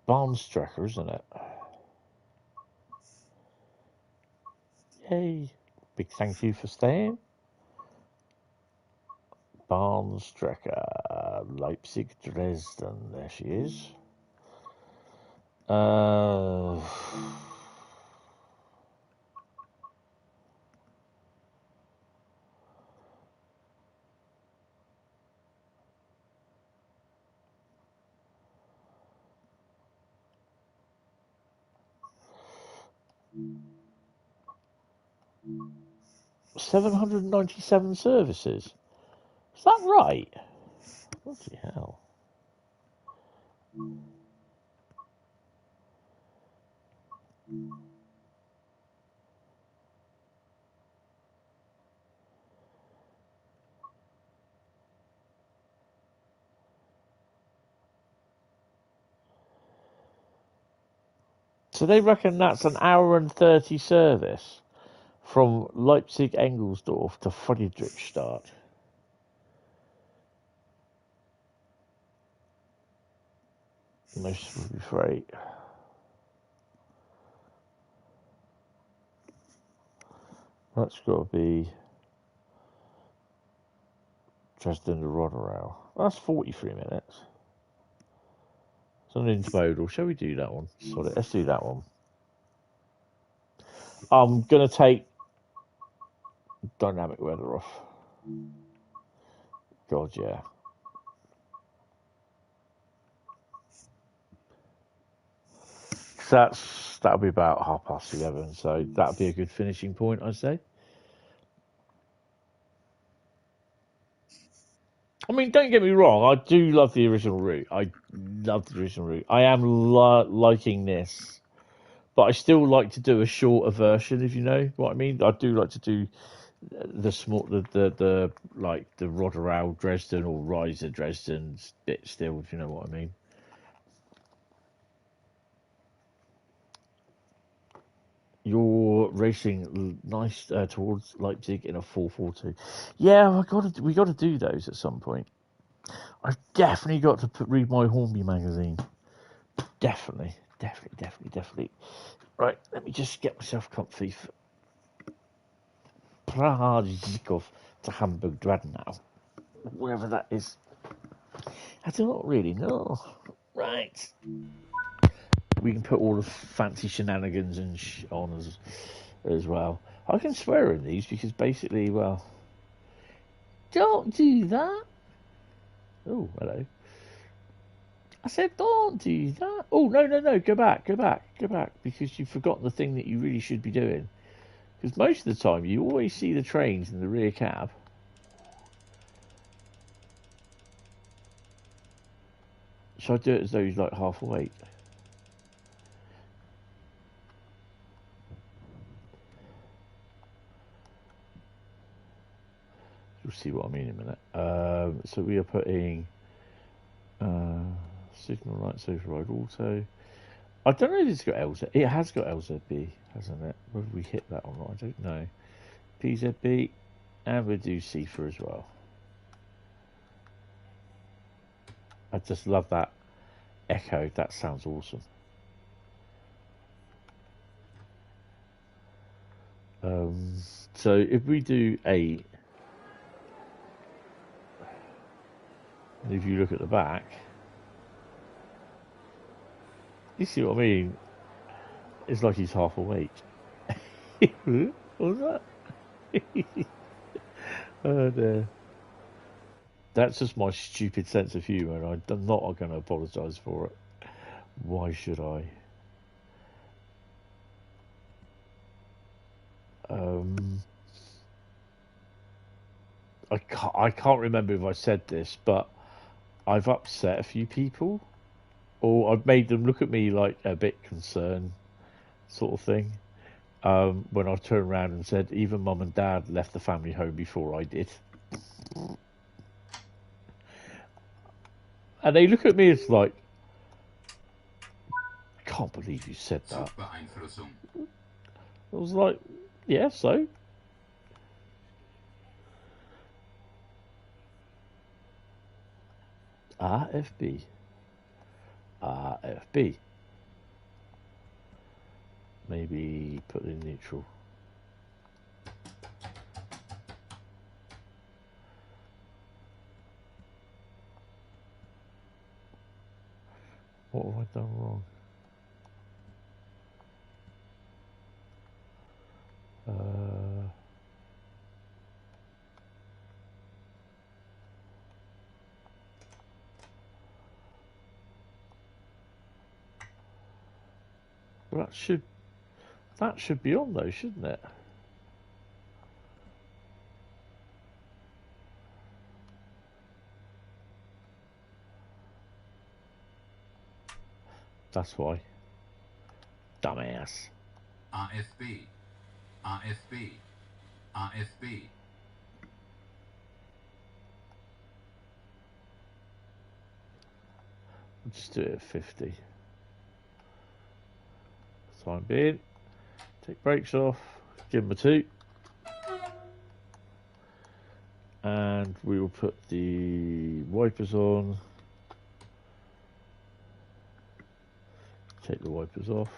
Hauptstrecke, isn't it? Yay. Big thank you for staying. Bahnstrecke, Leipzig Dresden. There she is. 797 services. Is that right? Bloody hell. So they reckon that's an hour and 30 service from Leipzig Engelsdorf to Friedrichstadt. Most of the freight. That's got to be Dresden to Rotterdam. That's 43 minutes. It's an intermodal. Shall we do that one? Sorry, let's do that one. I'm going to take dynamic weather off. God, yeah. That'll be about 11:30, so that'll be a good finishing point, I'd say. I mean, don't get me wrong, I do love the original route. I love the original route. I am liking this, but I still like to do a shorter version, if you know what I mean. I do like to do the small, the like the Rotterdam Dresden or Riesa Dresden bit still, if you know what I mean. You're racing nice towards Leipzig in a 442. Yeah, we got to do those at some point. I've definitely got to read my Hornby magazine. Definitely. Right, let me just get myself comfy. Praha to Hamburg Dreadnought, wherever that is. I don't really know. Right. We can put all the fancy shenanigans and on as well. I can swear in these because basically, well, don't do that. Oh, hello. I said, don't do that. Oh, no, go back, because you've forgotten the thing that you really should be doing. Because most of the time, you always see the trains in the rear cab. Should I do it as though he's like half awake? You'll see what I mean in a minute. So we are putting signal lights override auto. I don't know if it's got LZ. It has got LZB, hasn't it? Whether we hit that or not, I don't know. PZB, and we'll do CIFA as well. I just love that echo. That sounds awesome. So if we do 8, and if you look at the back, you see what I mean? It's like he's half awake. What was that? Oh dear. That's just my stupid sense of humour, and I'm not going to apologise for it. Why should I? I can't remember if I said this, but I've upset a few people, or I've made them look at me like a bit concerned, sort of thing. When I turned around and said, even Mum and Dad left the family home before I did. And they look at me as like, I can't believe you said that. I was like, yeah, so? RFB. RFB. Maybe put it in neutral. What have I done wrong? Well, that should be on though, shouldn't it? That's why. Dumbass. RFB. RFB. RFB. I'll just do it at 50. Time being. Take brakes off. Give them a 2. And we will put the wipers on. Take the wipers off.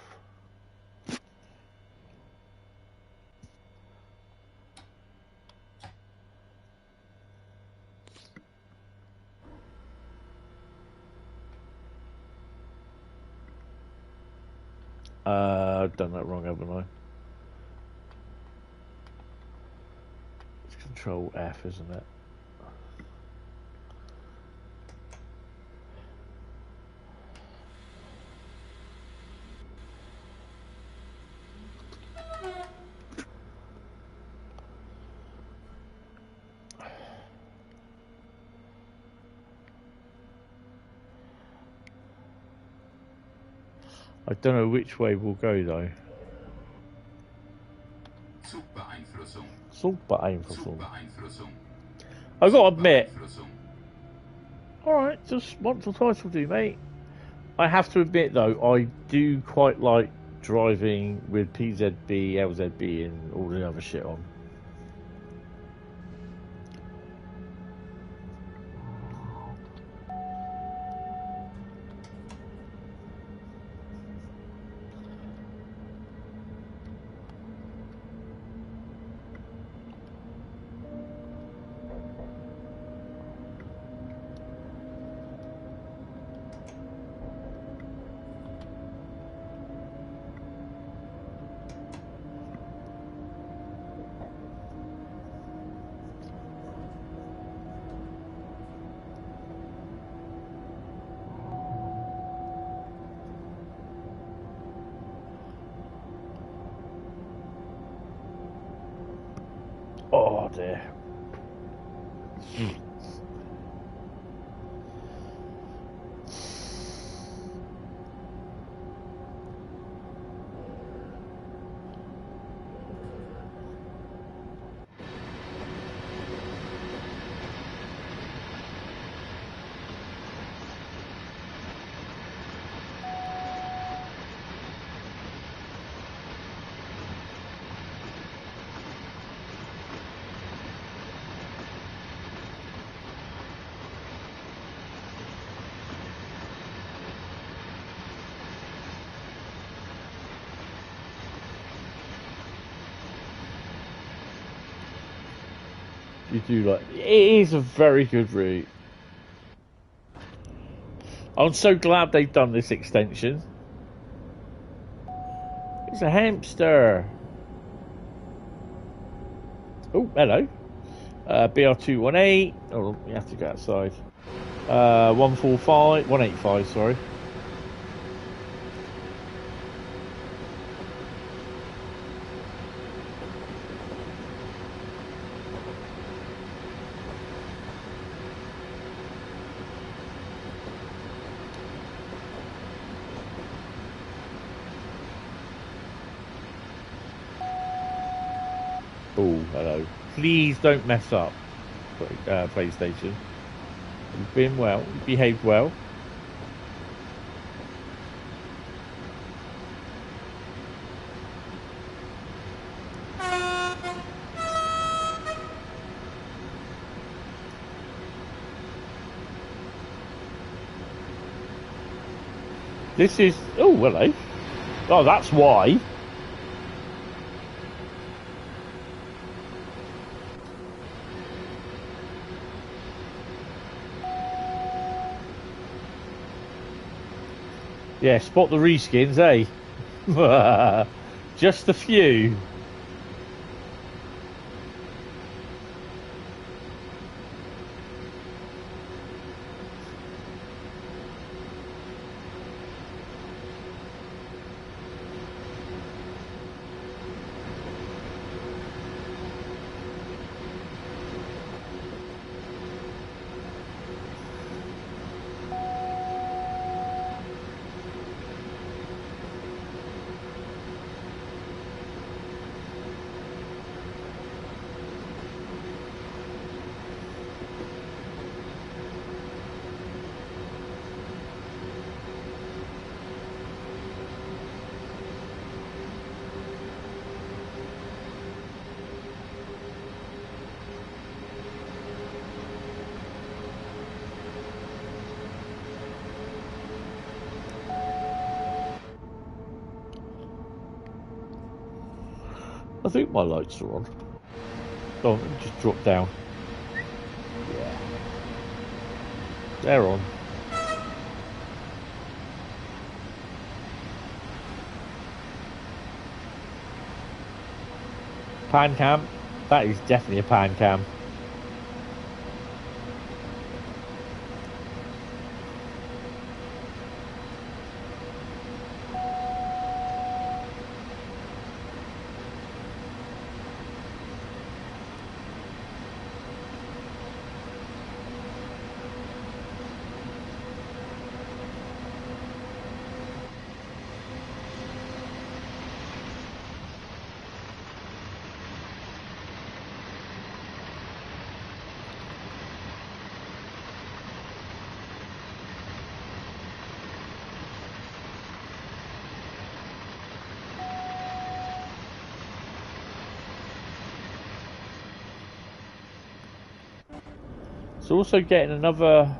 I've done that wrong, haven't I? It's Control F, isn't it? I don't know which way we'll go though. Zugbeeinflussung. I've got to admit, alright, just once or twice will do, mate. I have to admit though, I do quite like driving with PZB, LZB and all the other shit on. Oh dear. You do like it is a very good route. I'm so glad they've done this extension. It's a hamster. Oh, hello. BR218. Oh, you have to go outside. 145, 185. Sorry. Oh, hello. Please don't mess up, PlayStation. You've been well. You've behaved well. This is... Oh, hello. Oh, that's why. Yeah, spot the reskins, eh? Just a few. I think my lights are on. Oh, let me just drop down. Yeah. They're on. Pan cam. That is definitely a pan cam. So also getting another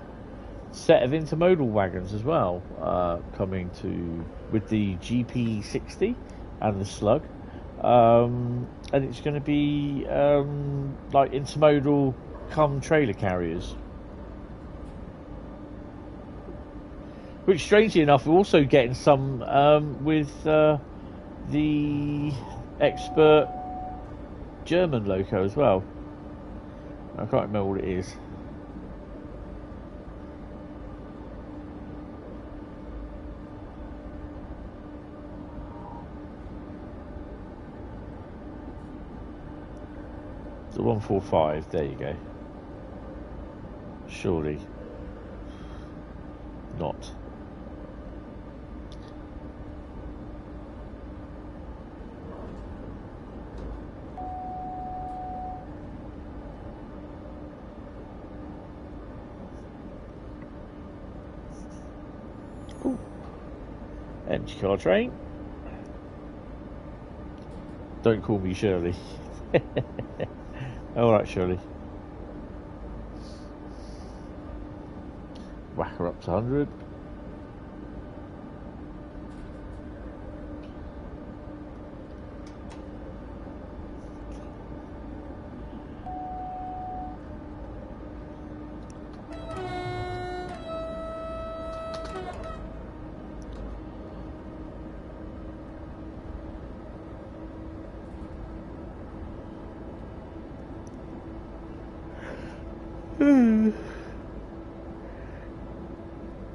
set of intermodal wagons as well, coming to with the GP60 and the Slug, and it's going to be like intermodal come trailer carriers. Which, strangely enough, we're also getting some with the expert German loco as well. I can't remember what it is. The 145, there you go. Surely not. Ooh. Empty car train. Don't call me Shirley. Alright, Shirley. Whack her up to 100.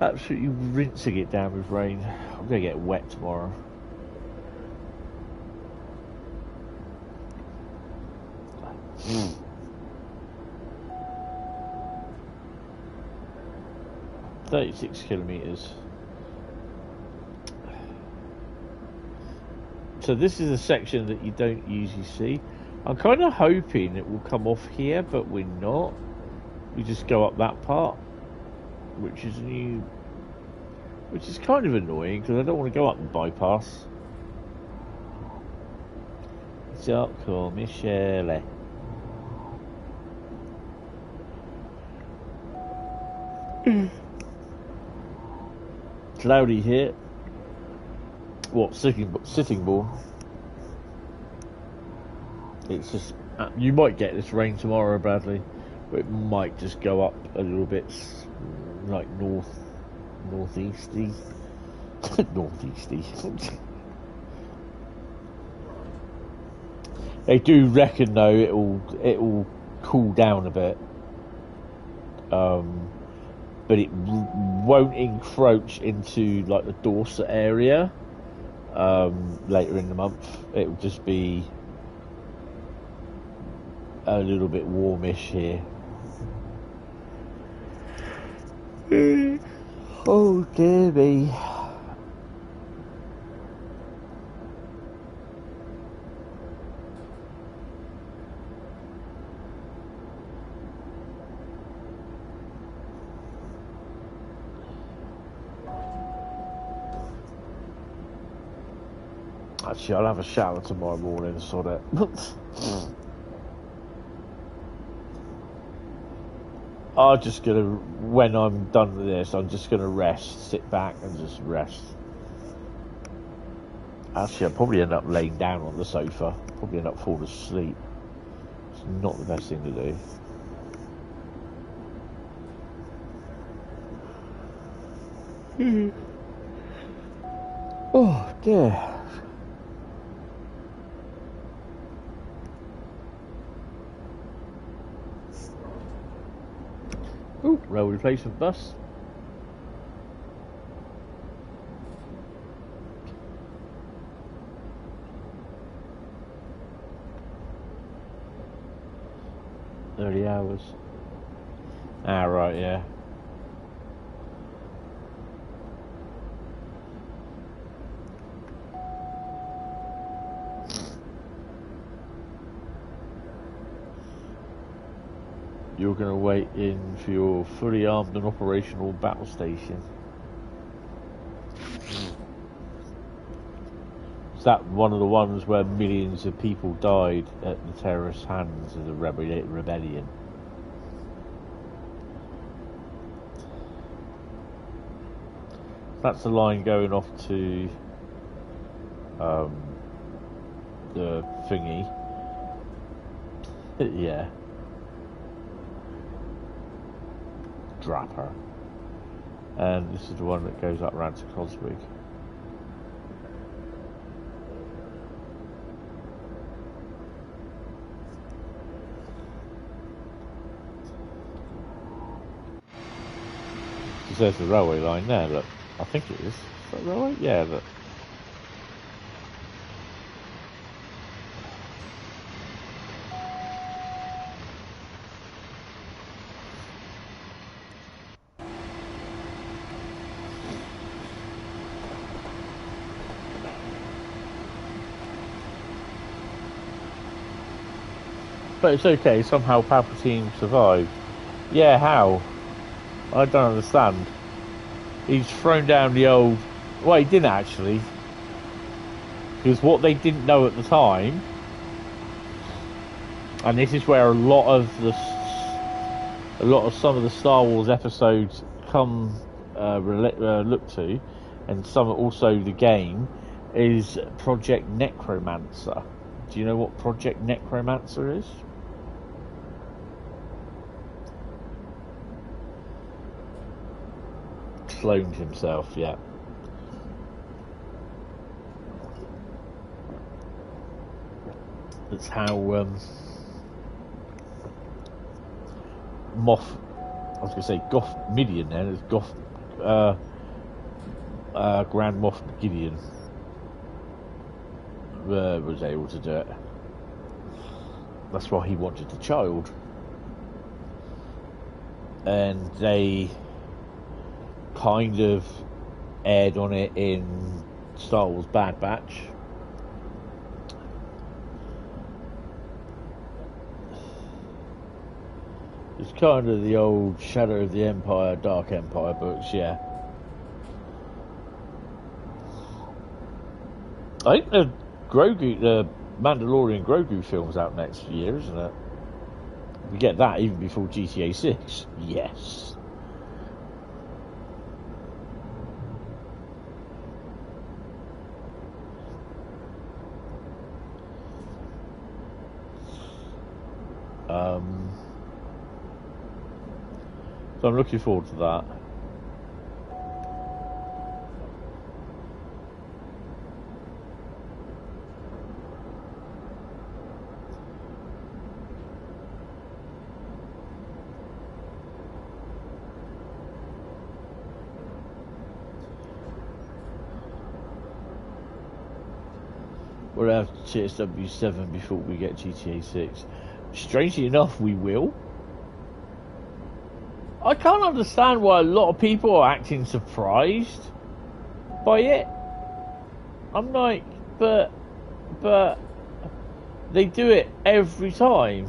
Absolutely rinsing it down with rain. I'm gonna get wet tomorrow. Mm. 36 kilometers. So this is a section that you don't usually see. I'm kind of hoping it will come off here, but we're not. We just go up that part, which is new, which is kind of annoying because I don't want to go up the bypass. Ciao, Michele. Cloudy here. What, sitting bull? It's just, you might get this rain tomorrow, Bradley, but it might just go up a little bit, like northeasty. Northeasty. They do reckon though it'll cool down a bit, but it won't encroach into like the Dorset area later in the month. It will just be a little bit warmish here. Oh dear me. Actually, I'll have a shower tomorrow morning, sort it. I'm just gonna, when I'm done with this, I'm just gonna rest, sit back and just rest. Actually, I'll probably end up laying down on the sofa, probably end up falling asleep. It's not the best thing to do. Oh dear. Ooh, rail replacement bus. "30 hours. Ah, right, yeah. You're going to wait in for your fully armed and operational battle station. Is that one of the ones where millions of people died at the terrorist hands of the rebellion? That's the line going off to the thingy. Yeah. Drapper. And this is the one that goes up round to Coswig. There's the railway line there, look. I think it is. Is that railway? Yeah, look. But it's okay, somehow Palpatine survived. Yeah, how? I don't understand. He's thrown down the old... Well, he didn't actually. Because what they didn't know at the time, and this is where a lot of some of the Star Wars episodes come look to, and some also the game, is Project Necromancer. Do you know what Project Necromancer is? Cloned himself, yeah. That's how Moff. I was going to say Goth Midian. Then it's Goth Grand Moff Gideon was able to do it. That's why he wanted a child, and they kind of aired on it in Star Wars Bad Batch. It's kind of the old Shadow of the Empire, Dark Empire books, yeah. I think the Mandalorian Grogu film's out next year, isn't it? We get that even before GTA 6. Yes. So I'm looking forward to that. We'll have TSW 7 before we get GTA 6. Strangely enough, we will. I can't understand why a lot of people are acting surprised by it. I'm like, but they do it every time.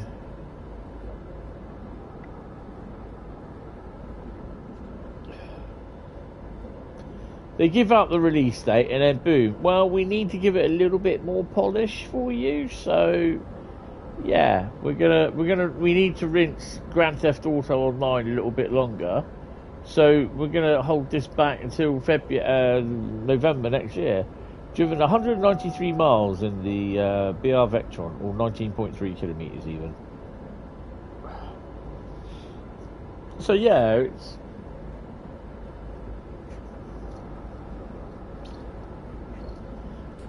They give out the release date and then boom. Well, we need to give it a little bit more polish for you, so yeah, we need to rinse Grand Theft Auto Online a little bit longer. So we're gonna hold this back until November next year. Driven 193 miles in the BR Vectron, or 19.3 kilometers even. So yeah, it's.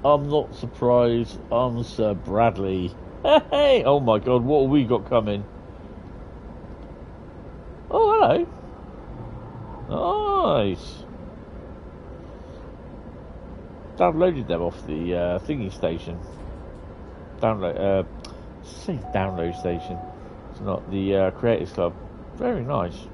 I'm not surprised. I'm Sir Bradley. Hey! Oh my God, what have we got coming? Oh, hello. Nice. Downloaded them off the thingy station. Download station. It's not the Creators Club. Very nice.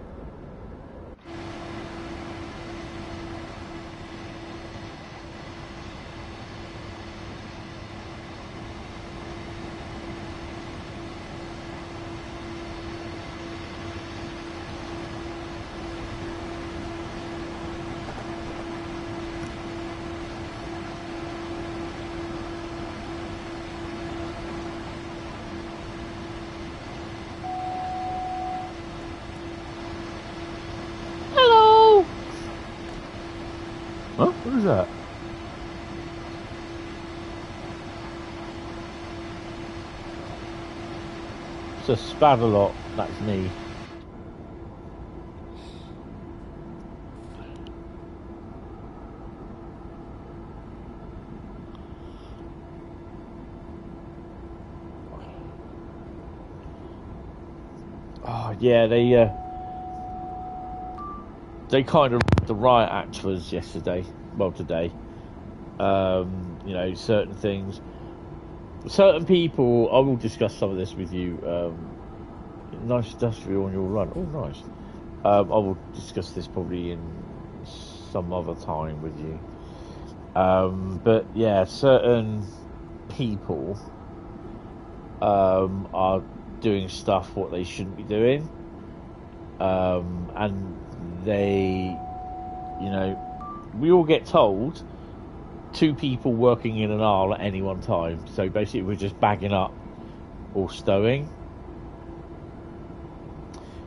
Huh? What is that? It's a Spavalot. That's me. Oh yeah, they kind of the riot act was yesterday. Well, today. You know, certain things, certain people. I will discuss some of this with you. Nice industrial on your run. Oh, nice. I will discuss this probably in some other time with you. But yeah, certain people are doing stuff what they shouldn't be doing, and they, you know, we all get told 2 people working in an aisle at any one time. So basically we're just bagging up or stowing.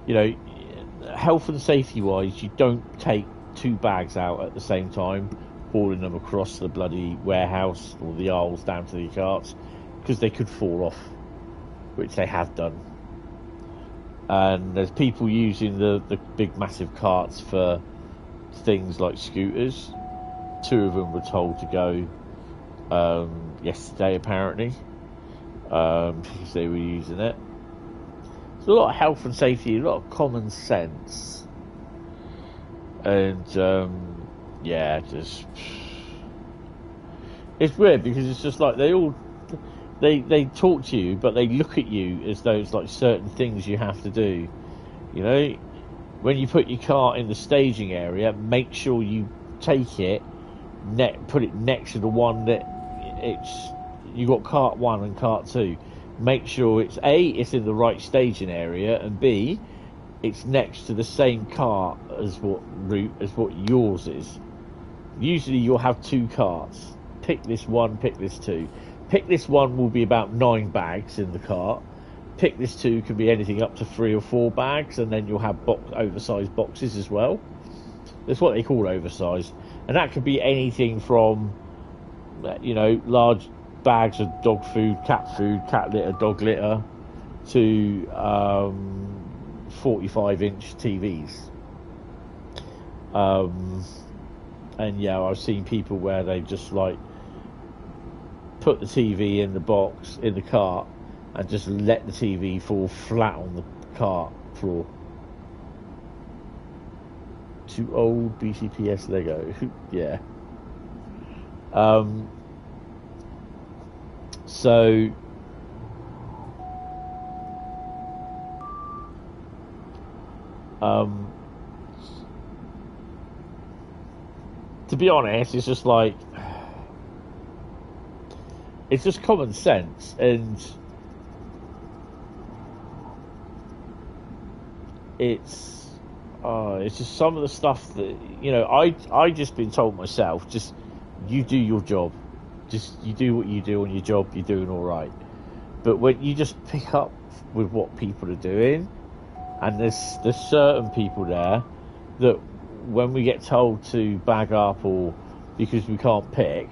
You know, health and safety wise, you don't take 2 bags out at the same time, hauling them across the bloody warehouse or the aisles down to the carts, because they could fall off, which they have done. And there's people using the big massive carts for things like scooters. 2 of them were told to go yesterday apparently, because they were using it. a lot of health and safety, a lot of common sense, and yeah, just it's weird because it's just like they talk to you, but they look at you as though it's like certain things you have to do. You know, when you put your car in the staging area, make sure you take it, put it next to the one that you got cart 1 and cart 2. Make sure it's it's in the right staging area, and B, it's next to the same cart as what yours is. Usually you'll have 2 carts. Pick this one, pick this 2. Pick this one will be about 9 bags in the cart. Pick this 2 can be anything up to 3 or 4 bags, and then you'll have oversized boxes as well. That's what they call oversized, and that could be anything from, you know, large bags of dog food, cat litter, dog litter, to 45-inch TVs. And yeah, I've seen people where they just like put the TV in the box in the cart and just let the TV fall flat on the cart floor. To old BCPS Lego. Yeah. So to be honest, it's just like, it's just common sense, and it's just some of the stuff that, you know, I just been told myself, just you do your job, just you do what you do on your job, you're doing all right. But when you just pick up with what people are doing, and there's certain people there that when we get told to bag up or because we can't pick,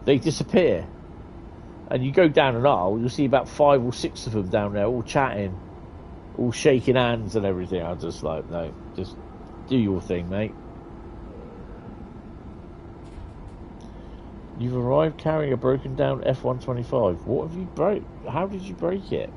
they disappear. And you go down an aisle, you'll see about 5 or 6 of them down there, all chatting, all shaking hands and everything. I'm just like, no, just do your thing, mate. You've arrived carrying a broken down F-125. What have you broke? How did you break it?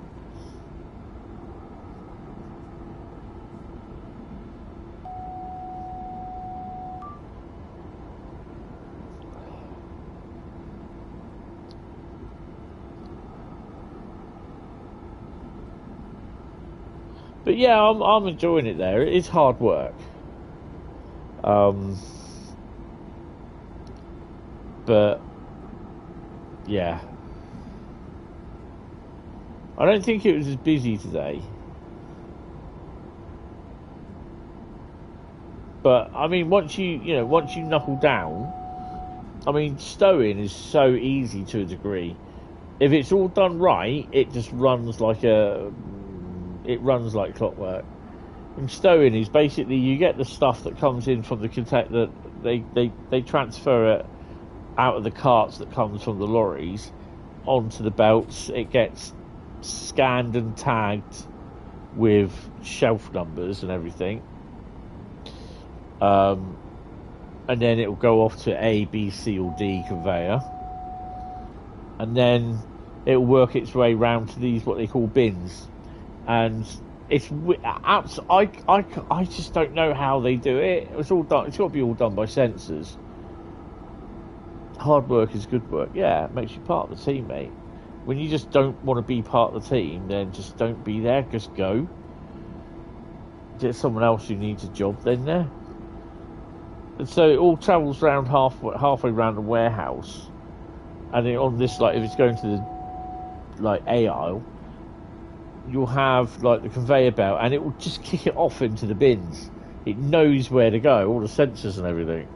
But yeah, I'm enjoying it there. It is hard work. But yeah, I don't think it was as busy today. But I mean, once you knuckle down, I mean, stowing is so easy to a degree. If it's all done right, it just runs like clockwork. And stowing is basically you get the stuff that comes in from the container, they transfer it out of the carts that comes from the lorries onto the belts. It gets scanned and tagged with shelf numbers and everything, and then it will go off to A, B, C or D conveyor, and then it will work its way round to these what they call bins. And it's I just don't know how they do it. It's all done. It's got to be all done by sensors. Hard work is good work. Yeah, it makes you part of the team, mate. When you just don't want to be part of the team, then just don't be there. Just go. Get someone else who needs a job then there. And so it all travels around halfway around the warehouse, and then on this, like, if it's going to the like A aisle, you'll have like the conveyor belt, and it will just kick it off into the bins. It knows where to go, all the sensors and everything.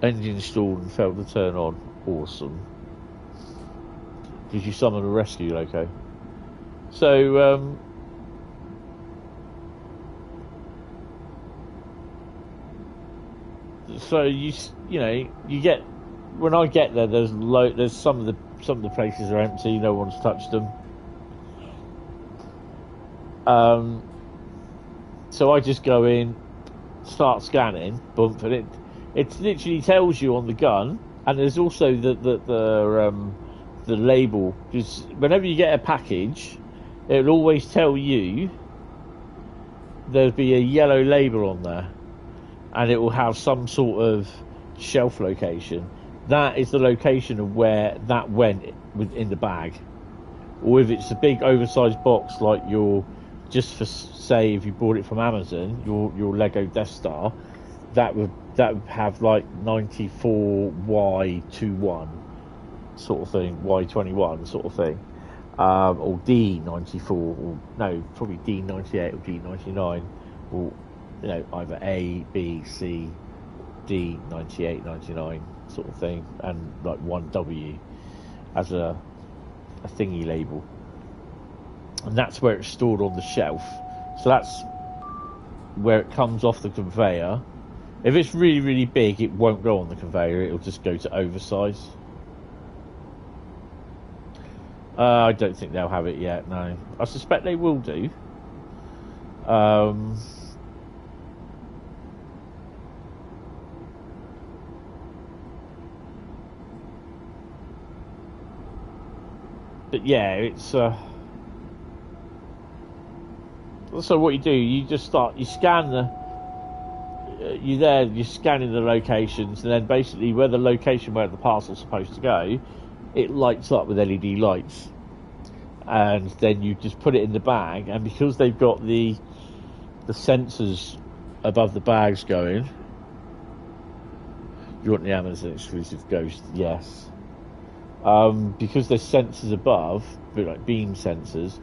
Engine installed and failed to turn on. Awesome. Did you summon a rescue loco? So so you know, you get, when I get there, there's some of the places are empty, no one's touched them. So I just go in, start scanning, bump, and it literally tells you on the gun, and there's also the label. Because whenever you get a package, it'll always tell you there'll be a yellow label on there, and it will have some sort of shelf location. That is the location of where that went within the bag. Or if it's a big oversized box like your, just for say if you bought it from Amazon, your Lego Death Star, that would have like 94Y21 sort of thing, Y21 sort of thing, or D94, or no, probably D98 or D99, or you know, either A, B, C, D, 98, 99 sort of thing, and like 1W as a thingy label, and that's where it's stored on the shelf. So that's where it comes off the conveyor. If it's really, really big, it won't go on the conveyor, it'll just go to oversize. I don't think they'll have it yet, no. I suspect they will do. But yeah, it's so what you do, you just start, you scan the you're scanning the locations, and then basically where the location where the parcel's supposed to go, it lights up with LED lights, and then you just put it in the bag. And because they've got the sensors above the bags going, you want the Amazon exclusive Ghost? Yes. Because there's sensors above, a bit like beam sensors,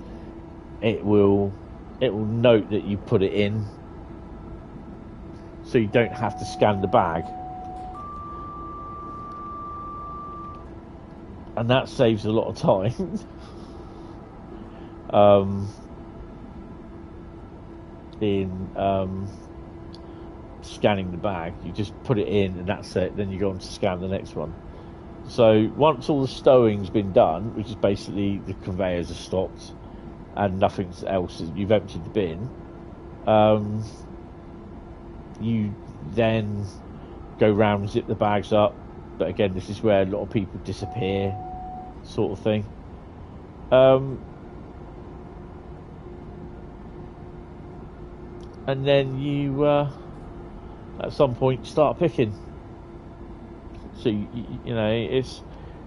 it will note that you put it in, so you don't have to scan the bag, and that saves a lot of time. In scanning the bag, you just put it in and that's it, then you go on to scan the next one. So once all the stowing's been done, which is basically the conveyors are stopped and nothing else, you've emptied the bin, you then go round and zip the bags up. But again, this is where a lot of people disappear, sort of thing. And then you at some point start picking. So you know,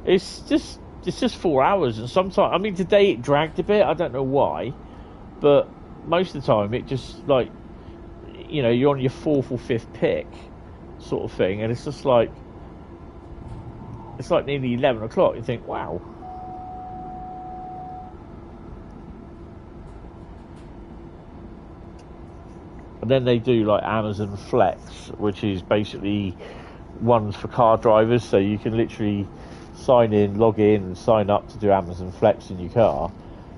it's just 4 hours, and sometimes, I mean, today it dragged a bit. I don't know why, but most of the time it just, like, you know, you're on your fourth or fifth pick, sort of thing, and it's just like, it's like nearly 11 o'clock. You think, wow. And then they do like Amazon Flex, which is basically ones for car drivers, so you can literally sign in, log in and sign up to do Amazon Flex in your car,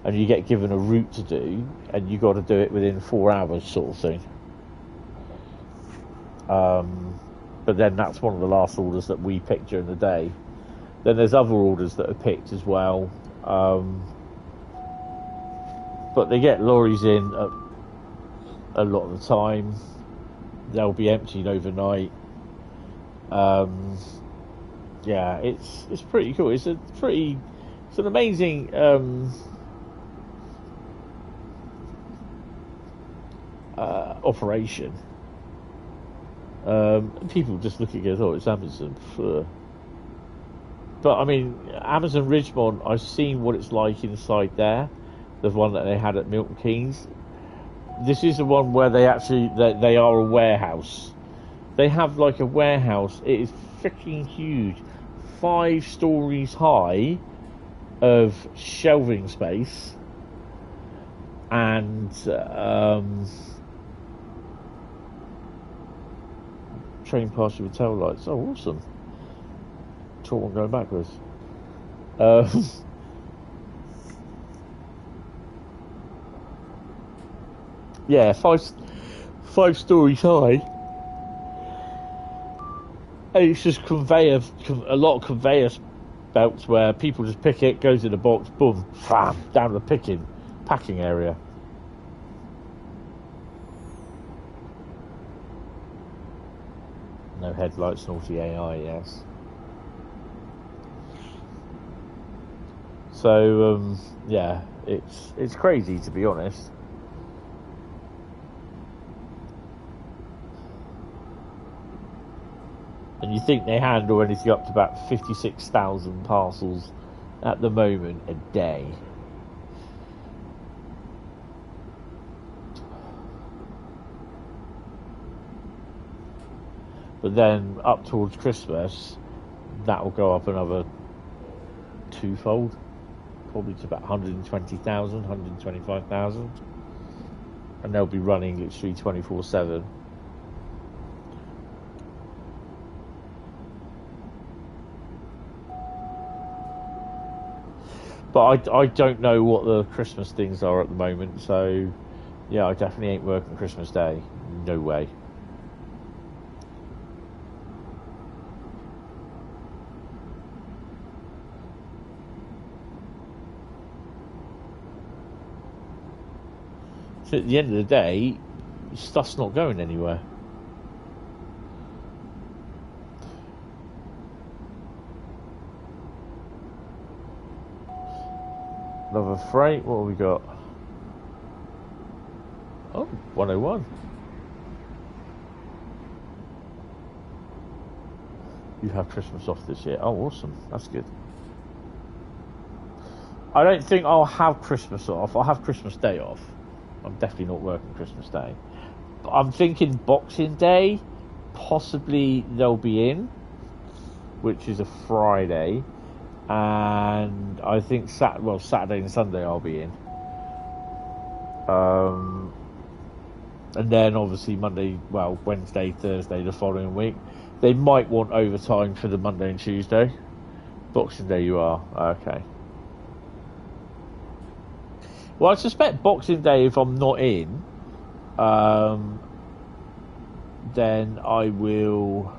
and you get given a route to do, and you got to do it within 4 hours, sort of thing. But then that's one of the last orders that we picked during the day. Then there's other orders that are picked as well, but they get lorries in a lot of the time. They'll be emptied overnight. Yeah, it's pretty cool. It's an amazing operation. People just look at it, oh, it's Amazon. But I mean, Amazon Ridgemont, I've seen what it's like inside there. The one that they had at Milton Keynes. This is the one where they actually, they are a warehouse. They have like a warehouse. It is freaking huge, 5 stories high of shelving space, and train past you with tail lights. Oh, awesome! Tall one going backwards. Yeah, 5 stories high. And it's just a lot of conveyor belts where people just pick it, goes in a box, boom, bam, down the packing area. No headlights, naughty AI, yes. So, yeah, It's crazy, to be honest. And you think they handle anything up to about 56,000 parcels at the moment a day. But then up towards Christmas, that will go up another twofold, probably to about 120,000, 125,000. And they'll be running literally 24/7. But I don't know what the Christmas things are at the moment, so yeah, I definitely ain't working Christmas Day. No way. So at the end of the day, stuff's not going anywhere. Another freight, what have we got? Oh, 101. You have Christmas off this year. Oh, awesome. That's good. I don't think I'll have Christmas off. I'll have Christmas Day off. I'm definitely not working Christmas Day. But I'm thinking Boxing Day, possibly they'll be in, which is a Friday. And I think Saturday and Sunday I'll be in. And then obviously Wednesday, Thursday the following week. They might want overtime for the Monday and Tuesday. Boxing Day you are. Okay. Well, I suspect Boxing Day, if I'm not in, then I will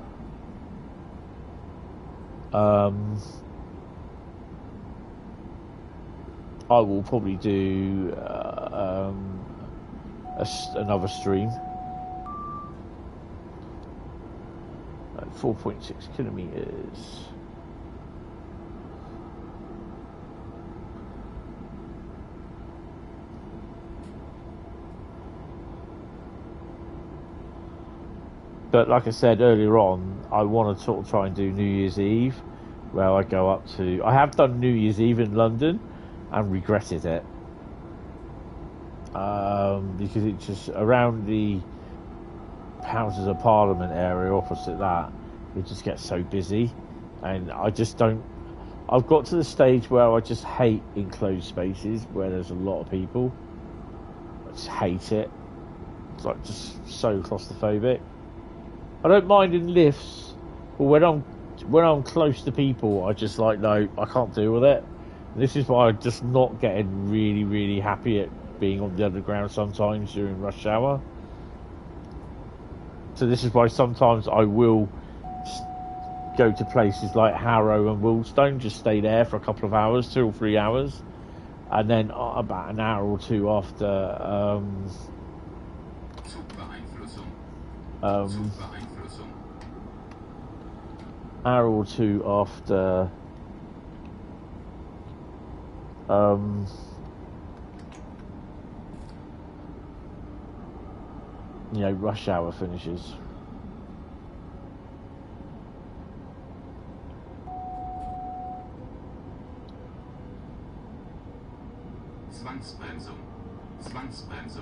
probably do another stream. 4.6 kilometers. But like I said earlier on, I want to sort of try and do New Year's Eve, where I go up to... I have done New Year's Eve in London and regretted it. Because it's just around the Houses of Parliament area opposite that, it just gets so busy. And I just don't... I've got to the stage where I just hate enclosed spaces where there's a lot of people. I just hate it. It's like just so claustrophobic. I don't mind in lifts, but when I'm close to people, I just like, no, I can't deal with it. And this is why I'm just not getting really, really happy at being on the underground sometimes during rush hour. So this is why sometimes I will go to places like Harrow and Willstone, just stay there for a couple of hours, 2 or 3 hours, and then about an hour or two after hour or two after rush hour finishes.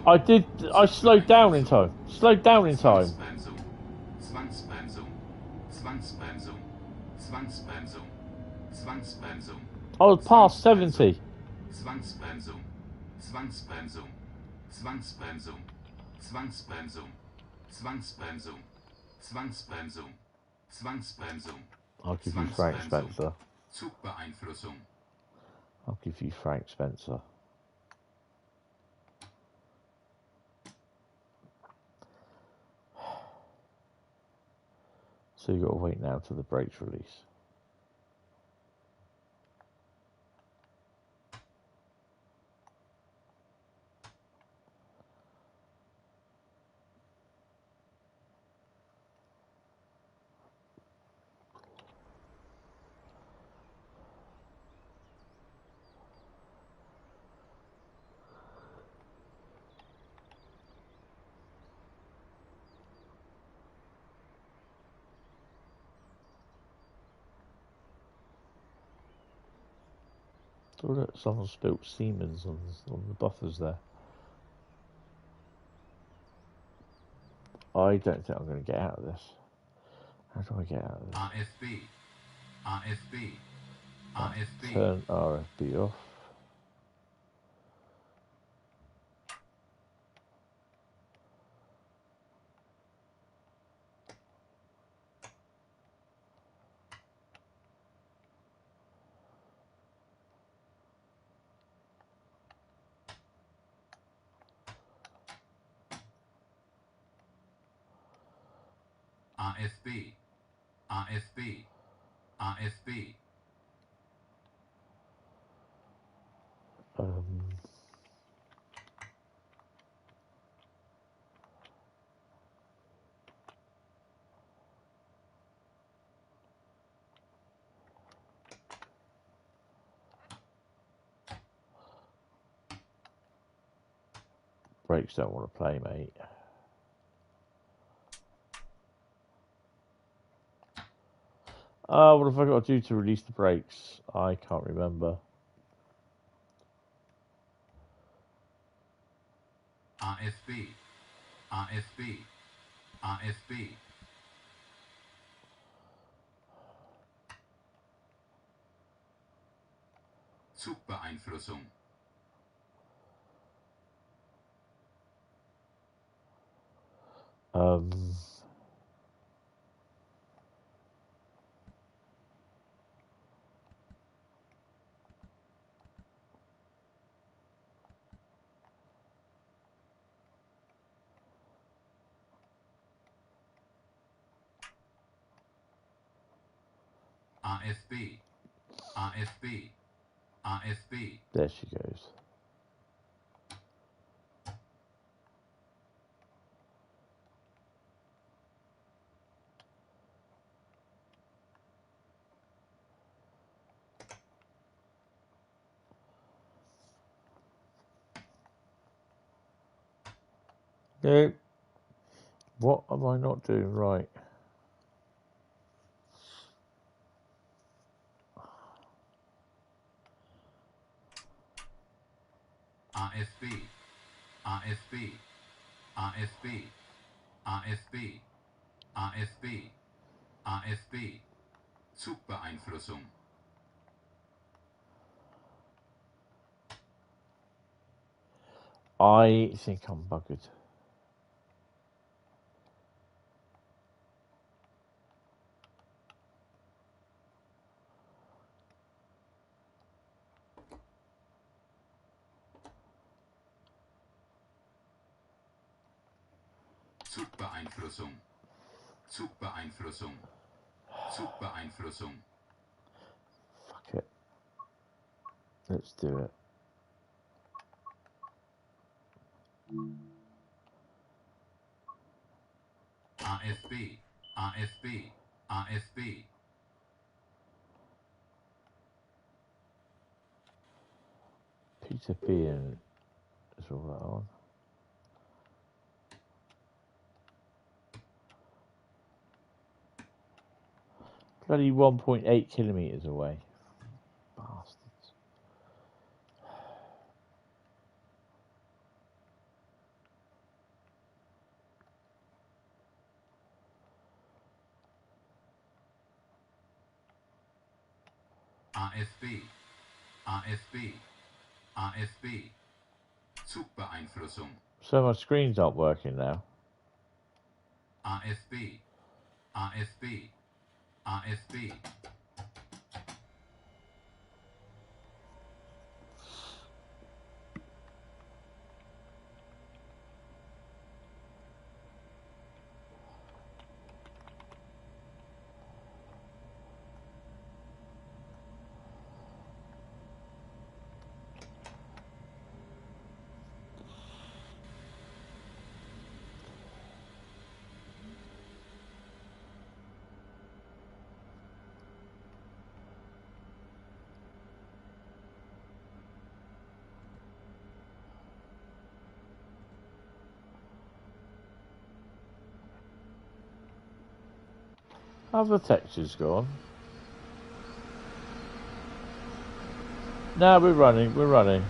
I slowed down in time. I was past 70. I'll give you Frank Spencer. I'll give you Frank Spencer. So you've got to wait now till the brakes release. Oh, look, someone spilt Siemens on the buffers there. I don't think I'm going to get out of this. How do I get out of this? RFB. RFB. RFB. Turn RFB off. RFB. RFB. RFB. Brakes don't want to play, mate. What have I got to do to release the brakes? I can't remember. RFB. RFB. RFB. Zugbeeinflussung. RFB. RFB. RFB. There she goes. No. What am I not doing right? RFB. RFB. RFB. RFB. RFB. RFB. Zugbeeinflussung. I think I'm buggered. Zugbeeinflussung. Zugbeeinflussung. Zugbeeinflussung. Fuck it. Let's do it. RFB. RFB. RFB. P2P and is all that on. Bloody 1.8 kilometres away. Bastards. RFB. RFB. RFB. Zugbeeinflussung. So my screens aren't working now. RFB. RFB. RFB. Have the textures gone? No, we're running. We're running.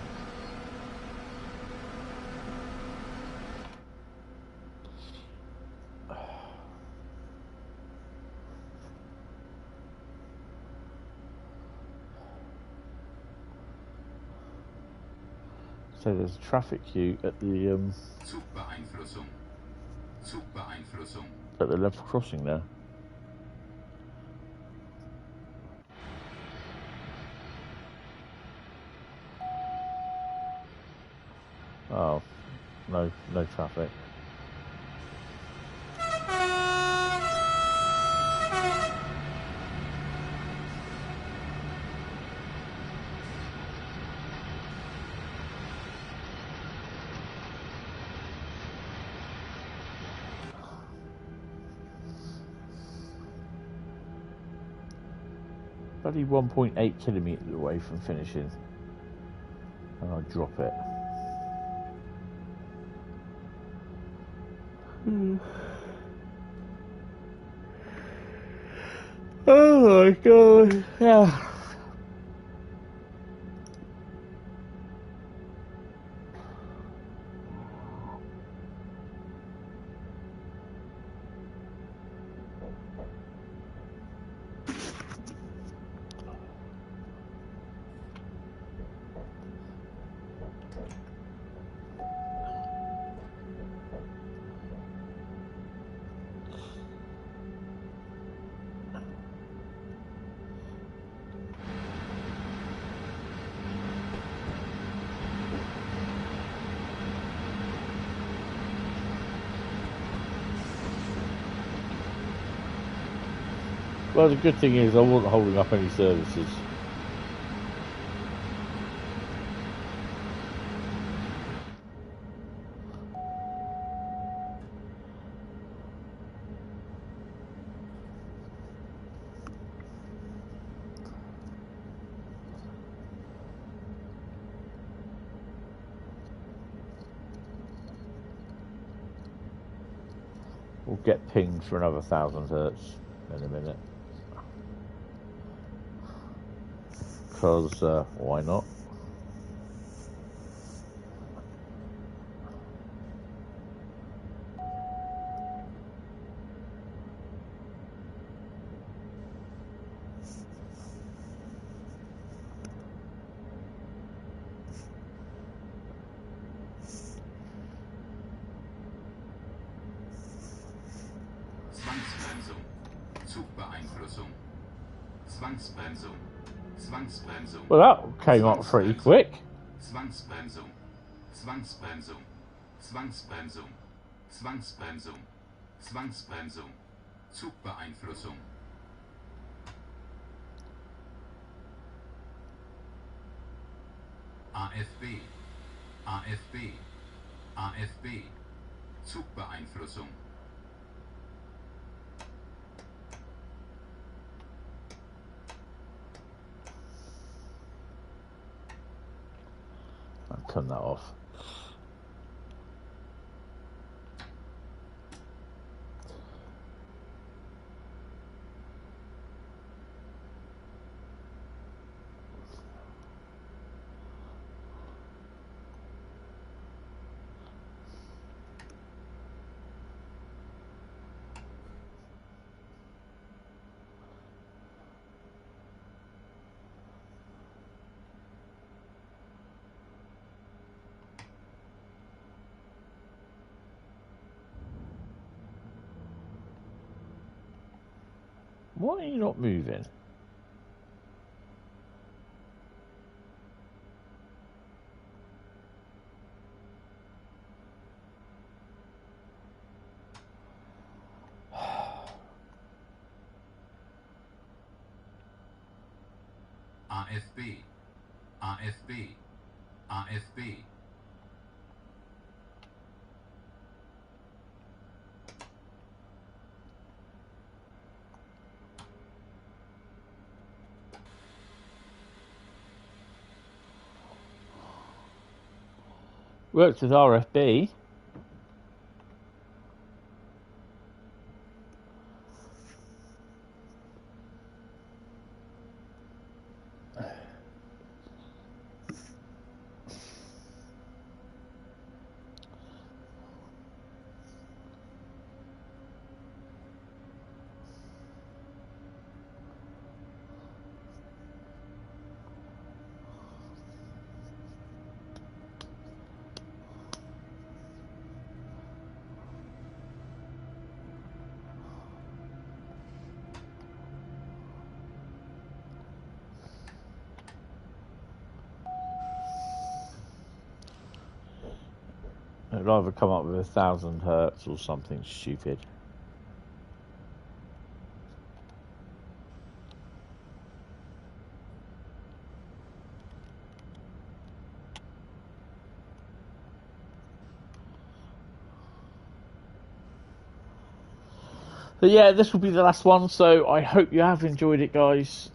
So there's a traffic queue at the Zugbeeinflussung. Zugbeeinflussung. at the level crossing there. Oh, no traffic. Bloody 1.8 kilometres away from finishing, and I drop it. Oh my god! Yeah. Well, the good thing is I wasn't holding up any services. We'll get pinged for another 1000 hertz in a minute. Because, why not? Zwangsbremsung. Zugbeeinflussung. Zwangsbremsung. Zwangsbremsung. Well, that came up pretty quick. Zwangsbremsung. Zwangsbremsung. Zwangsbremsung. Zwangsbremsung. Zwangsbremsung. Zugbeeinflussung. AFB. AFB. AFB. Zugbeeinflussung. I'll turn that off. Why are you not moving? AFB. AFB. AFB. Works with RFB. it'll either come up with 1,000 hertz or something stupid. But yeah, this will be the last one, so I hope you have enjoyed it, guys.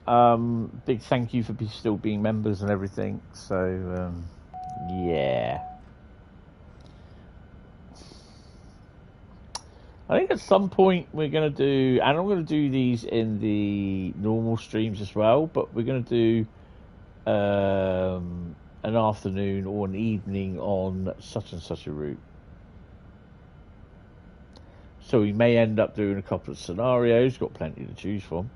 Big thank you for still being members and everything. So, yeah. I think at some point we're going to do, and I'm going to do these in the normal streams as well, but we're going to do an afternoon or an evening on such and such a route. So we may end up doing a couple of scenarios, got plenty to choose from,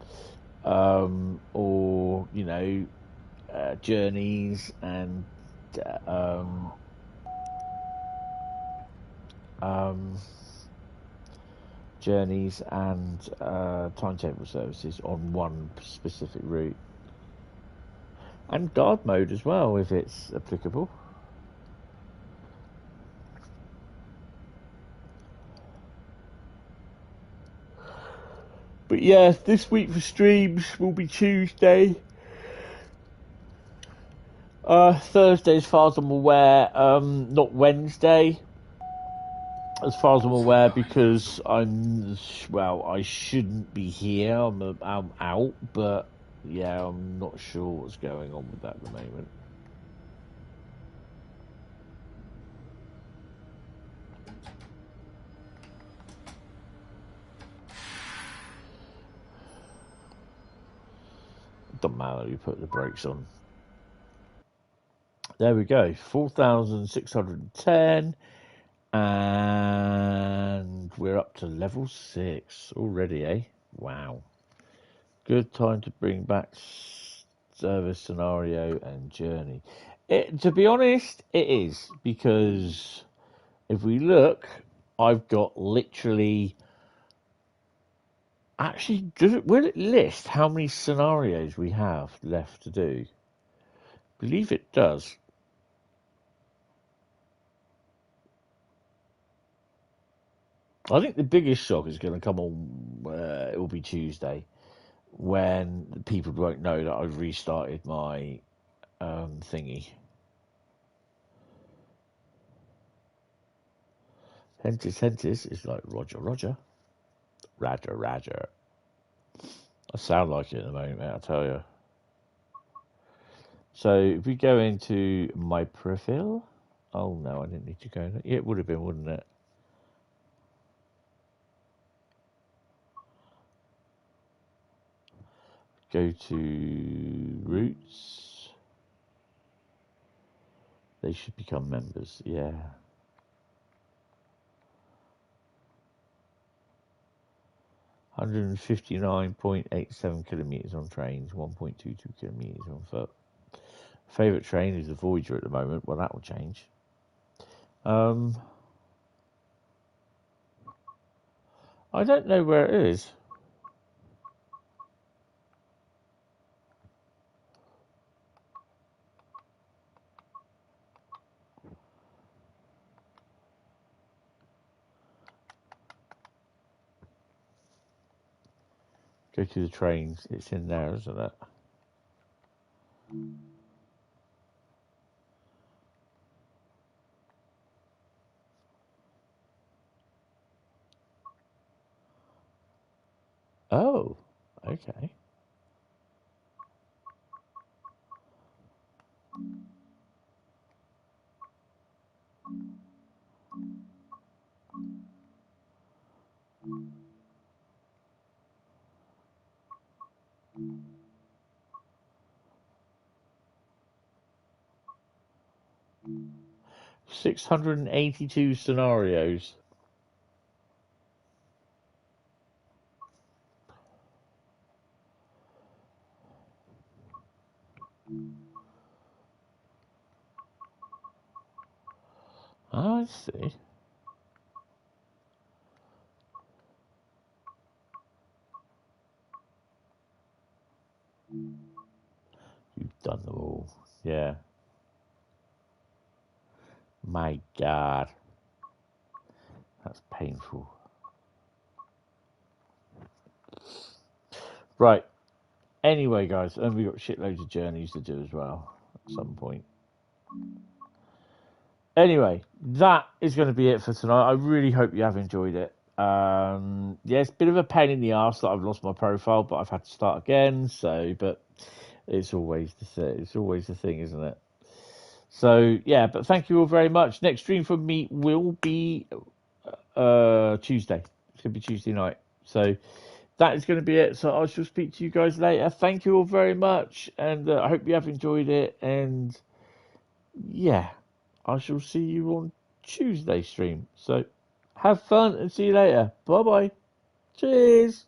or, you know, journeys and timetable services on one specific route. And guard mode as well, if it's applicable. But yeah, this week for streams will be Tuesday. Thursday, as far as I'm aware, not Wednesday. As far as I'm aware, because I shouldn't be here. I'm out, but yeah, I'm not sure what's going on with that at the moment. Doesn't matter, you put the brakes on. There we go, 4,610, and we're up to level 6 already, eh? Wow. Good time to bring back service scenario and journey. To be honest, it is, because if we look, I've got literally... Actually, will it list how many scenarios we have left to do? I believe it does. I think the biggest shock is going to come on, it will be Tuesday, when people won't know that I've restarted my thingy. Hentis is like Roger. Roger. I sound like it at the moment, mate, I'll tell you. So if we go into my profile, oh no, I didn't need to go in. Yeah, it would have been, wouldn't it? Go to routes. They should become members, yeah. $159.87 kilometres on trains, 1.22 kilometres on foot. Favourite train is the Voyager at the moment. Well, that will change. I don't know where it is. Go to the trains. It's in there, isn't it? Oh, okay. $682 scenarios. Oh, I see. You've done them all. Yeah. My God. That's painful. Right. Anyway, guys, and we've got shitloads of journeys to do as well at some point. Anyway, that is going to be it for tonight. I really hope you have enjoyed it. Yeah, it's a bit of a pain in the arse that I've lost my profile, but I've had to start again. So, but it's always the thing. It's always the thing, isn't it? So yeah, but thank you all very much. Next stream from me will be Tuesday. It's going to be Tuesday night. So that is going to be it. So I shall speak to you guys later. Thank you all very much, and I hope you have enjoyed it. And yeah, I shall see you on Tuesday stream. So have fun and see you later. Bye bye. Cheers.